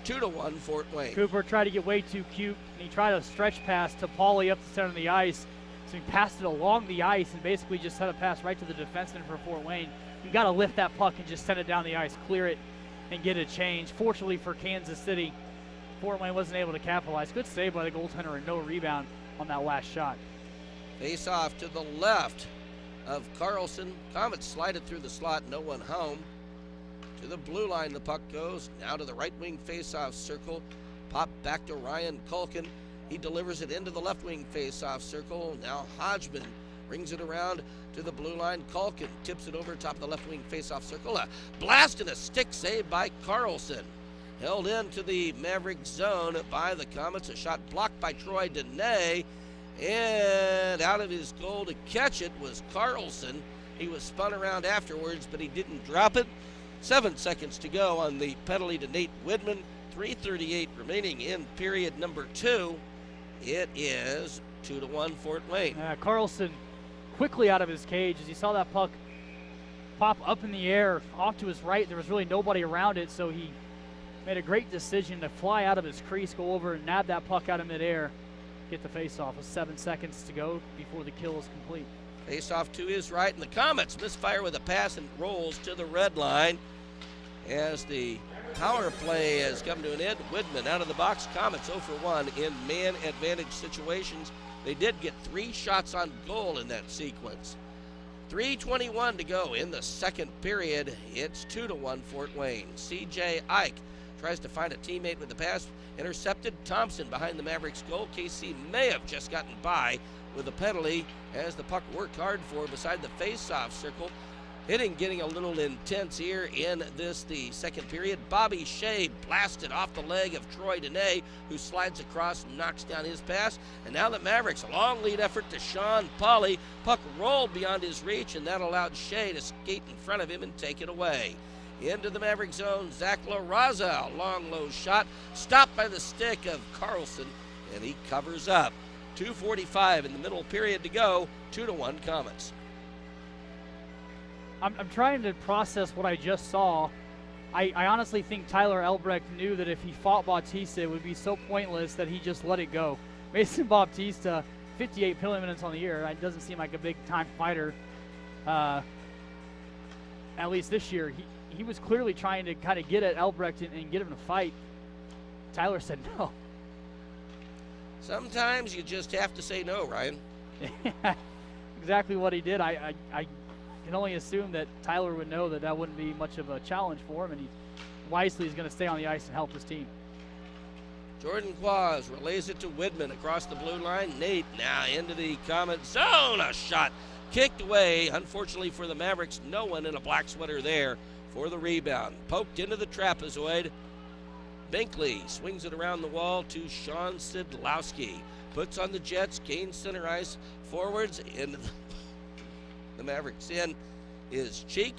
2-1 Fort Wayne. Cooper tried to get way too cute, and he tried a stretch pass to Pauly up the center of the ice. So he passed it along the ice and basically just sent a pass right to the defenseman for Fort Wayne. You got to lift that puck and just send it down the ice, clear it, and get a change. Fortunately for Kansas City, Fort Wayne wasn't able to capitalize. Good save by the goaltender and no rebound on that last shot. Face off to the left of Carlson. Komets slide it through the slot, no one home. To the blue line the puck goes. Now to the right wing face-off circle. Pop back to Ryan Culkin. He delivers it into the left wing face-off circle. Now Hodgman brings it around to the blue line. Culkin tips it over top of the left wing face-off circle. A blast and a stick save by Carlson. Held into the Maverick zone by the Komets. A shot blocked by Troy Dene. And out of his goal to catch it was Carlson. He was spun around afterwards, but he didn't drop it. 7 seconds to go on the penalty to Nate Widman. 3:38 remaining in period number 2. It is 2-1 Fort Wayne. Carlson quickly out of his cage as he saw that puck pop up in the air off to his right. There was really nobody around it, so he made a great decision to fly out of his crease, go over and nab that puck out of midair, get the face-off with 7 seconds to go before the kill is complete. Face-off to his right, and the Komets misfire with a pass and rolls to the red line. As the power play has come to an end, Widman out of the box. Komets 0 for 1 in man advantage situations. They did get 3 shots on goal in that sequence. 3:21 to go in the second period. It's 2-1 Fort Wayne. C.J. Ike tries to find a teammate with the pass. Intercepted. Thompson behind the Mavericks goal. KC may have just gotten by with a penalty as the puck worked hard for beside the face-off circle. Hitting getting a little intense here in the second period. Bobby Shea blasted off the leg of Troy Dene, who slides across and knocks down his pass. And now the Mavericks, a long lead effort to Sean Pauly. Puck rolled beyond his reach, and that allowed Shea to skate in front of him and take it away. Into the Maverick zone, Zach Larraza, a long low shot, stopped by the stick of Carlson, and he covers up. 2:45 in the middle period to go, 2-1 Komets. I'm trying to process what I just saw. I honestly think Tyler Elbrecht knew that if he fought Bautista, it would be so pointless that he just let it go. Mason Bautista, 58 penalty minutes on the year. It doesn't seem like a big-time fighter, at least this year. He was clearly trying to kind of get at Elbrecht and get him to fight. Tyler said no. Sometimes you just have to say no, Ryan. Exactly what he did. I can only assume that Tyler would know that that wouldn't be much of a challenge for him, and he wisely is going to stay on the ice and help his team. Jordan Quaz relays it to Widman across the blue line. Nate now into the Komets zone. A shot kicked away. Unfortunately for the Mavericks, no one in a black sweater there for the rebound. Poked into the trapezoid. Binkley swings it around the wall to Sean Sidlowski. Puts on the Jets, gains center ice, forwards into the Mavericks in is Cheek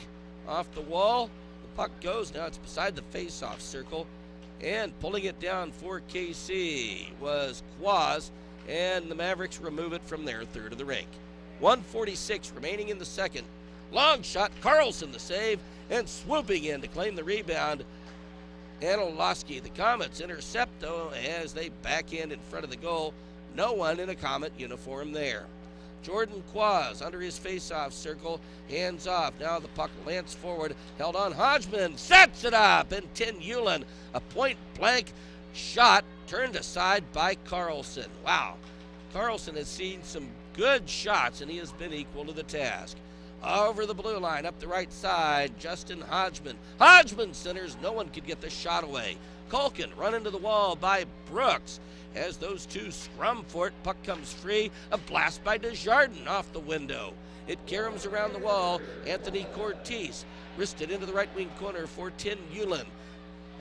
off the wall. The puck goes, now it's beside the face-off circle. And pulling it down for KC was Quaz, and the Mavericks remove it from their third of the rink. 1:46 remaining in the second. Long shot, Carlson the save, and swooping in to claim the rebound, Anilowski. The Komets intercept, though, as they backhand in front of the goal. No one in a Komet uniform there. Jordan Quaz under his face-off circle, hands off. Now the puck lands forward, held on. Hodgman sets it up, and Tyanulin, a point-blank shot, turned aside by Carlson. Wow, Carlson has seen some good shots, and he has been equal to the task. Over the blue line, up the right side, Justin Hodgman. Hodgman centers, no one could get the shot away. Culkin run into the wall by Brooks. As those two scrum for it, puck comes free. A blast by Desjardins off the window. It caroms around the wall. Anthony Cortez wristed into the right wing corner for Tyanulin.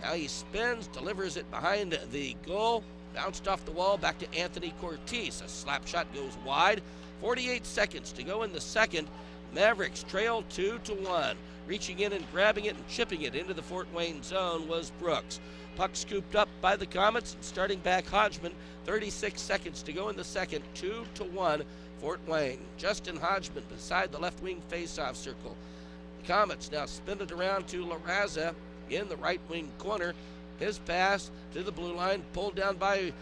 Now he spins, delivers it behind the goal. Bounced off the wall, back to Anthony Cortez. A slap shot goes wide. 48 seconds to go in the second. Mavericks trail 2-1. Reaching in and grabbing it and chipping it into the Fort Wayne zone was Brooks. Puck scooped up by the Komets, and starting back Hodgman. 36 seconds to go in the second. 2-1 Fort Wayne. Justin Hodgman beside the left wing faceoff circle. The Komets now spin it around to Larraza in the right wing corner. His pass to the blue line, pulled down by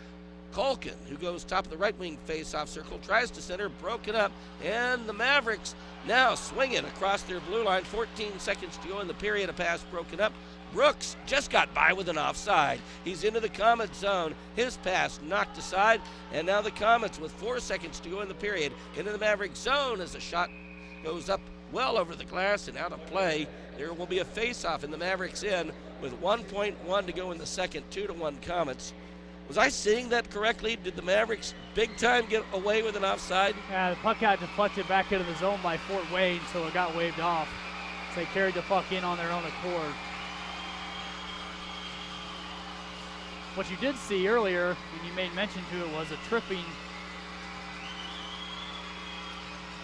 Culkin, who goes top of the right wing faceoff circle, tries to center, broken up, and the Mavericks now swinging across their blue line. 14 seconds to go in the period. A pass broken up. Brooks just got by with an offside. He's into the Komets zone. His pass knocked aside, and now the Komets with 4 seconds to go in the period into the Maverick zone as the shot goes up well over the glass and out of play. There will be a face-off in the Mavericks in with 1.1 to go in the second. 2-1 Komets. Was I seeing that correctly? Did the Mavericks big time get away with an offside? Yeah, the puck got deflected back into the zone by Fort Wayne, so it got waved off. So they carried the puck in on their own accord. What you did see earlier, and you made mention to it, was a tripping,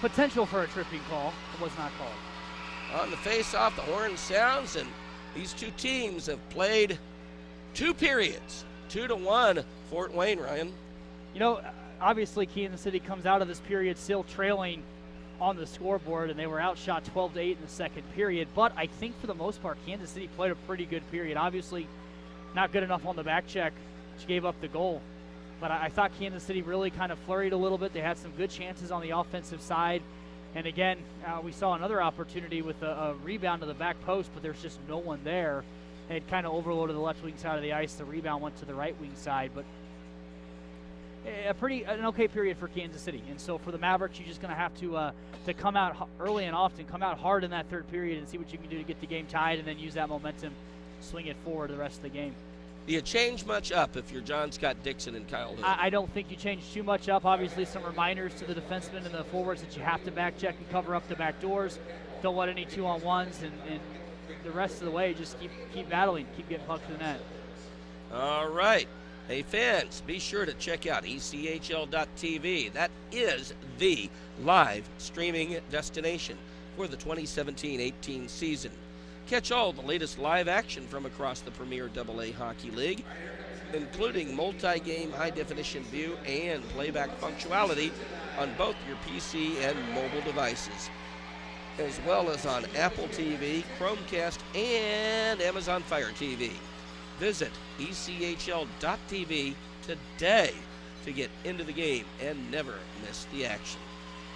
potential for a tripping call. It was not called. On the face-off, the horn sounds, and these two teams have played 2 periods. 2-1 Fort Wayne, Ryan. You know, obviously Kansas City comes out of this period still trailing on the scoreboard, and they were outshot 12-8 in the second period. But I think for the most part, Kansas City played a pretty good period. Obviously, not good enough on the back check, which gave up the goal. But I thought Kansas City really kind of flurried a little bit. They had some good chances on the offensive side. And again, we saw another opportunity with a rebound to the back post, but there's just no one there. And it kind of overloaded the left wing side of the ice. The rebound went to the right wing side. But an okay period for Kansas City. And so for the Mavericks, you're just going to have to come out early and often, come out hard in that third period and see what you can do to get the game tied and then use that momentum, swing it forward the rest of the game. Do you change much up if you're John Scott Dixon and Kyle Hood? I don't think you change too much up. Obviously, some reminders to the defensemen and the forwards that you have to back check and cover up the back doors. Don't let any 2-on-1s, and the rest of the way, just keep battling, keep getting pucks to the net. All right. Hey, fans, be sure to check out ECHL.TV. That is the live streaming destination for the 2017-18 season. Catch all the latest live action from across the Premier AA Hockey League, including multi-game high-definition view and playback functionality on both your PC and mobile devices. as well as on Apple TV, Chromecast, and Amazon Fire TV. Visit ECHL.tv today to get into the game and never miss the action.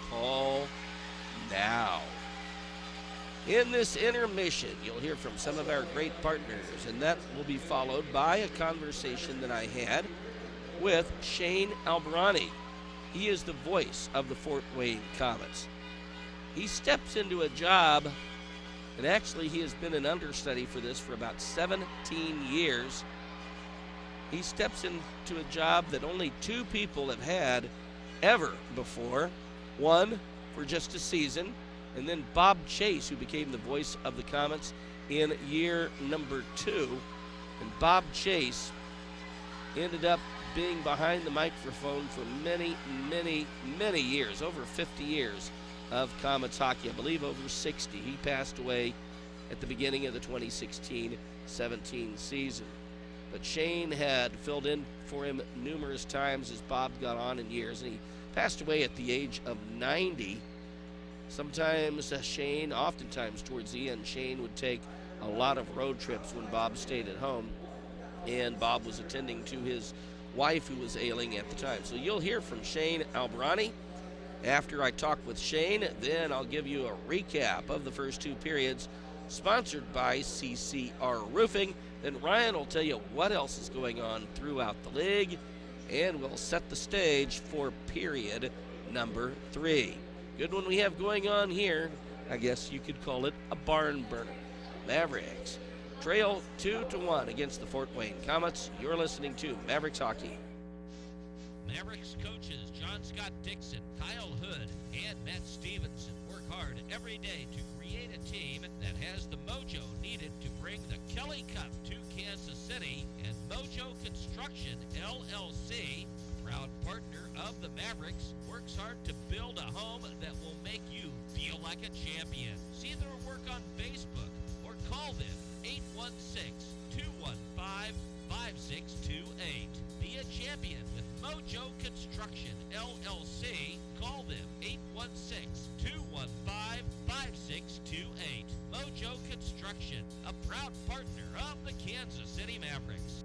Call now. In this intermission, you'll hear from some of our great partners, and that will be followed by a conversation that I had with Shane Albarani. He is the voice of the Fort Wayne Komets. He steps into a job, and actually he has been an understudy for this for about 17 years. He steps into a job that only 2 people have had ever before. One for just a season, and then Bob Chase, who became the voice of the Komets in year number 2. And Bob Chase ended up being behind the microphone for many, many, many years, over 50 years of Komets hockey. I believe over 60. He passed away at the beginning of the 2016-17 season. But Shane had filled in for him numerous times as Bob got on in years, and he passed away at the age of 90. Sometimes Shane, oftentimes towards the end, Shane would take a lot of road trips when Bob stayed at home, and Bob was attending to his wife who was ailing at the time. So you'll hear from Shane Albarani. After I talk with Shane, then I'll give you a recap of the first 2 periods, sponsored by CCR Roofing. Then Ryan will tell you what else is going on throughout the league, and we'll set the stage for period number 3. Good one we have going on here. I guess you could call it a barn burner. Mavericks trail 2-1 against the Fort Wayne Komets. You're listening to Mavericks Hockey. Mavericks coaches John Scott Dixon, Kyle Hood, and Matt Stevenson work hard every day to create a team that has the mojo needed to bring the Kelly Cup to Kansas City. And Mojo Construction, LLC, proud partner of the Mavericks, works hard to build a home that will make you feel like a champion. See their work on Facebook or call them 816-215-5628. Be a champion with Mojo Construction, LLC. Call them 816-215-5628. Mojo Construction, a proud partner of the Kansas City Mavericks.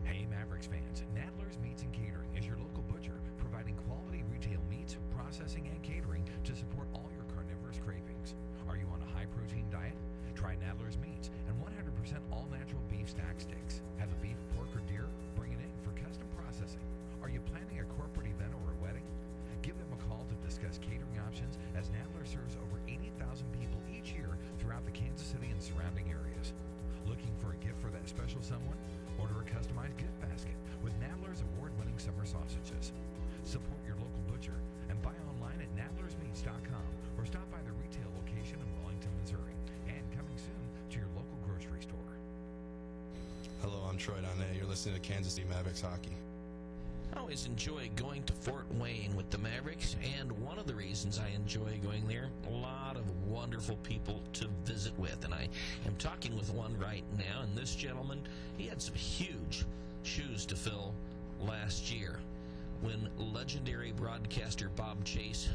Hey Mavericks fans, Nadler's Meats and Catering is your local butcher, providing quality retail meats, processing, and catering to support all your carnivorous cravings. Are you on a high-protein diet? Try Nadler's Meats and 100% all-natural beef stack sticks. Have a beef, pork, or deer? Bring it in for custom processing. Are you planning a corporate event or a wedding? Give them a call to discuss catering options, as Nadler serves over 80,000 people each year throughout the Kansas City and surrounding areas. Looking for a gift for that special someone? Order a customized gift basket with Nadler's award-winning summer sausages. Support your local butcher and buy online at nadlersmeats.com or stop by the retail location in Wellington, Missouri, and coming soon to your local grocery store. Hello, I'm Troy Donnet. You're listening to Kansas City Mavericks Hockey. I always enjoy going to Fort Wayne with the Mavericks, and one of the reasons I enjoy going there, a lot of wonderful people to visit with, and I am talking with one right now, and this gentleman, he had some huge shoes to fill last year. When legendary broadcaster Bob Chase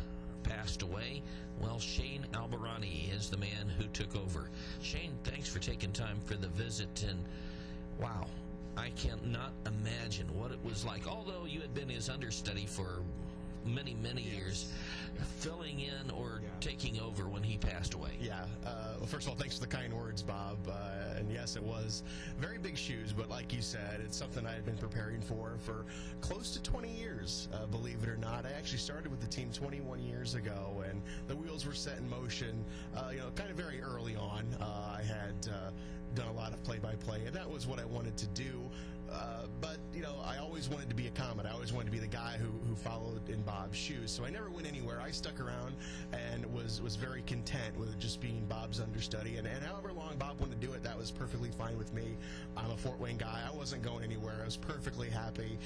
passed away, well, Shane Albarani is the man who took over. Shane, thanks for taking time for the visit, and wow, I cannot imagine what it was like, although you had been his understudy for many, many years, filling in or taking over when he passed away. Yeah. Well, first of all, thanks for the kind words, Bob. And yes, it was very big shoes, but like you said, it's something I had been preparing for close to 20 years, believe it or not. I actually started with the team 21 years ago, and the wheels were set in motion, kind of very early on. I had done a lot of play-by-play, and that was what I wanted to do. But I always wanted to be a Comet. I always wanted to be the guy who followed in Bob's shoes. So I never went anywhere. I stuck around and was very content with just being Bob's understudy. And however long Bob wanted to do it, that was perfectly fine with me. I'm a Fort Wayne guy. I wasn't going anywhere. I was perfectly happy.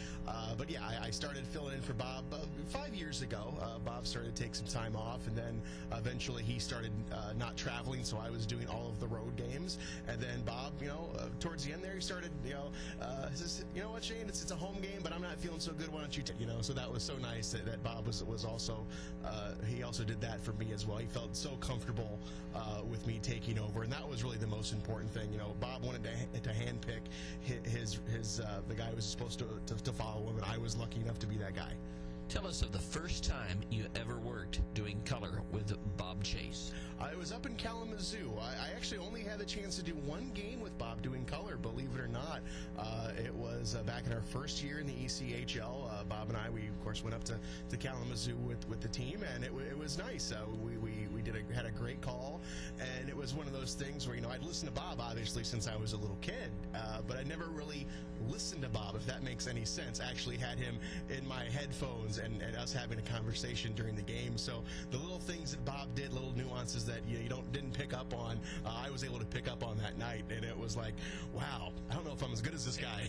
But yeah, I started filling in for Bob 5 years ago. Bob started to take some time off, and then eventually he started not traveling, so I was doing all of the road road games. And then Bob, towards the end there, he started, says, you know what, Shane, it's a home game, but I'm not feeling so good. Why don't you so that was so nice that Bob was also, he also did that for me as well. He felt so comfortable with me taking over, and that was really the most important thing. Bob wanted to handpick the guy who was supposed to follow him, and I was lucky enough to be that guy. Tell us of the first time you ever worked doing color with Bob Chase. I was up in Kalamazoo. I actually only had the chance to do one game with Bob doing color, believe it or not. It was back in our first year in the ECHL. Bob and I, we of course went up to Kalamazoo with the team, and it was nice. We had a great call, and it was one of those things where I'd listened to Bob obviously since I was a little kid, but I never really listened to Bob, if that makes any sense. I actually had him in my headphones and us having a conversation during the game. So the little things that Bob did, little nuances that you didn't pick up on, I was able to pick up on that night, and it was like, wow, I don't know if I'm as good as this guy.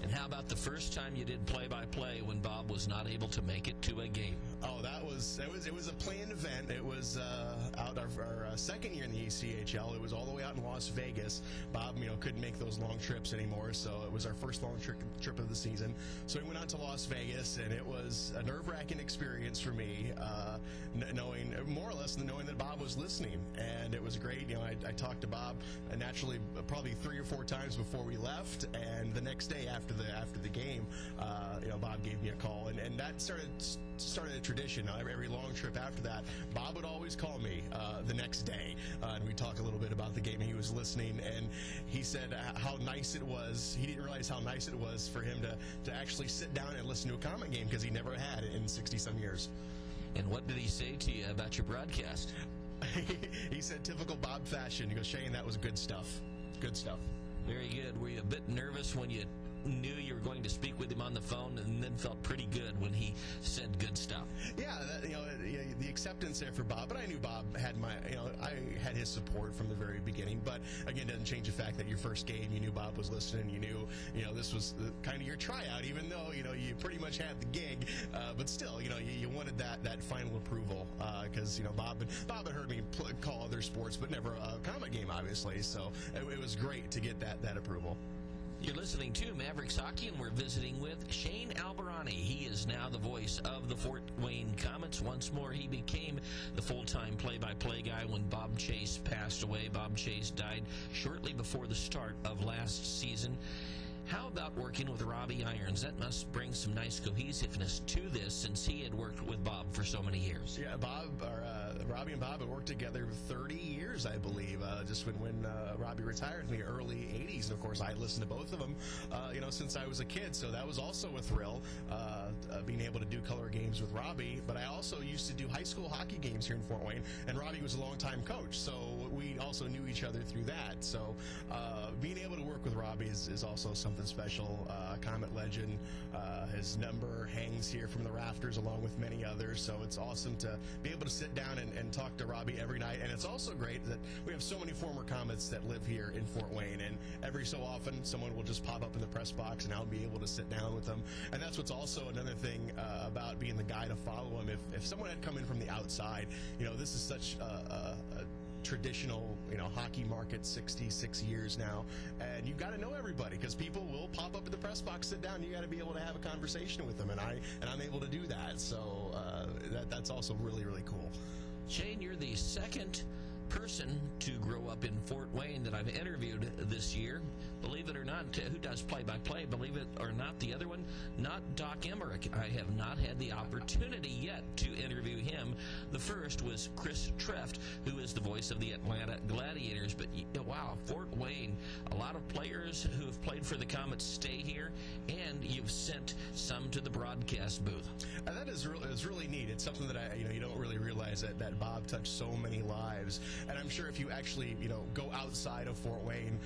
And how about the first time you did play-by-play when Bob was not able to make it to a game? Oh, it was a planned event. It was out our second year in the ECHL. It was all the way out in Las Vegas. Bob, couldn't make those long trips anymore, so it was our first long trip of the season. So we went out to Las Vegas, and it was a nerve-wracking experience for me, knowing that Bob was listening, and it was great. I talked to Bob naturally probably 3 or 4 times before we left, and the next day after the game, Bob gave me a call, and that started a tradition. Every long trip after that, Bob would always call me the next day, and we'd talk a little bit about the game. He was listening, and he said how nice it was. He didn't realize how nice it was for him to actually sit down and listen to a Comet game, because he never had it in 60-some years. And what did he say to you about your broadcast? He said, typical Bob fashion. He goes, Shane, that was good stuff. Good stuff. Very good. Were you a bit nervous when you knew you were going to speak with him on the phone, and then felt pretty good when he said good stuff? Yeah, the acceptance there for Bob, but I knew Bob had I had his support from the very beginning. But again, it doesn't change the fact that your first game, you knew Bob was listening. You knew, this was kind of your tryout, even though you pretty much had the gig. But still, you wanted that final approval, because Bob had heard me call other sports, but never a Comet game, obviously. So it was great to get that approval. You're listening to Mavericks Hockey, and we're visiting with Shane Albarani. He is now the voice of the Fort Wayne Komets. Once more, he became the full-time play-by-play guy when Bob Chase passed away. Bob Chase died shortly before the start of last season. How about working with Robbie Irons? That must bring some nice cohesiveness to this, since he had worked with Bob for so many years. Yeah, Robbie and Bob had worked together 30 years, I believe, just when Robbie retired in the early 80s. And of course, I listened to both of them, since I was a kid. So that was also a thrill, being able to do color games with Robbie. But I also used to do high school hockey games here in Fort Wayne, and Robbie was a longtime coach, so we also knew each other through that. So being able to work with Robbie is also something special. Comet legend. His number hangs here from the rafters along with many others, so it's awesome to be able to sit down and talk to Robbie every night. And it's also great that we have so many former Komets that live here in Fort Wayne, and every so often someone will just pop up in the press box and I'll be able to sit down with them. And that's what's also another thing about being the guy to follow him. If someone had come in from the outside, this is such a traditional hockey market, 66 years now, and you've got to know everybody, because people will pop up at the press box, sit down, you got to be able to have a conversation with them, and I'm able to do that. So that's also really, really cool. Shane, you're the second person to grow up in Fort Wayne that I've interviewed this year. Believe it or not, who does play-by-play, believe it or not, the other one, not Doc Emmerich. I have not had the opportunity yet to interview him. The first was Chris Treft, who is the voice of the Atlanta Gladiators. But wow, Fort Wayne, a lot of players who have played for the Komets stay here, and you've sent some to the broadcast booth. That is really neat. It's something that you don't really realize that Bob touched so many lives. And I'm sure if you actually go outside of Fort Wayne,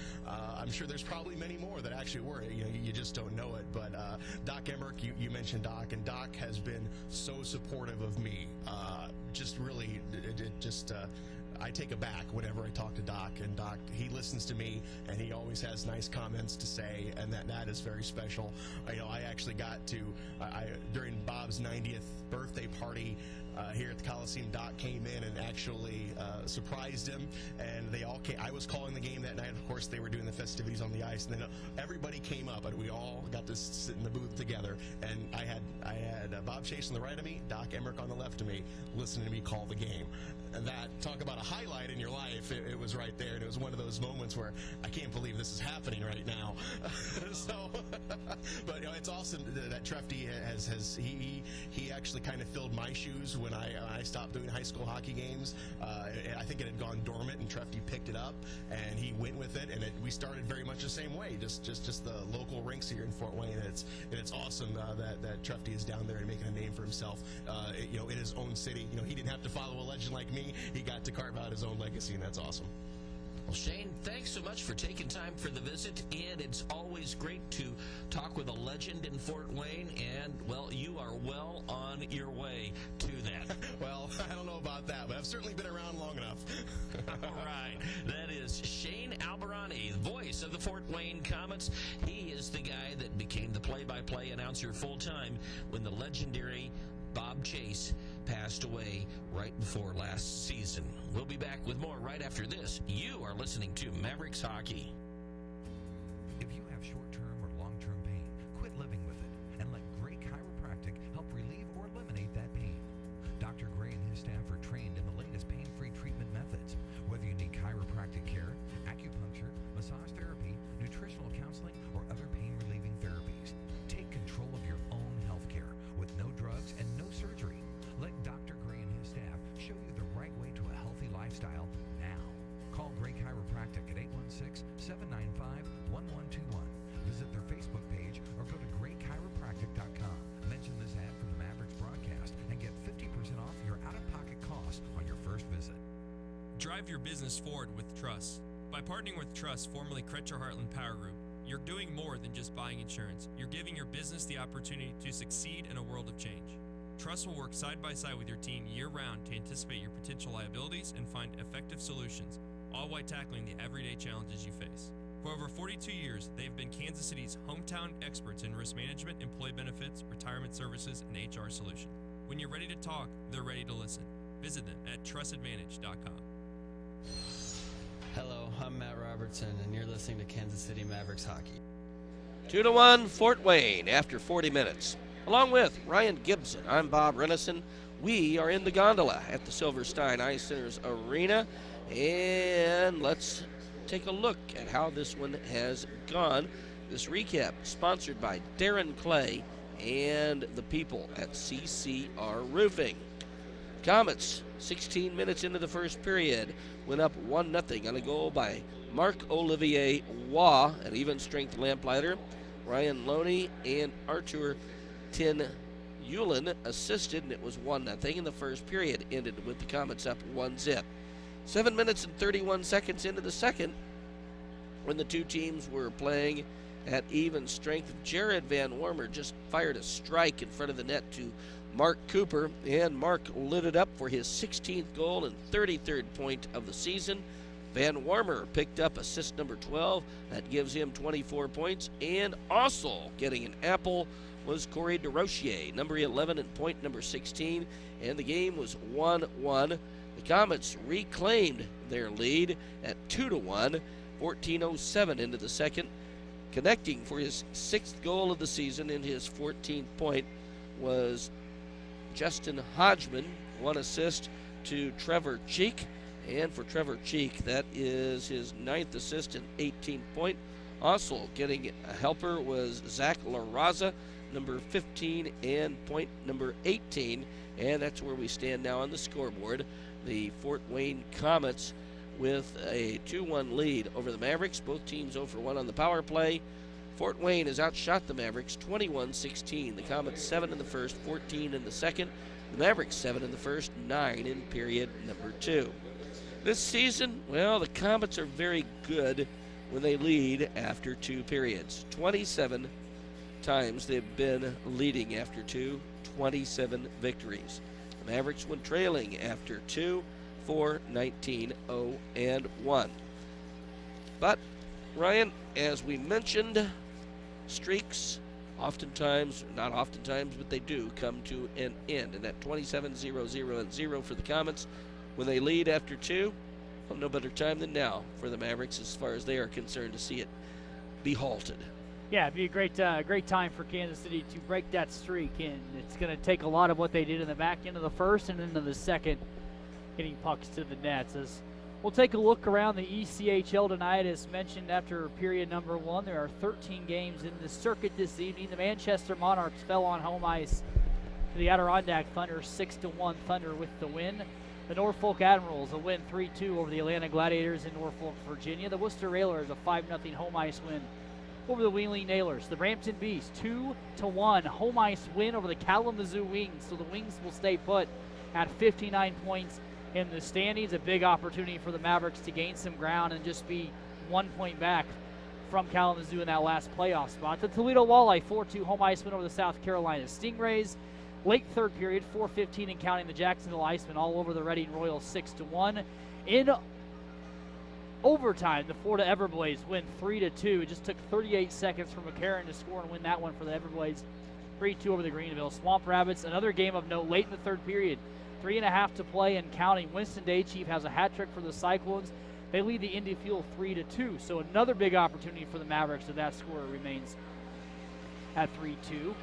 I'm sure there's probably many more that actually were. You just don't know it. But Doc Emmerich, you mentioned Doc, and Doc has been so supportive of me. Just really, I take aback whenever I talk to Doc, and Doc, he listens to me, and he always has nice comments to say, and that is very special. I actually got to, during Bob's 90th birthday party, here at the Coliseum. Doc came in and actually surprised him, and they all came. I was calling the game that night. Of course, they were doing the festivities on the ice, and then everybody came up, and we all got to sit in the booth together. And I had Bob Chase on the right of me, Doc Emmerich on the left of me, listening to me call the game. And that, talk about a highlight in your life, it was right there. And it was one of those moments where I can't believe this is happening right now. But it's awesome that Trefty he actually kind of filled my shoes when I stopped doing high school hockey games. I think it had gone dormant, and Trefty picked it up, and he went with it, and we started very much the same way, just the local rinks here in Fort Wayne. And it's awesome that Trefty is down there and making a name for himself, in his own city. He didn't have to follow a legend like me. He got to carve out his own legacy, and that's awesome. Well, Shane, thanks so much for taking time for the visit, and it's always great to talk with a legend in Fort Wayne, and, well, you are well on your way to that. Well, I don't know about that, but I've certainly been around long enough. All right. That is Shane Albarani, voice of the Fort Wayne Komets. He is the guy that became the play-by-play announcer full-time when the legendary Bob Chase passed away right before last season. We'll be back with more right after this. You are listening to Mavericks Hockey. If you have short-term or long-term pain, quit living with it and let Gray Chiropractic help relieve or eliminate that pain. Dr. Gray and his staff are trained in the latest pain-free treatment methods. Whether you need chiropractic care, acupuncture, massage therapy, nutritional counseling, or other pain-relieving therapies, take control of your own health care with no drugs and no surgery. Let Dr. Gray and his staff show you the right way to a healthy lifestyle now. Call Gray Chiropractic at 816-795-1121. Visit their Facebook page or go to graychiropractic.com. Mention this ad from the Mavericks broadcast and get 50% off your out-of-pocket costs on your first visit. Drive your business forward with Truss. By partnering with Truss, formerly Kretcher Heartland Power Group, you're doing more than just buying insurance. You're giving your business the opportunity to succeed in a world of change. Truss will work side by side with your team year-round to anticipate your potential liabilities and find effective solutions, all while tackling the everyday challenges you face. For over 42 years, they've been Kansas City's hometown experts in risk management, employee benefits, retirement services, and HR solutions. When you're ready to talk, they're ready to listen. Visit them at trustadvantage.com. Hello, I'm Matt Robertson, and you're listening to Kansas City Mavericks Hockey. 2-1 Fort Wayne after 40 minutes. Along with Ryan Gibson, I'm Bob Rennison. We are in the gondola at the Silverstein Ice Center's arena, and let's take a look at how this one has gone. This recap sponsored by Darren Clay and the people at CCR Roofing. Komets, 16 minutes into the first period, went up 1-0 on a goal by Marc-Olivier Waugh, an even-strength lamplighter. Ryan Lowney and Artur Tyanulin assisted, and it was 1-0 in the first period. Ended with the Komets up 1-0. 7 minutes and 31 seconds into the second, when the two teams were playing at even strength, Jared Van Wormer just fired a strike in front of the net to Mark Cooper, and Mark lit it up for his 16th goal and 33rd point of the season. Van Wormer picked up assist number 12. That gives him 24 points. And also getting an apple was Corey DeRochier, number 11 and point number 16. And the game was 1-1. The Komets reclaimed their lead at 2-1, 14:07 into the second. Connecting for his 6th goal of the season and his 14th point was Justin Hodgman, 1 assist to Trevor Cheek. And for Trevor Cheek, that is his 9th assist and 18th point. Also getting a helper was Zach Larraza, number 15 and point number 18. And that's where we stand now on the scoreboard. The Fort Wayne Komets with a 2-1 lead over the Mavericks. Both teams 0 for 1 on the power play. Fort Wayne has outshot the Mavericks 21-16. The Komets 7 in the first, 14 in the second. The Mavericks 7 in the first, 9 in period number 2. This season, well, the Komets are very good when they lead after 2 periods. 27 times they've been leading after 2, 27 victories. The Mavericks, when trailing after 2, 4-19-0-1. But, Ryan, as we mentioned, streaks oftentimes, not oftentimes, but they do come to an end. And at 27-0-0 for the Komets, when they lead after 2, well, no better time than now for the Mavericks as far as they are concerned to see it be halted. Yeah, it'd be a great time for Kansas City to break that streak, and it's going to take a lot of what they did in the back end of the first and into the second, hitting pucks to the nets. As we'll take a look around the ECHL tonight, as mentioned after period number 1, there are 13 games in the circuit this evening. The Manchester Monarchs fell on home ice to the Adirondack Thunder, 6-1 Thunder with the win. The Norfolk Admirals a win 3-2 over the Atlanta Gladiators in Norfolk, Virginia. The Worcester Railers a 5-0 home ice win over the Wheeling Nailers. The Brampton Bees 2-1 home ice win over the Kalamazoo Wings. So the Wings will stay put at 59 points in the standings. A big opportunity for the Mavericks to gain some ground and just be 1 point back from Kalamazoo in that last playoff spot. The Toledo Walleye 4-2 home ice win over the South Carolina Stingrays. Late third period, 4:15 and counting, the Jacksonville Icemen all over the Reading Royals 6-1. In overtime, the Florida Everblades win 3-2. It just took 38 seconds for McCarron to score and win that one for the Everblades. 3-2 over the Greenville Swamp Rabbits. Another game of note late in the third period. 3.5 to play and counting. Winston Daychief has a hat trick for the Cyclones. They lead the Indy Fuel 3-2. So another big opportunity for the Mavericks if that score remains at 3-2.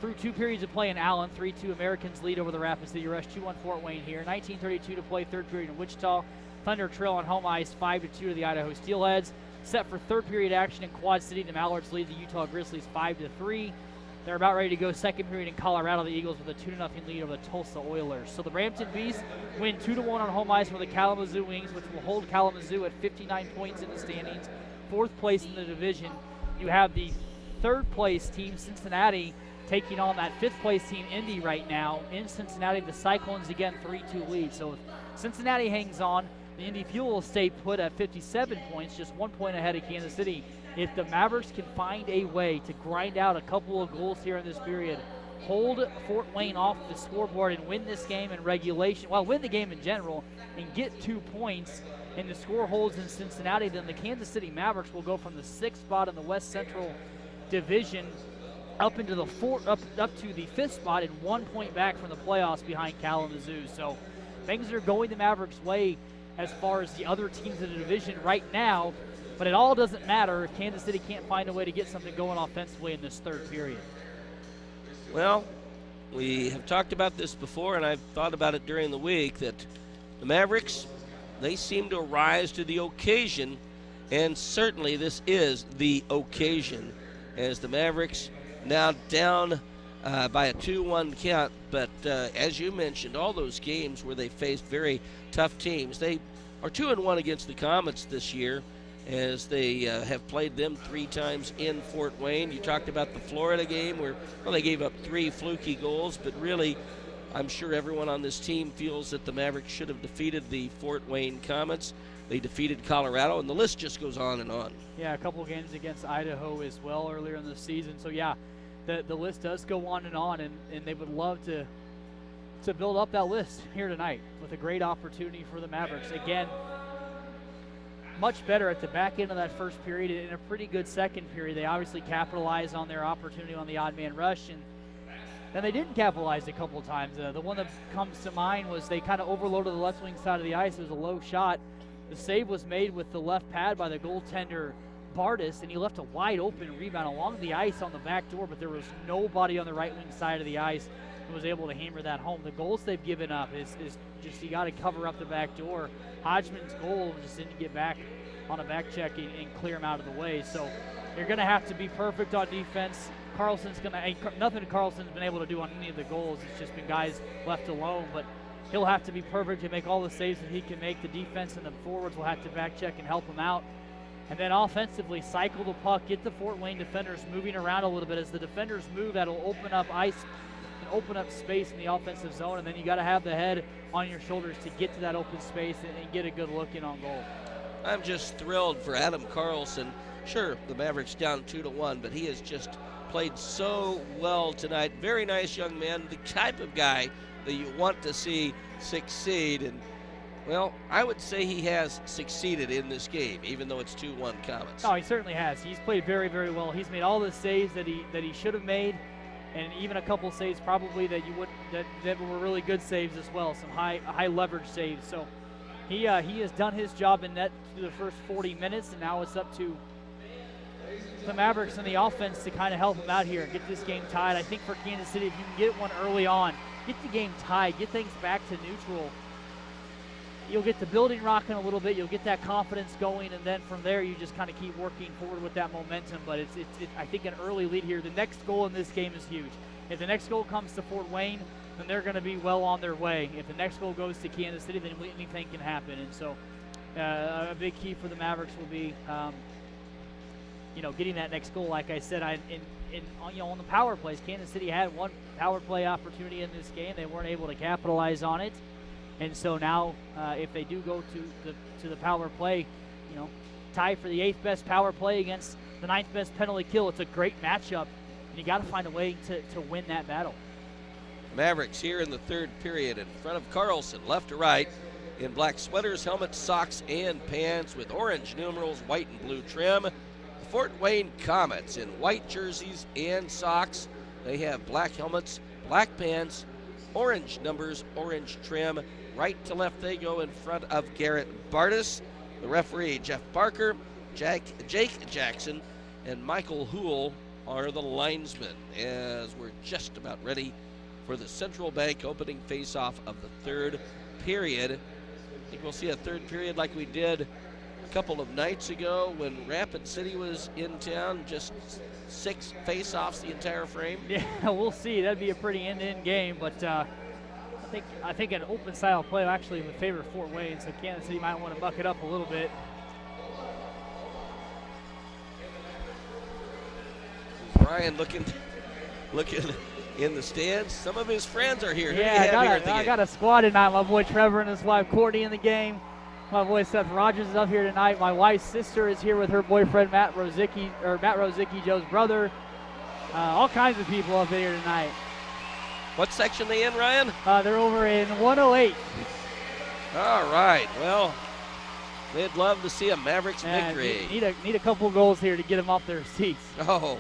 Through 2 periods of play in Allen, 3-2 Americans lead over the Rapid City Rush, 2-1 Fort Wayne here. 19:32 to play, third period in Wichita. Thunder trail on home ice, 5-2 to the Idaho Steelheads. Set for third period action in Quad City, the Mallards lead the Utah Grizzlies 5-3. They're about ready to go second period in Colorado, the Eagles with a 2-0 lead over the Tulsa Oilers. So the Brampton Bees win 2-1 on home ice with the Kalamazoo Wings, which will hold Kalamazoo at 59 points in the standings, 4th place in the division. You have the third place team, Cincinnati, taking on that 5th place team, Indy, right now. In Cincinnati, the Cyclones again 3-2 lead. So if Cincinnati hangs on, the Indy Fuel will stay put at 57 points, just 1 point ahead of Kansas City. If the Mavericks can find a way to grind out a couple of goals here in this period, hold Fort Wayne off the scoreboard and win this game in regulation, well, win the game in general, and get 2 points, and the score holds in Cincinnati, then the Kansas City Mavericks will go from the 6th spot in the West Central Division up into the up to the 5th spot and 1 point back from the playoffs behind Kalamazoo. So things are going the Mavericks' way as far as the other teams in the division right now, but it all doesn't matter if Kansas City can't find a way to get something going offensively in this third period. Well, we have talked about this before, and I've thought about it during the week, that the Mavericks, they seem to rise to the occasion, and certainly this is the occasion, as the Mavericks now down by a 2-1 count. But as you mentioned, all those games where they faced very tough teams, they are 2-1 against the Komets this year, as they have played them 3 times in Fort Wayne. You talked about the Florida game where, well, they gave up 3 fluky goals, but really I'm sure everyone on this team feels that the Mavericks should have defeated the Fort Wayne Komets. They defeated Colorado, and the list just goes on and on. Yeah, a couple games against Idaho as well earlier in the season. So, yeah, the list does go on, and they would love to build up that list here tonight with a great opportunity for the Mavericks. Again, much better at the back end of that first period and in a pretty good second period. They obviously capitalized on their opportunity on the odd man rush, and then they didn't capitalize a couple of times. The one that comes to mind was they kind of overloaded the left wing side of the ice. It was a low shot. The save was made with the left pad by the goaltender Bartus, and he left a wide open rebound along the ice on the back door, but there was nobody on the right wing side of the ice who was able to hammer that home. The goals they've given up is just, you got to cover up the back door. Hodgman's goal just didn't get back on a back check and clear him out of the way. So you're going to have to be perfect on defense. Nothing Carlson's been able to do on any of the goals. It's just been guys left alone, but he'll have to be perfect to make all the saves that he can make. The defense and the forwards will have to back check and help him out. And then offensively, cycle the puck, get the Fort Wayne defenders moving around a little bit. As the defenders move, that'll open up ice and open up space in the offensive zone, and then you got to have the head on your shoulders to get to that open space and get a good look in on goal. I'm just thrilled for Adam Carlson. Sure, the Mavericks down 2-1, but he has just played so well tonight. Very nice young man, the type of guy that you want to see succeed. And Well, I would say he has succeeded in this game, even though it's 2-1 Komets. Oh, he certainly has. He's played very, very well. He's made all the saves that he should have made, and even a couple saves probably that you wouldn't that were really good saves as well. Some high leverage saves. So he has done his job in net through the first 40 minutes, and now it's up to the Mavericks and the offense to kind of help him out here, get this game tied. I think for Kansas City, if you can get one early on, get the game tied, get things back to neutral, you'll get the building rocking a little bit, you'll get that confidence going, and then from there you just kind of keep working forward with that momentum. But it's I think an early lead here. The next goal in this game is huge. If the next goal comes to Fort Wayne, then they're going to be well on their way. If the next goal goes to Kansas City, then anything can happen. And so a big key for the Mavericks will be getting that next goal. Like I said, on the power plays, Kansas City had one power play opportunity in this game. They weren't able to capitalize on it. And so now, if they do go to the power play, tie for the 8th best power play against the 9th best penalty kill, it's a great matchup, and you got to find a way to win that battle. Mavericks here in the third period in front of Carlson, left to right, in black sweaters, helmets, socks, and pants with orange numerals, white and blue trim. The Fort Wayne Komets in white jerseys and socks. They have black helmets, black pants, orange numbers, orange trim. Right to left they go in front of Garrett Bartus. The referee, Jeff Barker, Jake Jackson, and Michael Hool are the linesmen, as we're just about ready for the Central Bank opening face-off of the third period. I think we'll see a third period like we did a couple of nights ago when Rapid City was in town, just 6 face-offs the entire frame. Yeah, we'll see. That'd be a pretty end-to-end game, but I think an open style play actually would favor Fort Wayne, so Kansas City might want to buck it up a little bit. Ryan looking in the stands. Some of his friends are here. Yeah, I got a squad tonight. My boy Trevor and his wife Courtney in the game. My boy Seth Rogers is up here tonight. My wife's sister is here with her boyfriend Matt Rozicki, Joe's brother. All kinds of people up here tonight. What section they in, Ryan? They're over in 108. All right. Well, they'd love to see a Mavericks victory. Need a couple goals here to get them off their seats. Oh,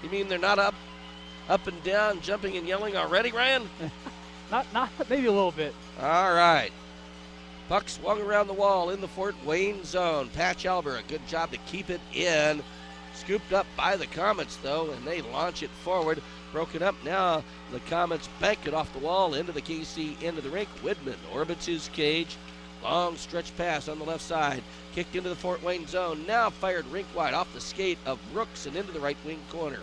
you mean they're not up and down, jumping and yelling already, Ryan? not maybe a little bit. All right. Puck swung around the wall in the Fort Wayne zone. Patch Albert, a good job to keep it in. Scooped up by the Komets, though, and they launch it forward. Broken up now. The Komets bank it off the wall into the KC end of the rink. Widman orbits his cage. Long stretch pass on the left side. Kicked into the Fort Wayne zone. Now fired rink wide off the skate of Brooks and into the right wing corner.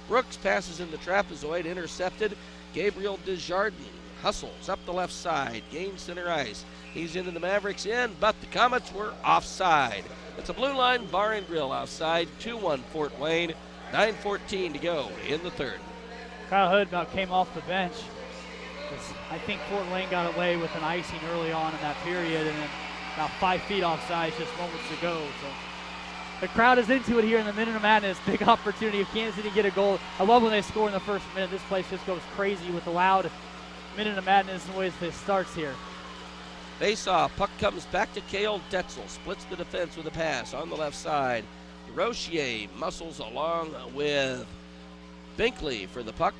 Brooks passes in the trapezoid, intercepted. Gabriel Desjardins hustles up the left side, gains center ice. He's into the Mavericks end, but the Komets were offside. It's a blue line bar and grill offside. 2-1 Fort Wayne. 9:14 to go in the third. Kyle Hood about came off the bench. I think Fort Wayne got away with an icing early on in that period, and then about 5 feet offside just moments ago. So the crowd is into it here in the Minute of Madness. Big opportunity if Kansas City get a goal. I love when they score in the first minute. This place just goes crazy with the loud Minute of Madness and the way this starts here. Face-off, puck comes back to Cale Detzel, splits the defense with a pass on the left side. Rochier muscles along with Binkley for the puck.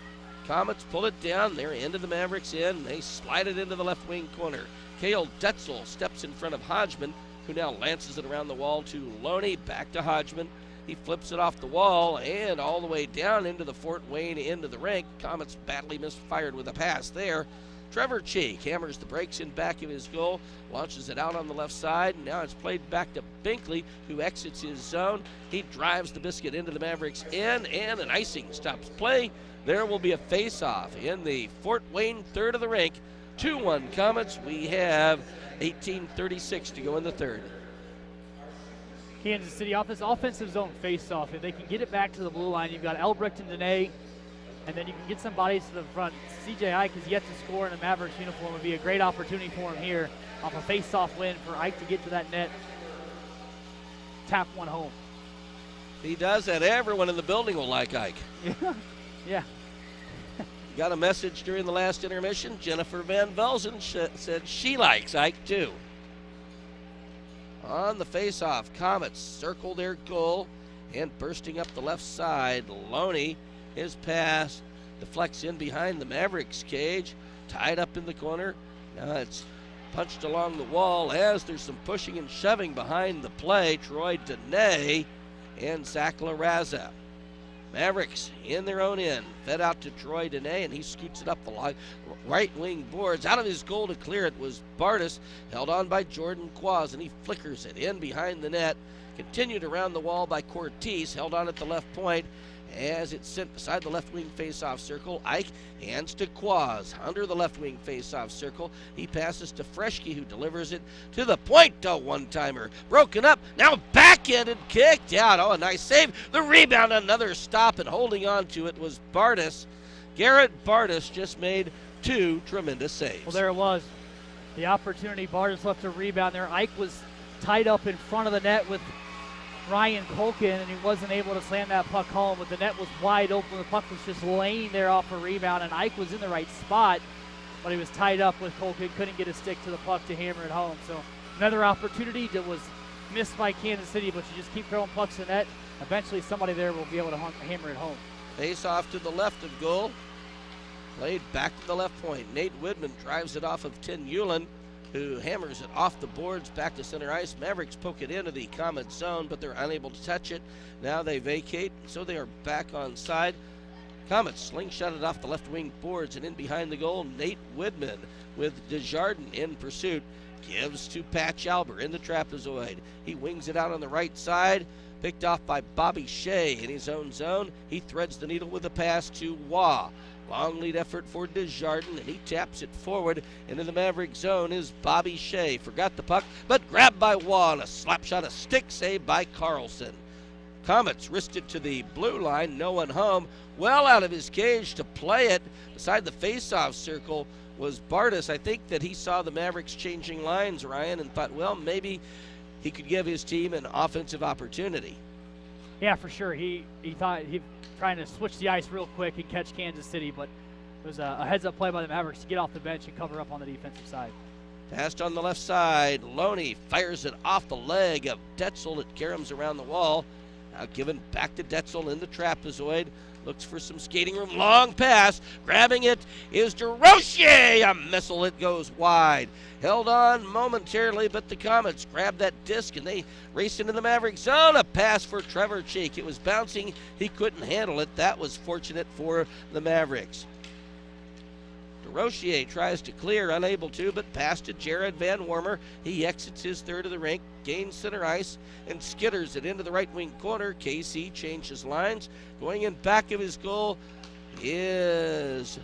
Komets pull it down. They're into the Mavericks end. They slide it into the left wing corner. Cale Detzel steps in front of Hodgman, who now lances it around the wall to Lowney. Back to Hodgman. He flips it off the wall and all the way down into the Fort Wayne end of the rink. Komets badly misfired with a pass there. Trevor Cheek hammers the brakes in back of his goal, launches it out on the left side, and now it's played back to Binkley, who exits his zone. He drives the biscuit into the Mavericks end, and an icing stops play. There will be a face-off in the Fort Wayne third of the rink. 2-1 Komets. We have 18:36 to go in the third. Kansas City offensive zone face-off. If they can get it back to the blue line, you've got Elbrecht and Dene, and then you can get some bodies to the front. CJ Ike has yet to score in a Mavericks uniform. It would be a great opportunity for him here off a face-off win for Ike to get to that net, tap one home. If he does that, everyone in the building will like Ike. Yeah. Got a message during the last intermission. Jennifer Van Velzen said she likes Ike too. On the face-off, Komets circle their goal, and bursting up the left side, Lowney, his pass deflects in behind the Mavericks cage, tied up in the corner. Now it's punched along the wall as there's some pushing and shoving behind the play. Troy Dene and Zach Larraza. Mavericks in their own end, fed out to Troy Dene, and he scoots it up the right wing boards. Out of his goal to clear it was Bartus, held on by Jordan Quaz, and he flickers it in behind the net. Continued around the wall by Cortez, held on at the left point. As it's sent beside the left wing face-off circle, Ike hands to Quaz under the left wing face-off circle. He passes to Freshke, who delivers it to the point. A one-timer broken up, now backhanded, kicked out. Oh, a nice save. The rebound, another stop, and holding on to it was Bartus. Garrett Bartus just made two tremendous saves. Well, there it was. The opportunity. Bartus left a rebound there. Ike was tied up in front of the net with Ryan Colkin, and he wasn't able to slam that puck home, but the net was wide open. The puck was just laying there off a rebound, and Ike was in the right spot, but he was tied up with Colkin, couldn't get a stick to the puck to hammer it home. So another opportunity that was missed by Kansas City, but you just keep throwing pucks in net. Eventually somebody there will be able to hammer it home. Face off to the left of goal. Played back to the left point. Nate Widman drives it off of Tyanulin, who hammers it off the boards back to center ice. Mavericks poke it into the Komets zone, but they're unable to touch it. Now they vacate, so they are back on side. Komets slingshot it off the left wing boards and in behind the goal. Nate Widman with Desjardins in pursuit. Gives to Patch Albert in the trapezoid. He wings it out on the right side. Picked off by Bobby Shea in his own zone. He threads the needle with a pass to Waugh. Long lead effort for Desjardins, and he taps it forward into the Maverick zone is Bobby Shea. Forgot the puck, but grabbed by Waugh, and a slap shot, a stick save by Carlson. Komets wrist it to the blue line, no one home. Well out of his cage to play it. Beside the face-off circle was Bartus. I think that he saw the Mavericks changing lines, Ryan, and thought, well, maybe he could give his team an offensive opportunity. Yeah, for sure. He thought he trying to switch the ice real quick and catch Kansas City, but it was a heads-up play by the Mavericks to get off the bench and cover up on the defensive side. Passed on the left side. Lowney fires it off the leg of Detzel. It caroms around the wall. Now given back to Detzel in the trapezoid. Looks for some skating room. Long pass. Grabbing it is DeRochier. A missile. It goes wide. Held on momentarily, but the Komets grab that disc and they race into the Maverick zone. A pass for Trevor Cheek. It was bouncing. He couldn't handle it. That was fortunate for the Mavericks. DeRochier tries to clear, unable to, but pass to Jared Van Wormer. He exits his third of the rink, gains center ice, and skitters it into the right wing corner. KC changes lines. Going in back of his goal is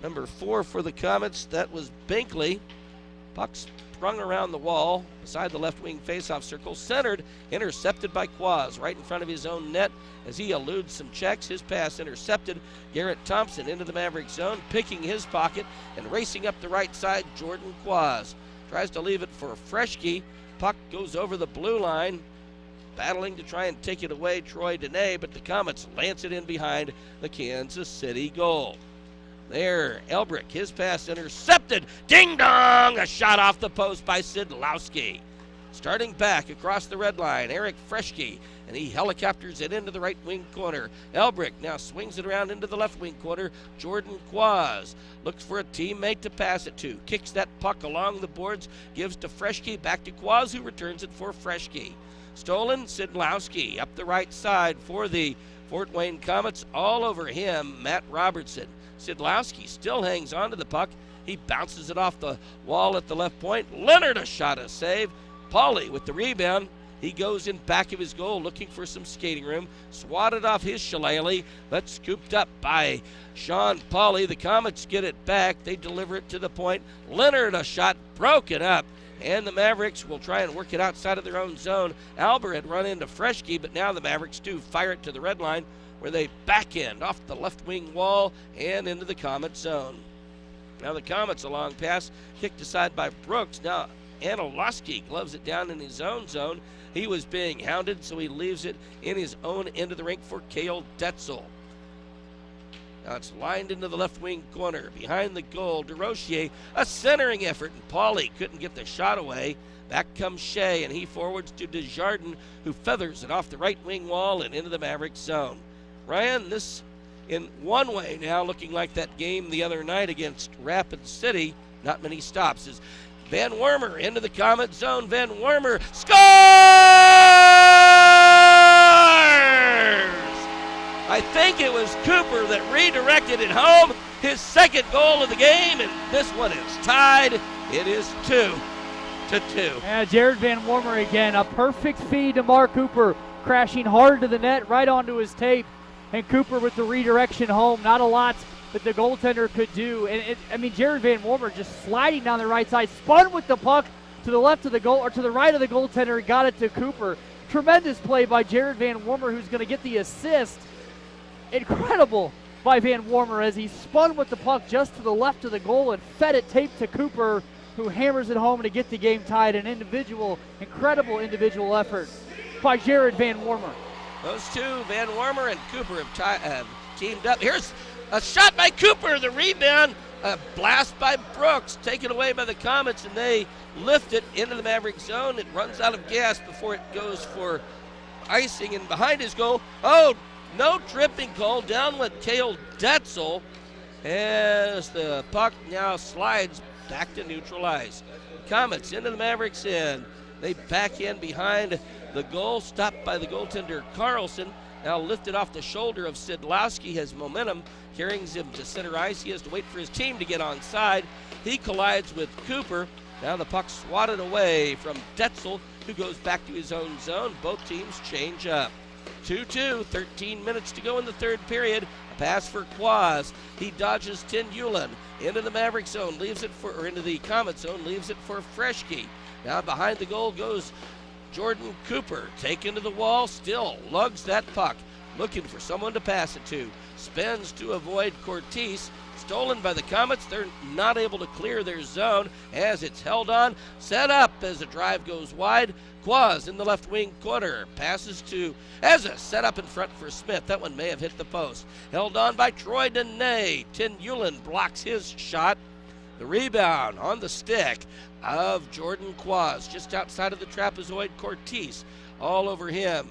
number 4 for the Komets. That was Binkley. Puck sprung around the wall beside the left wing faceoff circle. Centered, intercepted by Quaz right in front of his own net as he eludes some checks. His pass intercepted. Garrett Thompson into the Maverick zone, picking his pocket and racing up the right side. Jordan Quaz tries to leave it for Freshke. Puck goes over the blue line. Battling to try and take it away, Troy Dene, but the Komets lance it in behind the Kansas City goal. There, Elbrick, his pass intercepted. Ding dong! A shot off the post by Sidlowski. Starting back across the red line, Eric Freshke, and he helicopters it into the right wing corner. Elbrick now swings it around into the left wing corner. Jordan Quaz looks for a teammate to pass it to. Kicks that puck along the boards, gives to Freshke, back to Quaz, who returns it for Freshke. Stolen, Sidlowski up the right side for the Fort Wayne Komets. All over him, Matt Robertson. Sidlowski still hangs on to the puck. He bounces it off the wall at the left point. Leonard a shot, a save. Pauly with the rebound. He goes in back of his goal looking for some skating room. Swatted off his shillelagh, but scooped up by Sean Pauly. The Komets get it back. They deliver it to the point. Leonard a shot, broken up. And the Mavericks will try and work it outside of their own zone. Albert had run into Freshke, but now the Mavericks do fire it to the red line where they backhand off the left wing wall and into the Komet zone. Now the Komets a long pass, kicked aside by Brooks. Now Anilowski gloves it down in his own zone. He was being hounded, so he leaves it in his own end of the rink for Cale Detzel. Now it's lined into the left wing corner. Behind the goal, DeRochier, a centering effort, and Pauly couldn't get the shot away. Back comes Shea, and he forwards to Desjardins, who feathers it off the right wing wall and into the Mavericks zone. Ryan, this in one way now looking like that game the other night against Rapid City. Not many stops. As Van Wormer into the Komets zone. Van Wormer scores! I think it was Cooper that redirected it home. His second goal of the game, and this one is tied. It is 2-2. Yeah, Jared Van Wormer again. A perfect feed to Mark Cooper, crashing hard to the net, right onto his tape. And Cooper with the redirection home. Not a lot that the goaltender could do. And Jared Van Wormer just sliding down the right side, spun with the puck to the left of the goal, or to the right of the goaltender, and got it to Cooper. Tremendous play by Jared Van Wormer, who's going to get the assist. Incredible by Van Wormer as he spun with the puck just to the left of the goal and fed it tape to Cooper, who hammers it home to get the game tied. An incredible individual effort by Jared Van Wormer. Those two, Van Wormer and Cooper, have teamed up. Here's a shot by Cooper, the rebound, a blast by Brooks, taken away by the Komets, and they lift it into the Maverick zone. It runs out of gas before it goes for icing, and behind his goal, no tripping call. Down went Cale Detzel as the puck now slides back to neutral ice. Komets into the Mavericks end. They back in behind the goal, stopped by the goaltender Carlson. Now lifted off the shoulder of Sidlowski, has momentum, carries him to center ice. He has to wait for his team to get onside. He collides with Cooper. Now the puck swatted away from Detzel, who goes back to his own zone. Both teams change up. 2-2, 13 minutes to go in the third period. A pass for Quaz. He dodges Tyanulin into the Maverick zone, into the Komet zone, leaves it for Freshke. Now behind the goal goes Jordan Cooper, taken to the wall, still lugs that puck, looking for someone to pass it to. Spins to avoid Cortez, stolen by the Komets. They're not able to clear their zone as it's held on, set up as the drive goes wide. Quaz in the left wing corner, passes to Eza, set up in front for Smith. That one may have hit the post. Held on by Troy Dene. Tyanulin blocks his shot. The rebound on the stick of Jordan Quaz, just outside of the trapezoid. Cortez all over him.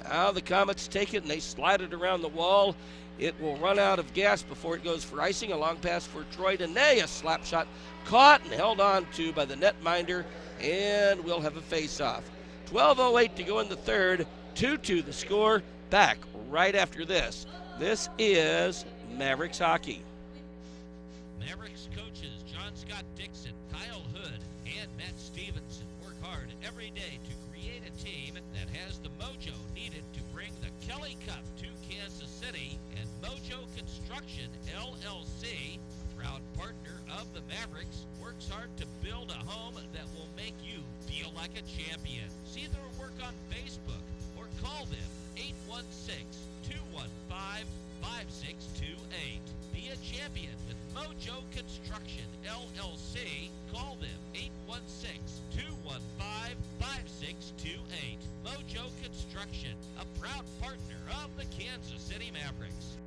Now the Komets take it and they slide it around the wall. It will run out of gas before it goes for icing. A long pass for Troy Dene, a slap shot caught and held on to by the netminder, and we'll have a face-off. 12:08 to go in the third. 2-2 the score. Back right after this. This is Mavericks hockey. Mavericks coaches John Scott Dixon, Kyle Hood, and Matt Stevenson work hard every day to create a team that has the mojo needed to bring the Kelly Cup to Kansas City. And Mojo Construction LLC, proud partner of the Mavericks, works hard to build a home that will make you feel like a champion. See their work on Facebook or call them 816-215-5628. Be a champion with Mojo Construction LLC. Call them 816-215-5628. Mojo Construction, a proud partner of the Kansas City Mavericks.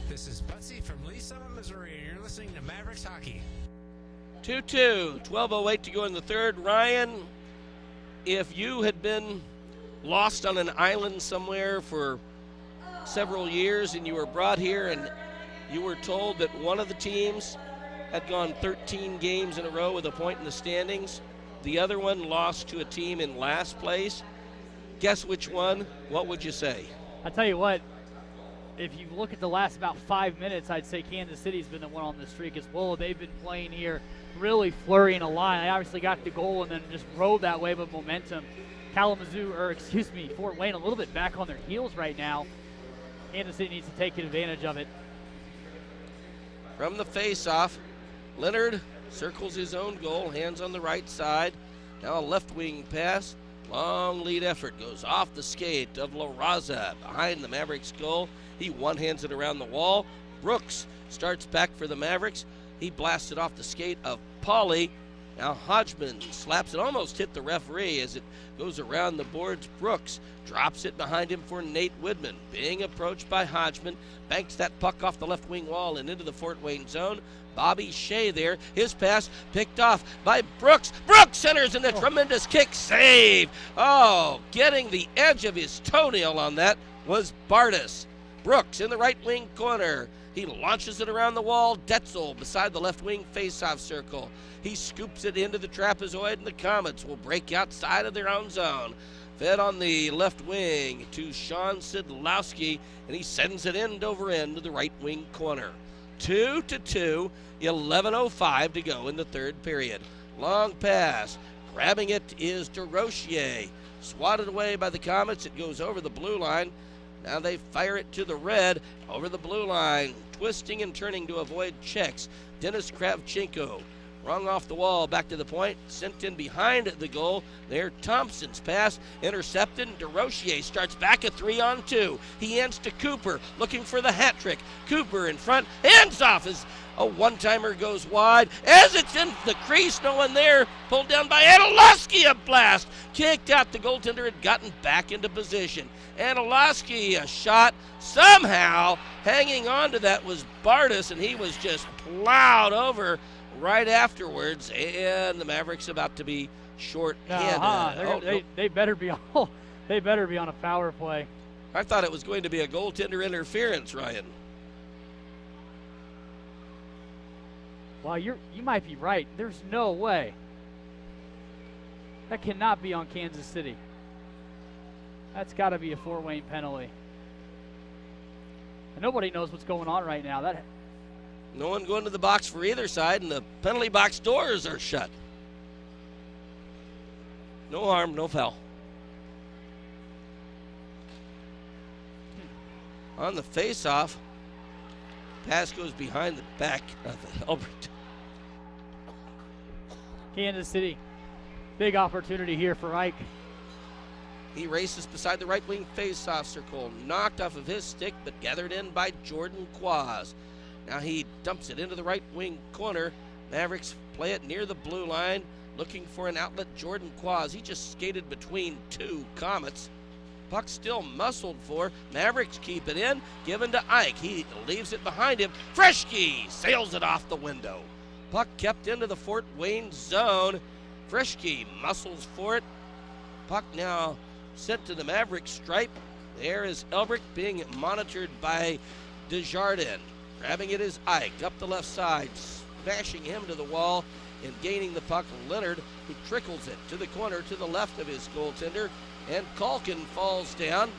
This is Butsy from Lee Summit, Missouri, and you're listening to Mavericks Hockey. 2-2, 12:08 to go in the third. Ryan, if you had been lost on an island somewhere for several years and you were brought here and you were told that one of the teams had gone 13 games in a row with a point in the standings, the other one lost to a team in last place, guess which one? What would you say? I tell you what, if you look at the last about 5 minutes, I'd say Kansas City's been the one on the streak as well. They've been playing here, really flurrying a line. They obviously got the goal and then just rode that wave of momentum. Fort Wayne a little bit back on their heels right now. Kansas City needs to take advantage of it. From the face-off, Leonard circles his own goal, hands on the right side. Now a left wing pass. Long lead effort goes off the skate of Larraza behind the Mavericks goal. He one-hands it around the wall. Brooks starts back for the Mavericks. He blasts it off the skate of Pauly. Now Hodgman slaps it, almost hit the referee as it goes around the boards. Brooks drops it behind him for Nate Widman. Being approached by Hodgman, banks that puck off the left wing wall and into the Fort Wayne zone. Bobby Shea there, his pass picked off by Brooks. Brooks centers and a tremendous kick save. Oh, getting the edge of his toenail on that was Bartus. Brooks in the right wing corner. He launches it around the wall. Detzel beside the left wing faceoff circle. He scoops it into the trapezoid, and the Komets will break outside of their own zone. Fed on the left wing to Sean Sidlowski, and he sends it end over end to the right wing corner. 2-2, 11:05 to go in the third period. Long pass. Grabbing it is DeRochier. Swatted away by the Komets. It goes over the blue line. Now they fire it to the red, over the blue line, twisting and turning to avoid checks. Dennis Kravchenko, rung off the wall, back to the point, sent in behind the goal. There, Thompson's pass, intercepted, and DeRochier starts back at 3-on-2. He ends to Cooper, looking for the hat trick. Cooper in front, hands off as a one-timer goes wide. As it's in the crease, no one there. Pulled down by Anilowski, a blast. Kicked out, the goaltender had gotten back into position. Anilowski, a shot. Somehow, hanging on to that was Bartus, and he was just plowed over right afterwards. And the Mavericks about to be short-handed. They better be on. They better be on a power play. I thought it was going to be a goaltender interference, Ryan. Well, you might be right. There's no way. That cannot be on Kansas City. That's got to be a Fort Wayne penalty. And nobody knows what's going on right now. No one going to the box for either side, and the penalty box doors are shut. No harm, no foul. On the face-off, pass goes behind the back of Albert. Kansas City, big opportunity here for Ike. He races beside the right wing face-off circle, knocked off of his stick, but gathered in by Jordan Quaz. Now he dumps it into the right wing corner. Mavericks play it near the blue line, looking for an outlet. Jordan Quaz, he just skated between two Komets. Puck still muscled for. Mavericks keep it in, given to Ike. He leaves it behind him. Freschke sails it off the window. Puck kept into the Fort Wayne zone. Freschke muscles for it. Puck now sent to the Maverick stripe. There is Elbrick being monitored by Desjardins. Grabbing it is Ike up the left side, smashing him to the wall and gaining the puck. Leonard, who trickles it to the corner to the left of his goaltender, and Kalkin falls down.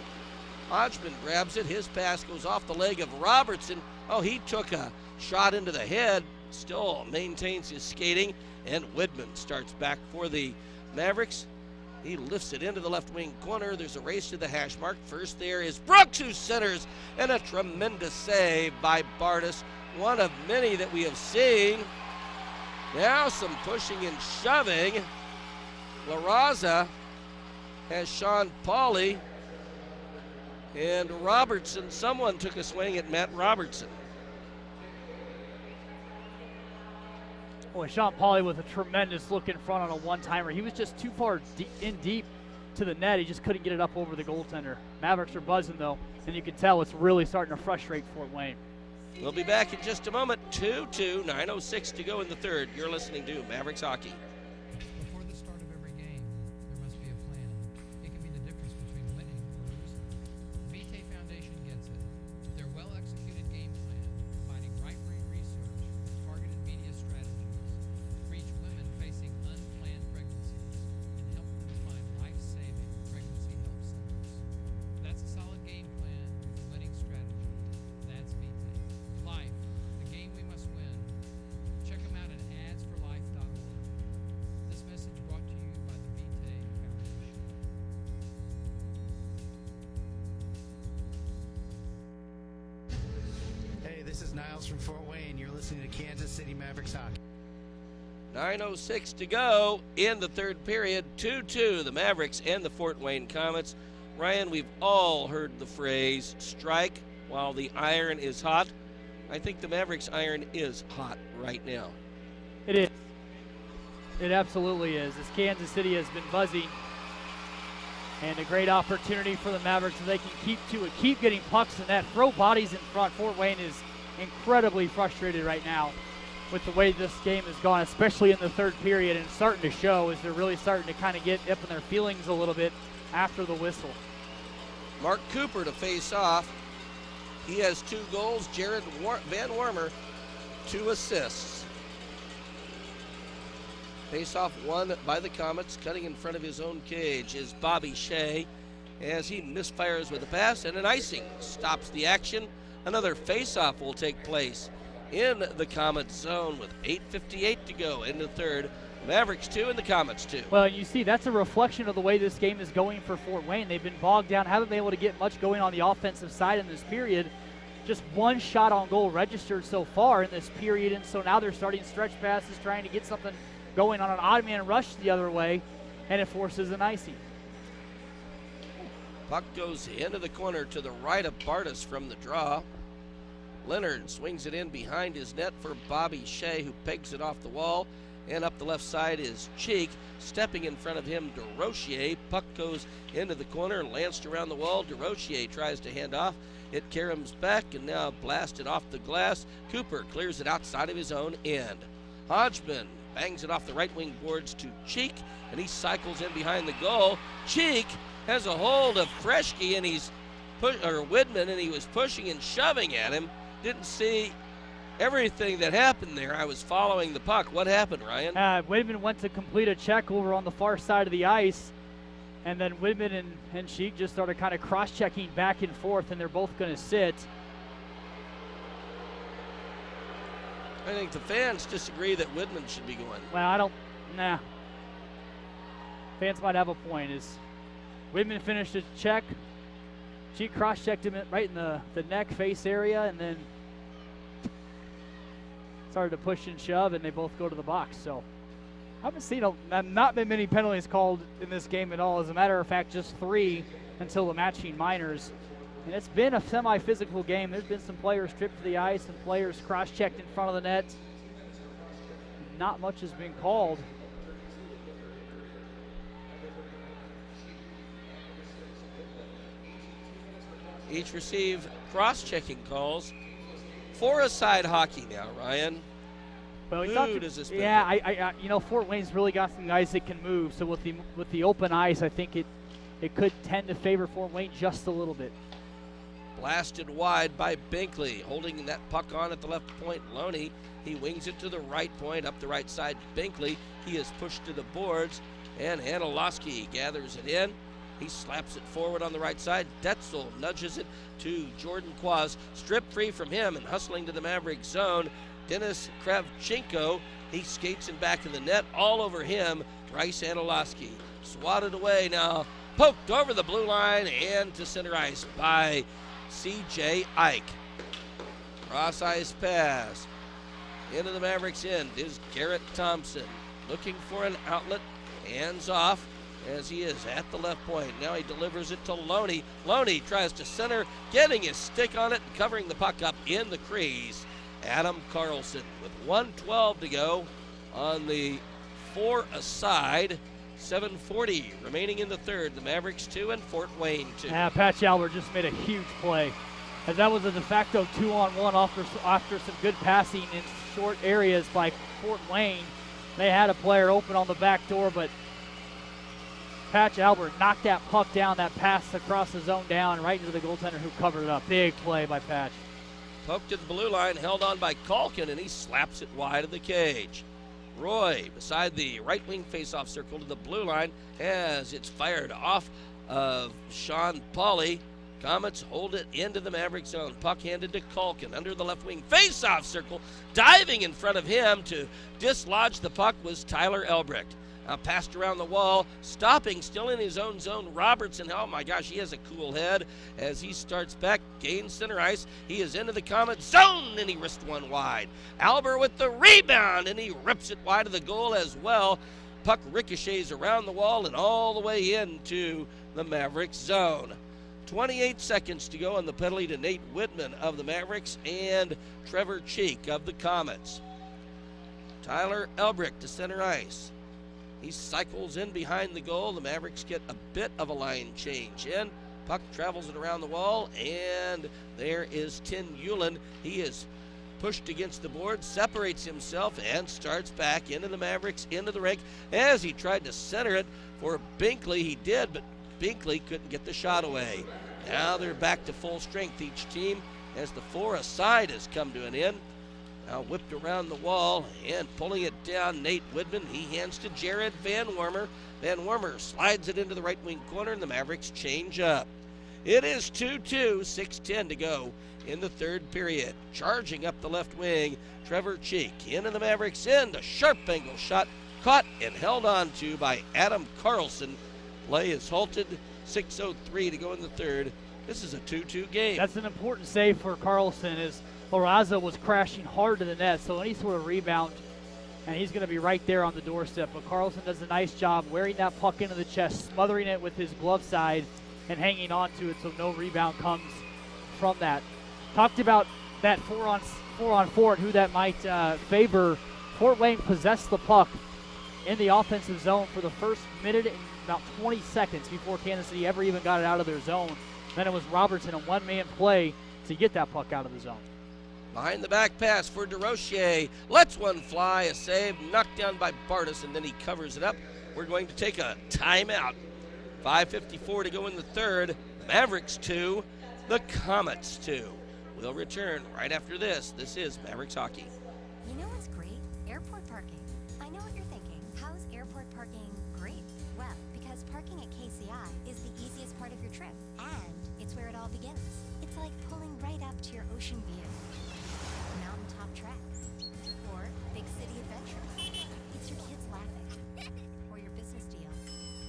Hodgman grabs it. His pass goes off the leg of Robertson. Oh, he took a shot into the head, still maintains his skating, and Widman starts back for the Mavericks. He lifts it into the left wing corner. There's a race to the hash mark. First there is Brooks, who centers, and a tremendous save by Bartus. One of many that we have seen. Now some pushing and shoving. Larraza has Sean Pauly, and Robertson. Someone took a swing at Matt Robertson. Boy, Sean Pauly with a tremendous look in front on a one-timer. He was just too far deep to the net. He just couldn't get it up over the goaltender. Mavericks are buzzing, though, and you can tell it's really starting to frustrate Fort Wayne. We'll be back in just a moment. 2-2, 9:06 to go in the third. You're listening to Mavericks Hockey. Before the start of every game, there must be a plan. It can be the difference between winning or losing. VT Foundation gets it. Their well-executed game plan, combining right-brain research with targeted media strategies, to reach women facing unplanned pregnancies and help them find life-saving pregnancy help centers. That's a solid game plan with a winning strategy. That's VT. Life, the game we must win. Check them out at adsforlife.org. This message brought to you by the VT Foundation. Hey, this is Niles from Fort Wayne. You're listening to Kansas City Mavericks Hockey. 9:06 to go in the third period. 2-2, the Mavericks and the Fort Wayne Komets. Ryan, we've all heard the phrase, strike while the iron is hot. I think the Mavericks iron is hot right now. It is. It absolutely is, as Kansas City has been buzzing. And a great opportunity for the Mavericks so they can keep getting pucks in net, throw bodies in front. Fort Wayne is incredibly frustrated right now with the way this game has gone, especially in the third period, and it's starting to show as they're really starting to kind of get up in their feelings a little bit after the whistle. Mark Cooper to face off. He has 2 goals. Jared Van Wormer, 2 assists. Face-off won by the Komets. Cutting in front of his own cage is Bobby Shea as he misfires with a pass, and an icing stops the action. Another face-off will take place in the Komets zone with 8:58 to go in the third. Mavericks 2 and the Komets 2. Well, you see, that's a reflection of the way this game is going for Fort Wayne. They've been bogged down, haven't been able to get much going on the offensive side in this period. Just 1 shot on goal registered so far in this period, and so now they're starting stretch passes, trying to get something going on an odd man rush the other way, and it forces an icing. Puck goes into the corner to the right of Bartus from the draw. Leonard swings it in behind his net for Bobby Shea, who pegs it off the wall. And up the left side is Cheek. Stepping in front of him, DeRochier. Puck goes into the corner, lanced around the wall. DeRochier tries to hand off. It caroms back and now blasted off the glass. Cooper clears it outside of his own end. Hodgman bangs it off the right wing boards to Cheek, and he cycles in behind the goal. Cheek has a hold of Freschke, and Widman, and he was pushing and shoving at him. Didn't see everything that happened there. I was following the puck. What happened, Ryan? Widman went to complete a check over on the far side of the ice, and then Widman and Cheek just started kind of cross-checking back and forth, and they're both going to sit. I think the fans disagree that Widman should be going. Well, nah. Fans might have a point. Widman finished his check. Cheek cross-checked him right in the neck face area, and then started to push and shove, and they both go to the box. So I haven't seen not been many penalties called in this game at all. As a matter of fact, just 3 until the matching minors. And it's been a semi-physical game. There's been some players stripped to the ice and players cross-checked in front of the net. Not much has been called. Each receive cross-checking calls. 4-a-side hockey now, Ryan. Well, Who does this? Yeah, Fort Wayne's really got some guys that can move. So with the open ice, I think it could tend to favor Fort Wayne just a little bit. Blasted wide by Binkley, holding that puck on at the left point. Lowney, he wings it to the right point, up the right side. Binkley, he is pushed to the boards, and Hanilowski gathers it in. He slaps it forward on the right side. Detzel nudges it to Jordan Quaz. Stripped free from him and hustling to the Maverick zone. Dennis Kravchenko, he skates in back of the net. All over him, Bryce Hanilowski. Swatted away now. Poked over the blue line and to center ice by C.J. Ike. Cross ice pass. Into the Mavericks end is Garrett Thompson. Looking for an outlet. Hands off as he is at the left point. Now he delivers it to Lowney. Lowney tries to center, getting his stick on it and covering the puck up in the crease. Adam Carlson with 1:12 to go on the 4-a-side. 7:40 remaining in the third. The Mavericks 2 and Fort Wayne 2. Patch Albert just made a huge play. As that was a de facto 2-on-1 after some good passing in short areas by Fort Wayne. They had a player open on the back door, but Patch Albert knocked that puck down, that pass across the zone down, right into the goaltender who covered it up. Big play by Patch. Poked to the blue line, held on by Kalkin, and he slaps it wide of the cage. Roy, beside the right wing faceoff circle to the blue line, as it's fired off of Sean Pauley. Komets hold it into the Maverick zone. Puck handed to Kalkin under the left wing faceoff circle. Diving in front of him to dislodge the puck was Tyler Elbrecht. Passed around the wall, stopping still in his own zone. Robertson, oh my gosh, he has a cool head as he starts back, gains center ice. He is into the Komets zone, and he wrists one wide. Albert with the rebound, and he rips it wide of the goal as well. Puck ricochets around the wall and all the way into the Mavericks zone. 28 seconds to go on the penalty to Nate Whitman of the Mavericks and Trevor Cheek of the Komets. Tyler Elbrick to center ice. He cycles in behind the goal. The Mavericks get a bit of a line change in. Puck travels it around the wall, and there is Tyanulin. He is pushed against the board, separates himself, and starts back into the Mavericks, into the rink. As he tried to center it for Binkley, he did, but Binkley couldn't get the shot away. Now they're back to full strength, each team, as the 4 aside has come to an end. Now whipped around the wall and pulling it down, Nate Widman. He hands to Jared Van Wormer. Van Wormer slides it into the right wing corner, and the Mavericks change up. It is 2-2, 6:10 to go in the third period. Charging up the left wing, Trevor Cheek into the Mavericks end. A sharp angle shot caught and held on to by Adam Carlson. Play is halted, 6:03 to go in the third. This is a 2-2 game. That's an important save for Carlson, as Larraza was crashing hard to the net, so any sort of rebound, and he's going to be right there on the doorstep. But Carlson does a nice job wearing that puck into the chest, smothering it with his glove side, and hanging on to it so no rebound comes from that. Talked about that 4-on-4 and who that might favor. Fort Wayne possessed the puck in the offensive zone for the first minute and about 20 seconds before Kansas City ever even got it out of their zone. Then it was Robertson, a one-man play to get that puck out of the zone. Behind the back pass for DeRochier. Lets one fly, a save, knocked down by Bartus, and then he covers it up. We're going to take a timeout. 5:54 to go in the third. Mavericks 2, the Komets 2. We'll return right after this. This is Mavericks Hockey. You know what's great? Airport parking. I know what you're thinking. How's airport parking great? Well, because parking at KCI is the easiest part of your trip, and it's where it all begins. It's like pulling right up to your ocean view, mountaintop tracks, or big city adventures. It's your kids laughing, or your business deal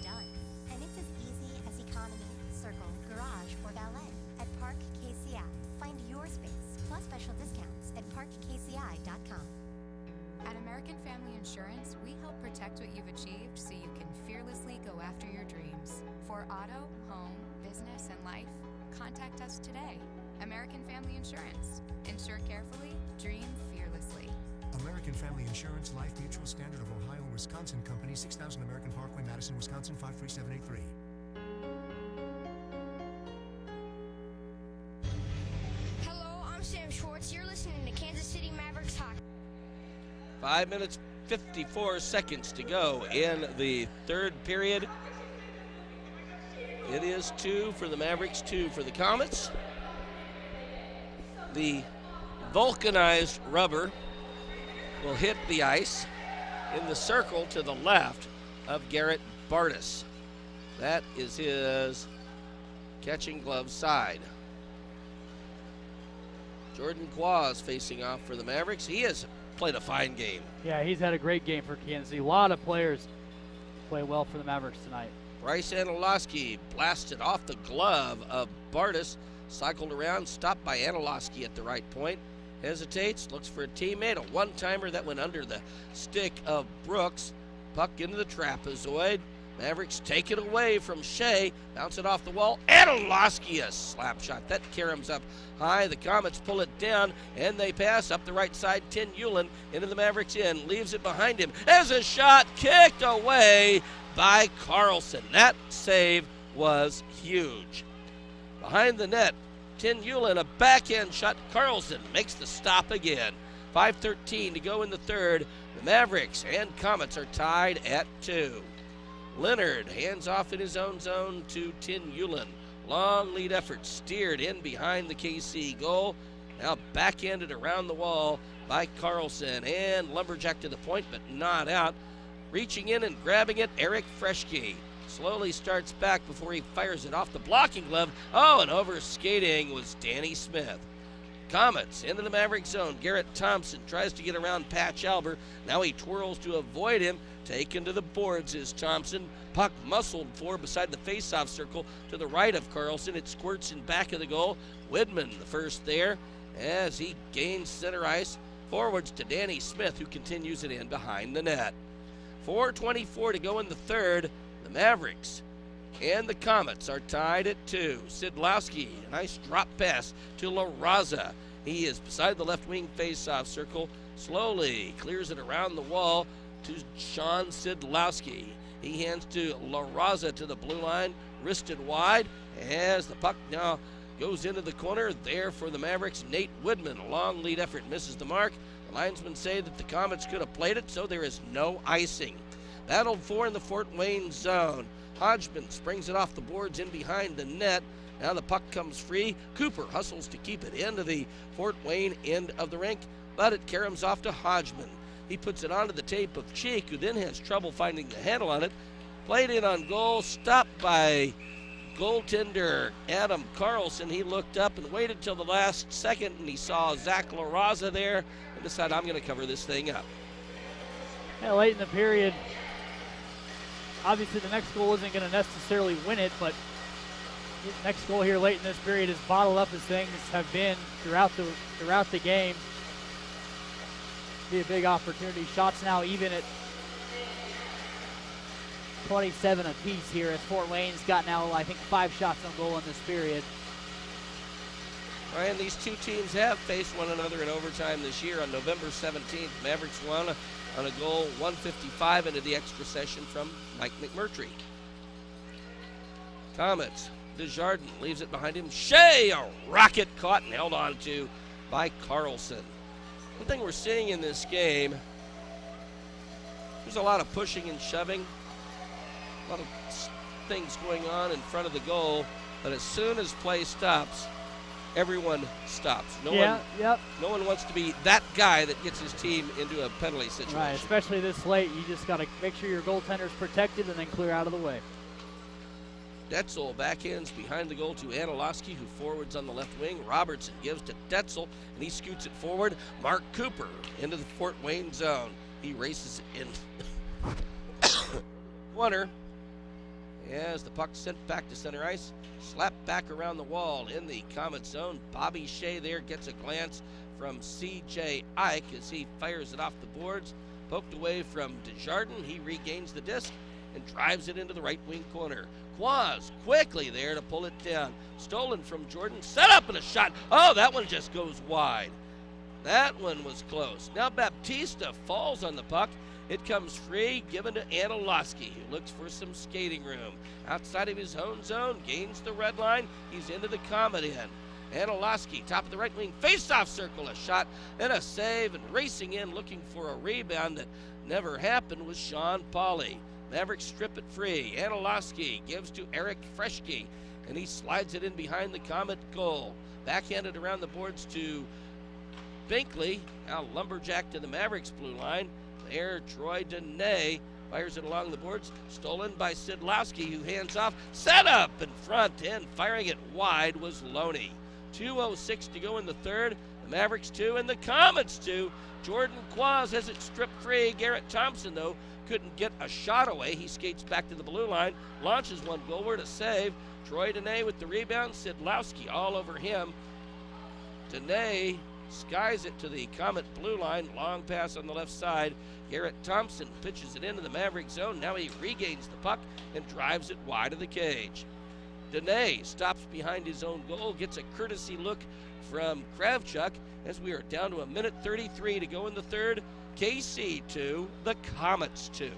done. And it's as easy as economy, circle, garage, or valet. At Park KCI, find your space, plus special discounts at parkkci.com. At American Family Insurance, we help protect what you've achieved so you can fearlessly go after your dreams. For auto, home, business, and life, contact us today. American Family Insurance. Insure carefully, dream fearlessly. American Family Insurance, Life Mutual, Standard of Ohio and Wisconsin Company, 6000 American Parkway, Madison, Wisconsin, 53783. Hello, I'm Sam Schwartz. You're listening to Kansas City Mavericks Hockey. 5 minutes, 54 seconds to go in the third period. It is 2 for the Mavericks, 2 for the Komets. The vulcanized rubber will hit the ice in the circle to the left of Garrett Bartus. That is his catching glove side. Jordan Quaz facing off for the Mavericks. He has played a fine game. Yeah, he's had a great game for Kansas City. A lot of players play well for the Mavericks tonight. Bryce Anilowski blasted off the glove of Bartus, cycled around, stopped by Anilowski at the right point, hesitates, looks for a teammate, a one-timer that went under the stick of Brooks, puck into the trapezoid. Mavericks take it away from Shea, bounce it off the wall. Anilowski, a slap shot. That caroms up high. The Komets pull it down, and they pass up the right side. Tyanulin into the Mavericks end, leaves it behind him as a shot kicked away by Carlson. That save was huge. Behind the net, Tyanulin, a backhand shot. Carlson makes the stop again. 5:13 to go in the third. The Mavericks and Komets are tied at 2. Leonard hands off in his own zone to Tyanulin. Long lead effort steered in behind the KC goal. Now backhanded around the wall by Carlson, and lumberjack to the point, but not out. Reaching in and grabbing it, Eric Freschke slowly starts back before he fires it off the blocking glove. Oh, and over skating was Danny Smith. Komets into the Maverick zone. Garrett Thompson tries to get around Patch Albert. Now he twirls to avoid him. Taken to the boards is Thompson. Puck muscled for beside the faceoff circle to the right of Carlson. It squirts in back of the goal. Widman the first there as he gains center ice. Forwards to Danny Smith, who continues it in behind the net. 4:24 to go in the third. The Mavericks and the Komets are tied at 2. Sidlowski, a nice drop pass to Larraza. He is beside the left wing faceoff circle. Slowly clears it around the wall. to Sean Sidlowski. He hands to Larraza to the blue line, wristed wide as the puck now goes into the corner. There for the Mavericks, Nate Woodman. A long lead effort misses the mark. The linesmen say that the Komets could have played it, so there is no icing. Battled for in the Fort Wayne zone. Hodgman springs it off the boards in behind the net. Now the puck comes free. Cooper hustles to keep it into the Fort Wayne end of the rink, but it caroms off to Hodgman. He puts it onto the tape of Cheek, who then has trouble finding the handle on it. Played in on goal, stopped by goaltender Adam Carlson. He looked up and waited till the last second, and he saw Zach Larraza there and decided, I'm going to cover this thing up. Yeah, late in the period, obviously the next goal isn't going to necessarily win it, but the next goal here late in this period is bottled up as things have been throughout the game. Be a big opportunity. Shots now even at 27 apiece here as Fort Wayne's got now, I think, 5 shots on goal in this period. Ryan, these two teams have faced one another in overtime this year. On November 17th, Mavericks won on a goal 155 into the extra session from Mike McMurtry. Komets, Desjardins leaves it behind him. Shea, a rocket caught and held on to by Carlson. One thing we're seeing in this game, there's a lot of pushing and shoving, a lot of things going on in front of the goal, but as soon as play stops, everyone stops. No one wants to be that guy that gets his team into a penalty situation. Right, especially this late. You just got to make sure your goaltender's protected and then clear out of the way. Detzel backhands behind the goal to Anilowski, who forwards on the left wing. Robertson gives to Detzel, and he scoots it forward. Mark Cooper into the Fort Wayne zone. He races in corner as the puck sent back to center ice. Slapped back around the wall in the Komet zone. Bobby Shea there gets a glance from C.J. Ike as he fires it off the boards. Poked away from Desjardins. He regains the disc and drives it into the right wing corner. Quaz quickly there to pull it down. Stolen from Jordan. Set up and a shot. Oh, that one just goes wide. That one was close. Now Baptista falls on the puck. It comes free, given to Anilowski, who looks for some skating room. Outside of his own zone, gains the red line. He's into the Komet end. Anilowski, top of the right wing, face-off circle, a shot and a save, and racing in looking for a rebound that never happened was Sean Pauley. Mavericks strip it free. Anilowski gives to Eric Freschke, and he slides it in behind the Komet goal. Backhanded around the boards to Binkley. Now lumberjack to the Mavericks blue line. There, Troy Dene fires it along the boards. Stolen by Sidlowski, who hands off. Set up in front, and firing it wide was Lowney. 2:06 to go in the third. The Mavericks 2 and the Komets 2. Jordan Quaz has it stripped free. Garrett Thompson, though, couldn't get a shot away. He skates back to the blue line, launches one goalward, a save. Troy Dene with the rebound. Sidlowski all over him. Dene skies it to the Komet blue line. Long pass on the left side. Garrett Thompson pitches it into the Maverick zone. Now he regains the puck and drives it wide of the cage. Dene stops behind his own goal, gets a courtesy look from Kravchuk as we are down to 1:33 to go in the third. KC 2, the Komets 2.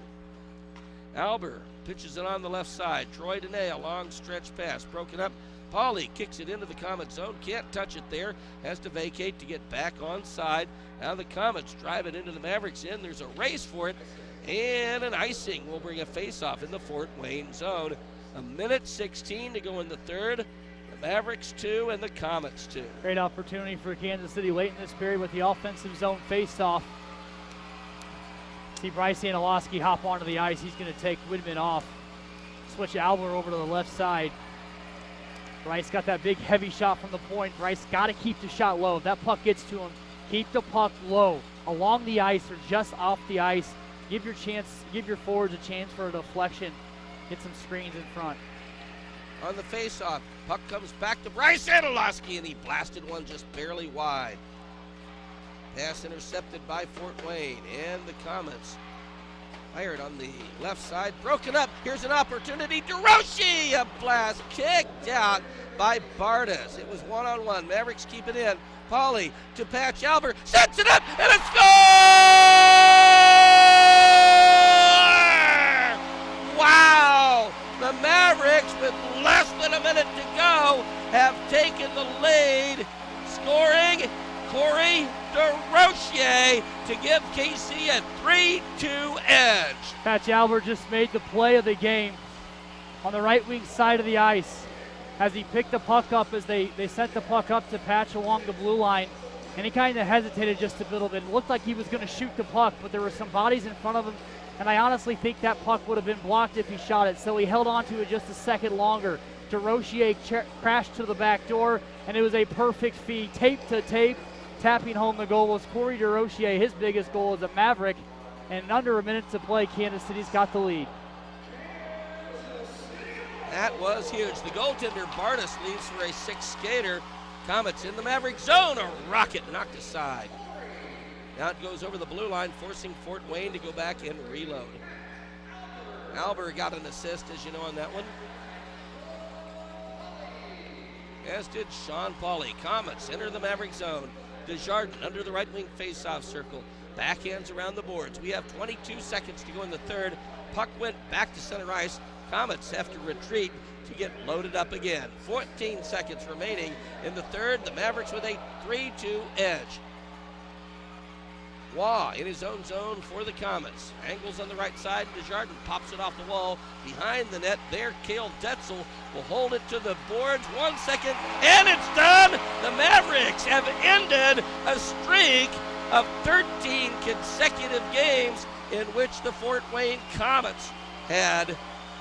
Albert pitches it on the left side. Troy Dene, a long stretch pass, broken up. Pauley kicks it into the Komet zone, can't touch it there, has to vacate to get back on side. Now the Komets drive it into the Mavericks end. There's a race for it, and an icing will bring a face-off in the Fort Wayne zone. 1:16 to go in the third. The Mavericks 2 and the Komets 2. Great opportunity for Kansas City late in this period with the offensive zone face-off. See Bryce Anilowski hop onto the ice. He's going to take Woodman off. Switch Albert over to the left side. Bryce got that big heavy shot from the point. Bryce got to keep the shot low. If that puck gets to him, keep the puck low along the ice or just off the ice. Give your forwards a chance for a deflection. Get some screens in front. On the face-off, puck comes back to Bryce Anilowski, and he blasted one just barely wide. Pass intercepted by Fort Wayne, and the Komets fired on the left side, broken up. Here's an opportunity. DeRoche, a blast kicked out by Bartus. It was one-on-one. Mavericks keep it in. Pauley to Patch Albert, sets it up, and a score! wow! The Mavericks, with less than a minute to go, have taken the lead, scoring Corey DeRochier to give KC a 3-2 edge. Patch Albert just made the play of the game on the right wing side of the ice as he picked the puck up as they sent the puck up to Patch along the blue line. And he kind of hesitated just a little bit. It looked like he was going to shoot the puck, but there were some bodies in front of him, and I honestly think that puck would have been blocked if he shot it. So he held on to it just a second longer. DeRochier crashed to the back door, and it was a perfect feed, tape to tape. Tapping home the goal was Corey DeRochier, his biggest goal as a Maverick. And in under a minute to play, Kansas City's got the lead. That was huge. The goaltender, Bartus, leaves for a 6th skater. Komets in the Maverick zone. A rocket knocked aside. Now it goes over the blue line, forcing Fort Wayne to go back and reload. Albert got an assist, as you know, on that one. As did Sean Pauley. Komets enter the Maverick zone. Desjardins under the right wing faceoff circle. Backhands around the boards. We have 22 seconds to go in the third. Puck went back to center ice. Komets have to retreat to get loaded up again. 14 seconds remaining in the third. The Mavericks with a 3-2 edge. Waugh in his own zone for the Komets. Angles on the right side. Desjardins pops it off the wall. Behind the net there, Cale Detzel will hold it to the boards. 1 second, and it's done! The Mavericks have ended a streak of 13 consecutive games in which the Fort Wayne Komets had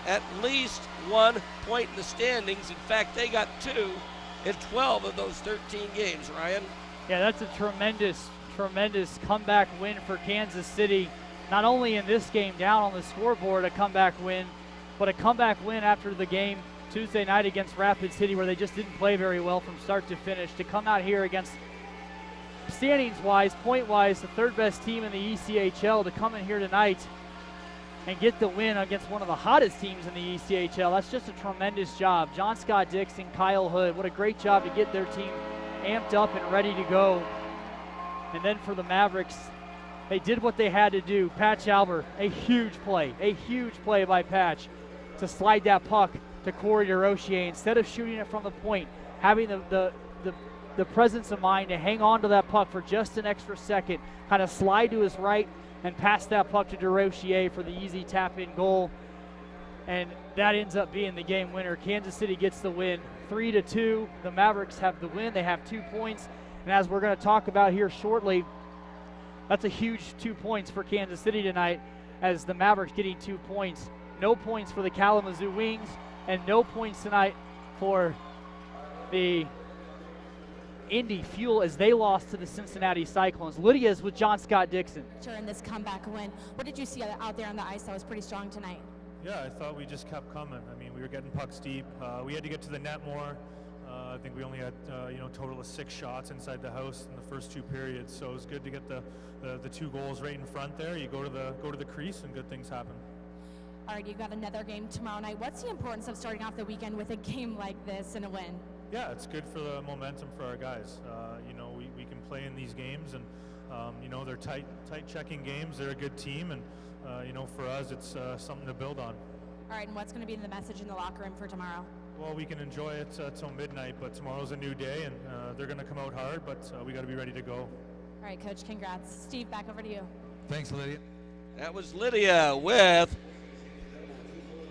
at least 1 point in the standings. In fact, they got 2 in 12 of those 13 games, Ryan. Yeah, that's a tremendous comeback win for Kansas City. Not only in this game down on the scoreboard, a comeback win, but a comeback win after the game Tuesday night against Rapid City, where they just didn't play very well from start to finish. To come out here against, standings-wise, point-wise, the third best team in the ECHL, to come in here tonight and get the win against one of the hottest teams in the ECHL. That's just a tremendous job. John Scott Dixon, Kyle Hood, what a great job to get their team amped up and ready to go. And then for the Mavericks, they did what they had to do. Patch Albert, a huge play by Patch to slide that puck to Corey DeRochier. Instead of shooting it from the point, having the presence of mind to hang on to that puck for just an extra second, kind of slide to his right and pass that puck to DeRochier for the easy tap-in goal. And that ends up being the game winner. Kansas City gets the win, 3-2. The Mavericks have the win. They have 2 points. And as we're going to talk about here shortly, that's a huge 2 points for Kansas City tonight, as the Mavericks getting 2 points. No points for the Kalamazoo Wings, and no points tonight for the Indy Fuel as they lost to the Cincinnati Cyclones. Lydia's with John Scott Dixon. In this comeback win, what did you see out there on the ice that was pretty strong tonight? Yeah, I thought we just kept coming. I mean, we were getting pucks deep. We had to get to the net more. I think we only had total of 6 shots inside the house in the first 2 periods. So it was good to get the 2 goals right in front there. You go to the crease and good things happen. All right, you've got another game tomorrow night. What's the importance of starting off the weekend with a game like this and a win? Yeah, it's good for the momentum for our guys. We can play in these games, and they're tight checking games. They're a good team, and for us, it's something to build on. All right, and what's going to be the message in the locker room for tomorrow? Well, we can enjoy it till midnight, but tomorrow's a new day, and they're going to come out hard, but we got to be ready to go. All right, Coach, congrats. Steve, back over to you. Thanks, Lydia. That was Lydia with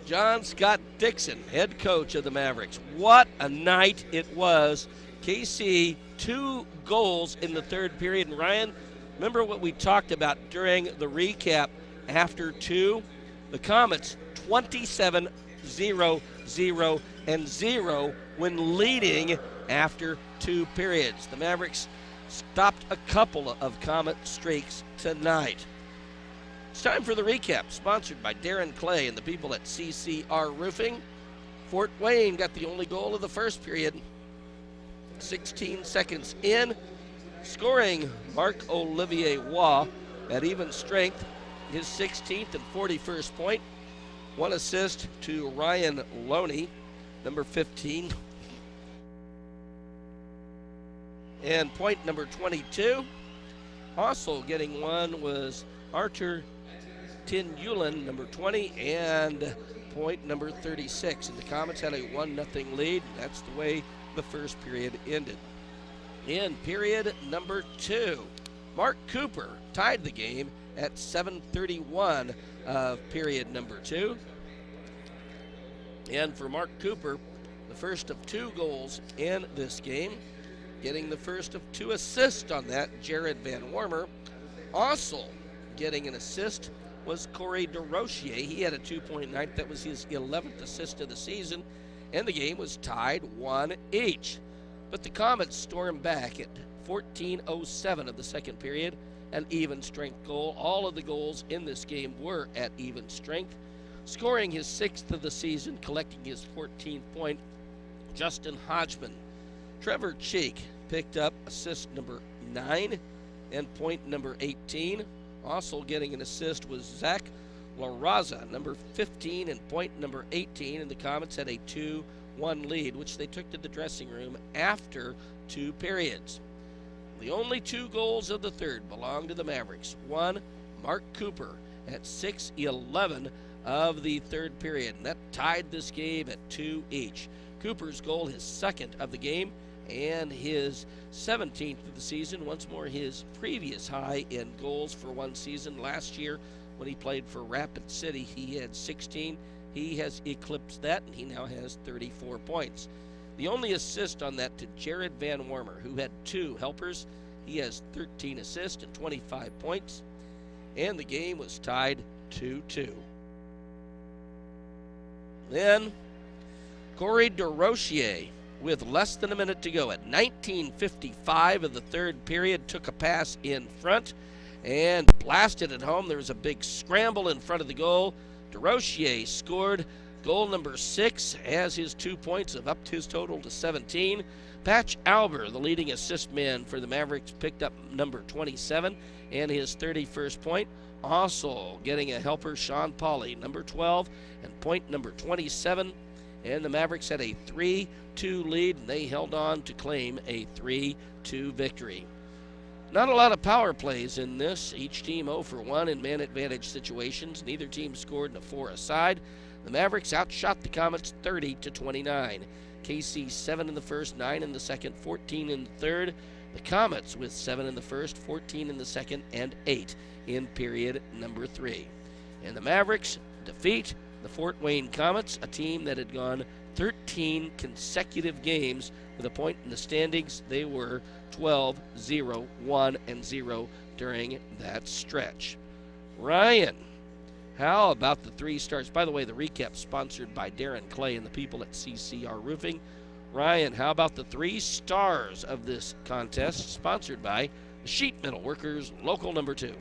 John Scott Dixon, head coach of the Mavericks. What a night it was. KC, 2 goals in the third period. And Ryan, remember what we talked about during the recap after 2? The Komets, 27-0-0 and 0 when leading after 2 periods. The Mavericks stopped a couple of Komet streaks tonight. It's time for the recap, sponsored by Darren Clay and the people at CCR Roofing. Fort Wayne got the only goal of the first period. 16 seconds in, scoring Marc-Olivier Waugh at even strength, his 16th and 41st point. 1 assist to Ryan Lowney, number 15. And point number 22. Also getting 1 was Artur Tyanulin, number 20, and point number 36. And the Komets had a 1-0 lead. That's the way the first period ended. In period number 2, Mark Cooper tied the game at 7:31 of period number 2. And for Mark Cooper, the first of 2 goals in this game, getting the first of 2 assists on that, Jared Van Wormer. Also getting an assist was Corey DeRochier. He had a 2-point night. That was his 11th assist of the season, and the game was tied 1 each. But the Komets stormed back at 14:07 of the second period, an even strength goal. All of the goals in this game were at even strength. Scoring his 6th of the season, collecting his 14th point, Justin Hodgman. Trevor Cheek picked up assist number 9 and point number 18. Also getting an assist was Zach Larraza, number 15 and point number 18, and the Komets had a 2-1 lead, which they took to the dressing room after 2 periods. The only 2 goals of the third belonged to the Mavericks. One, Mark Cooper at 6:11 of the third period, and that tied this game at 2 each. Cooper's goal, his 2nd of the game, and his 17th of the season, once more his previous high in goals for one season. Last year, when he played for Rapid City, he had 16. He has eclipsed that, and he now has 34 points. The only assist on that to Jared Van Wormer, who had 2 helpers. He has 13 assists and 25 points, and the game was tied 2-2. Then, Corey DeRochier, with less than a minute to go at 19:55 of the third period, took a pass in front and blasted it home. There was a big scramble in front of the goal. DeRochier scored goal number 6, as his 2 points have upped his total to 17. Patch Alber, the leading assist man for the Mavericks, picked up number 27 and his 31st point. Also getting a helper, Sean Pauley, number 12 and point number 27. And the Mavericks had a 3-2 lead, and they held on to claim a 3-2 victory. Not a lot of power plays in this. Each team 0 for 1 in man advantage situations. Neither team scored in a 4-a-side. The Mavericks outshot the Komets 30-29. KC 7 in the first, 9 in the second, 14 in the third. The Komets with 7 in the first, 14 in the second, and 8 in period number 3. And the Mavericks defeat the Fort Wayne Komets, a team that had gone 13 consecutive games with a point in the standings. They were 12-0, 1-0 during that stretch. Ryan, how about the 3 stars? By the way, the recap sponsored by Darren Clay and the people at CCR Roofing. Ryan, how about the 3 stars of this contest, sponsored by the Sheet Metal Workers, local number 2?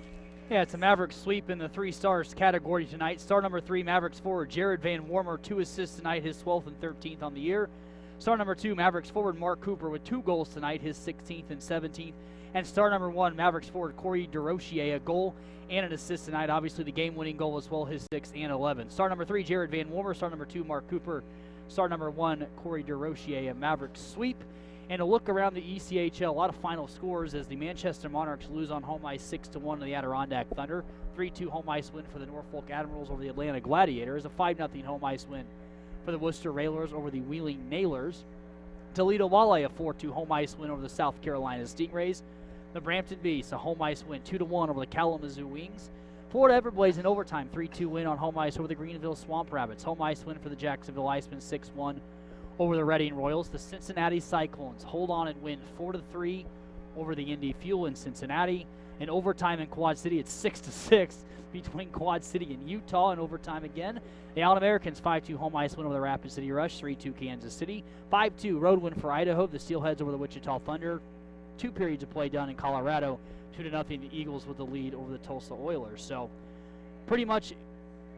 Yeah, it's a Mavericks sweep in the 3 stars category tonight. Star number 3, Mavericks forward Jared Van Wormer, 2 assists tonight, his 12th and 13th on the year. Star number 2, Mavericks forward Mark Cooper with 2 goals tonight, his 16th and 17th. And star number 1, Mavericks forward Corey DeRochier, a goal and an assist tonight. Obviously the game-winning goal as well, his 6th and 11th. Star number 3, Jared Van Wormer. Star number 2, Mark Cooper. Star number 1, Corey DeRochier, a Mavericks sweep. And a look around the ECHL, a lot of final scores as the Manchester Monarchs lose on home ice 6-1 to the Adirondack Thunder. 3-2 home ice win for the Norfolk Admirals over the Atlanta Gladiators. A 5-0 home ice win for the Worcester Railers over the Wheeling Nailers. Toledo Walleye, a 4-2 home ice win over the South Carolina Stingrays. The Brampton Beasts, a home ice win 2-1 over the Kalamazoo Wings. Florida Everblades in overtime, 3-2 win on home ice over the Greenville Swamp Rabbits. Home ice win for the Jacksonville Icemen, 6-1 over the Reading Royals. The Cincinnati Cyclones hold on and win 4-3 over the Indy Fuel in Cincinnati. In overtime in Quad City, it's 6-6 between Quad City and Utah. In overtime again, the All-Americans 5-2 home ice win over the Rapid City Rush, 3-2 Kansas City. 5-2 road win for Idaho. The Steelheads over the Wichita Thunder. 2 periods of play done in Colorado. 2-0 the Eagles with the lead over the Tulsa Oilers. So pretty much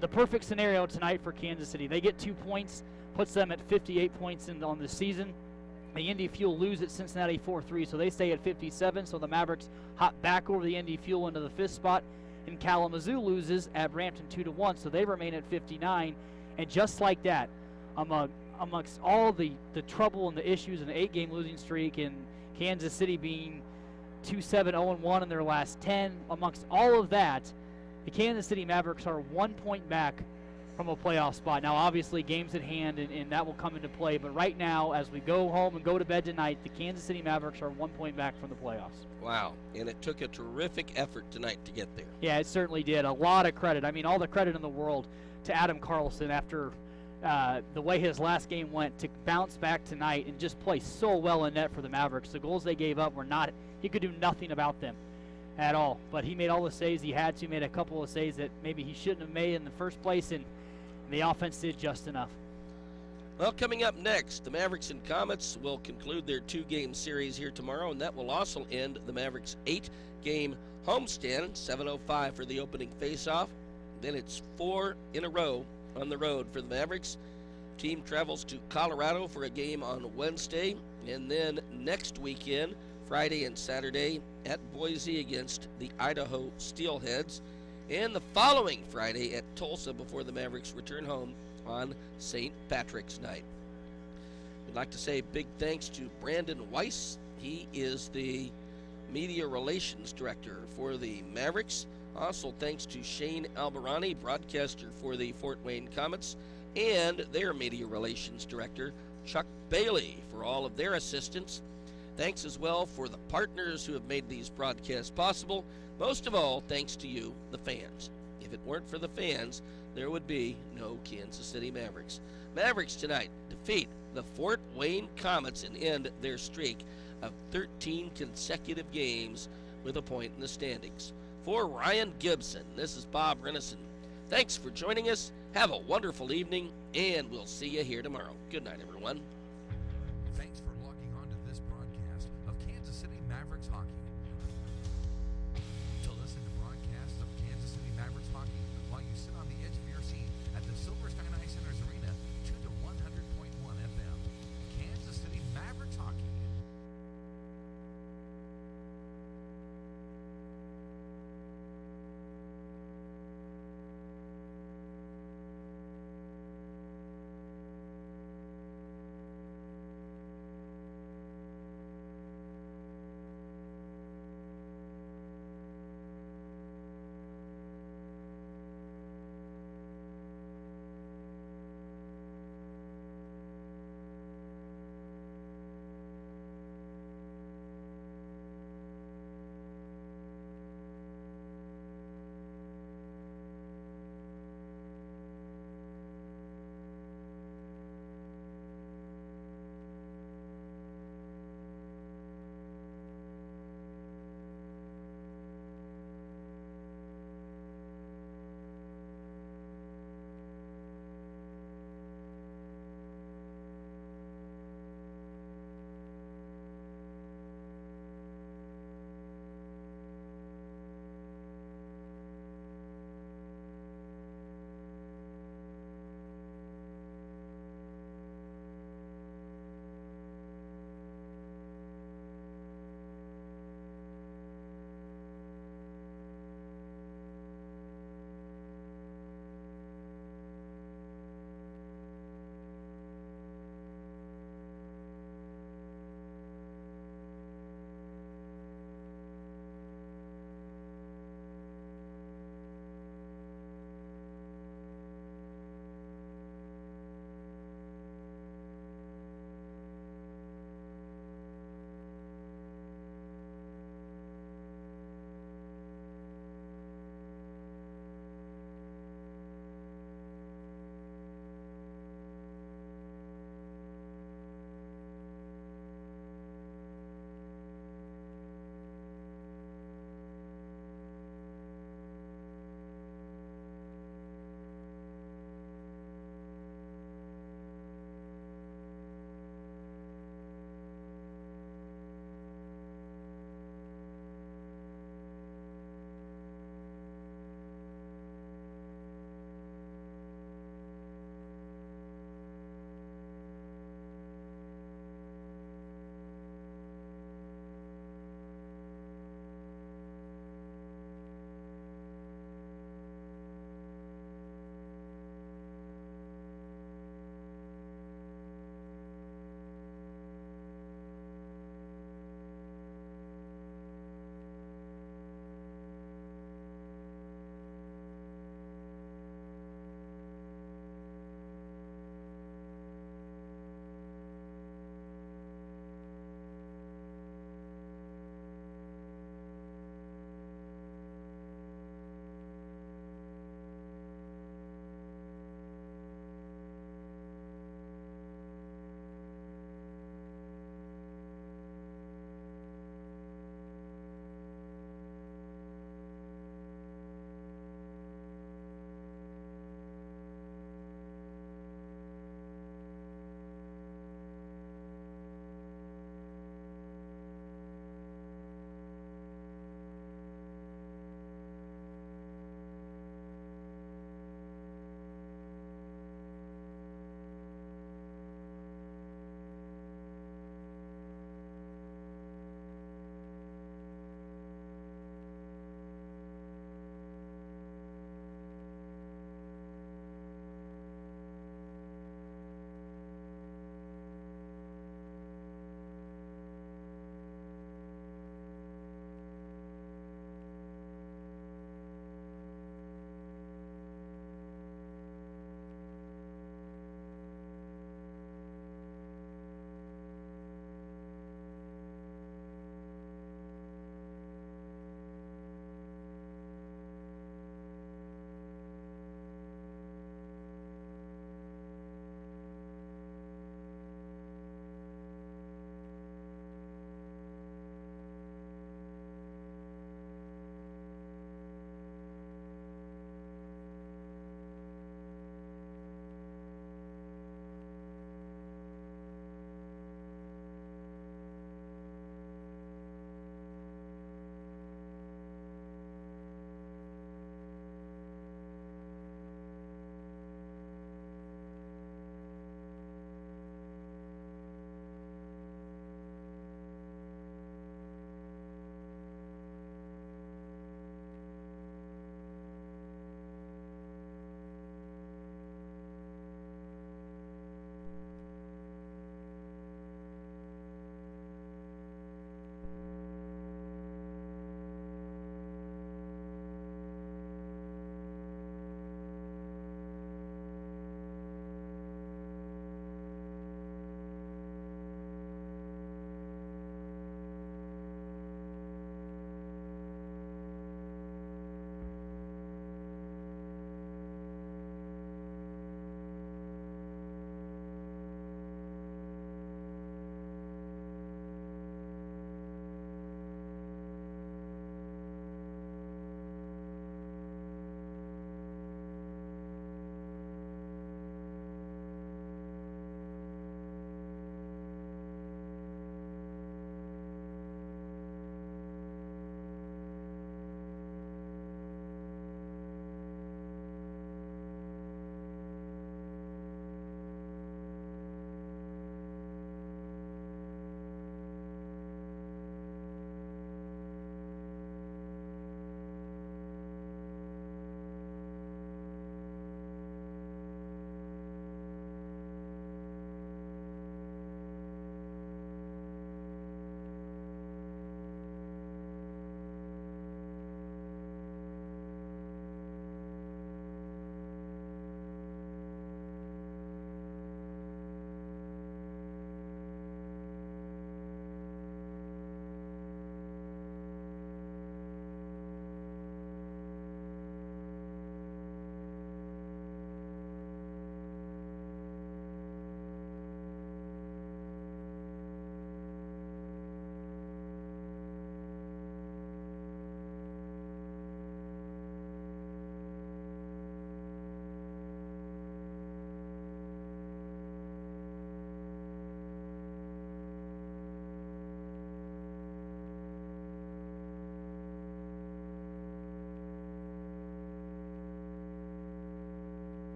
the perfect scenario tonight for Kansas City. They get 2 points, puts them at 58 points on the season. The Indy Fuel lose at Cincinnati 4-3, so they stay at 57. So the Mavericks hop back over the Indy Fuel into the 5th spot. And Kalamazoo loses at Brampton 2-1, so they remain at 59. And just like that, amongst all the trouble and the issues and the 8-game losing streak and Kansas City being 2-7-0-1 in their last 10, amongst all of that, The Kansas City Mavericks are 1 point back from a playoff spot. Now, obviously, games at hand, and that will come into play. But right now, as we go home and go to bed tonight, the Kansas City Mavericks are 1 point back from the playoffs. Wow, and it took a terrific effort tonight to get there. Yeah, it certainly did. A lot of credit. I mean, all the credit in the world to Adam Carlson after the way his last game went, to bounce back tonight and just play so well in net for the Mavericks. The goals they gave up were not – he could do nothing about them at all. But he made all the saves he had to, made a couple of saves that maybe he shouldn't have made in the first place, and the offense did just enough. Well, coming up next, the Mavericks and Komets will conclude their 2-game series here tomorrow, and that will also end the Mavericks' 8-game homestand, 7:05 for the opening faceoff. Then it's 4 in a row on the road for the Mavericks. Team travels to Colorado for a game on Wednesday, and then next weekend, Friday and Saturday, at Boise against the Idaho Steelheads, and the following Friday at Tulsa before the Mavericks return home on St. Patrick's Night. We'd like to say big thanks to Brandon Weiss. He is the Media Relations Director for the Mavericks. Also thanks to Shane Albarani, broadcaster for the Fort Wayne Komets, and their Media Relations Director, Chuck Bailey, for all of their assistance. Thanks as well for the partners who have made these broadcasts possible. Most of all, thanks to you, the fans. If it weren't for the fans, there would be no Kansas City Mavericks. Mavericks tonight defeat the Fort Wayne Komets and end their streak of 13 consecutive games with a point in the standings. For Ryan Gibson, this is Bob Renison. Thanks for joining us. Have a wonderful evening, and we'll see you here tomorrow. Good night, everyone. Thanks for logging on to this broadcast of Kansas City Mavericks hockey. To listen to broadcasts of Kansas City Mavericks hockey while you sit on the edge of your seat at the Silverstein Ice Center's arena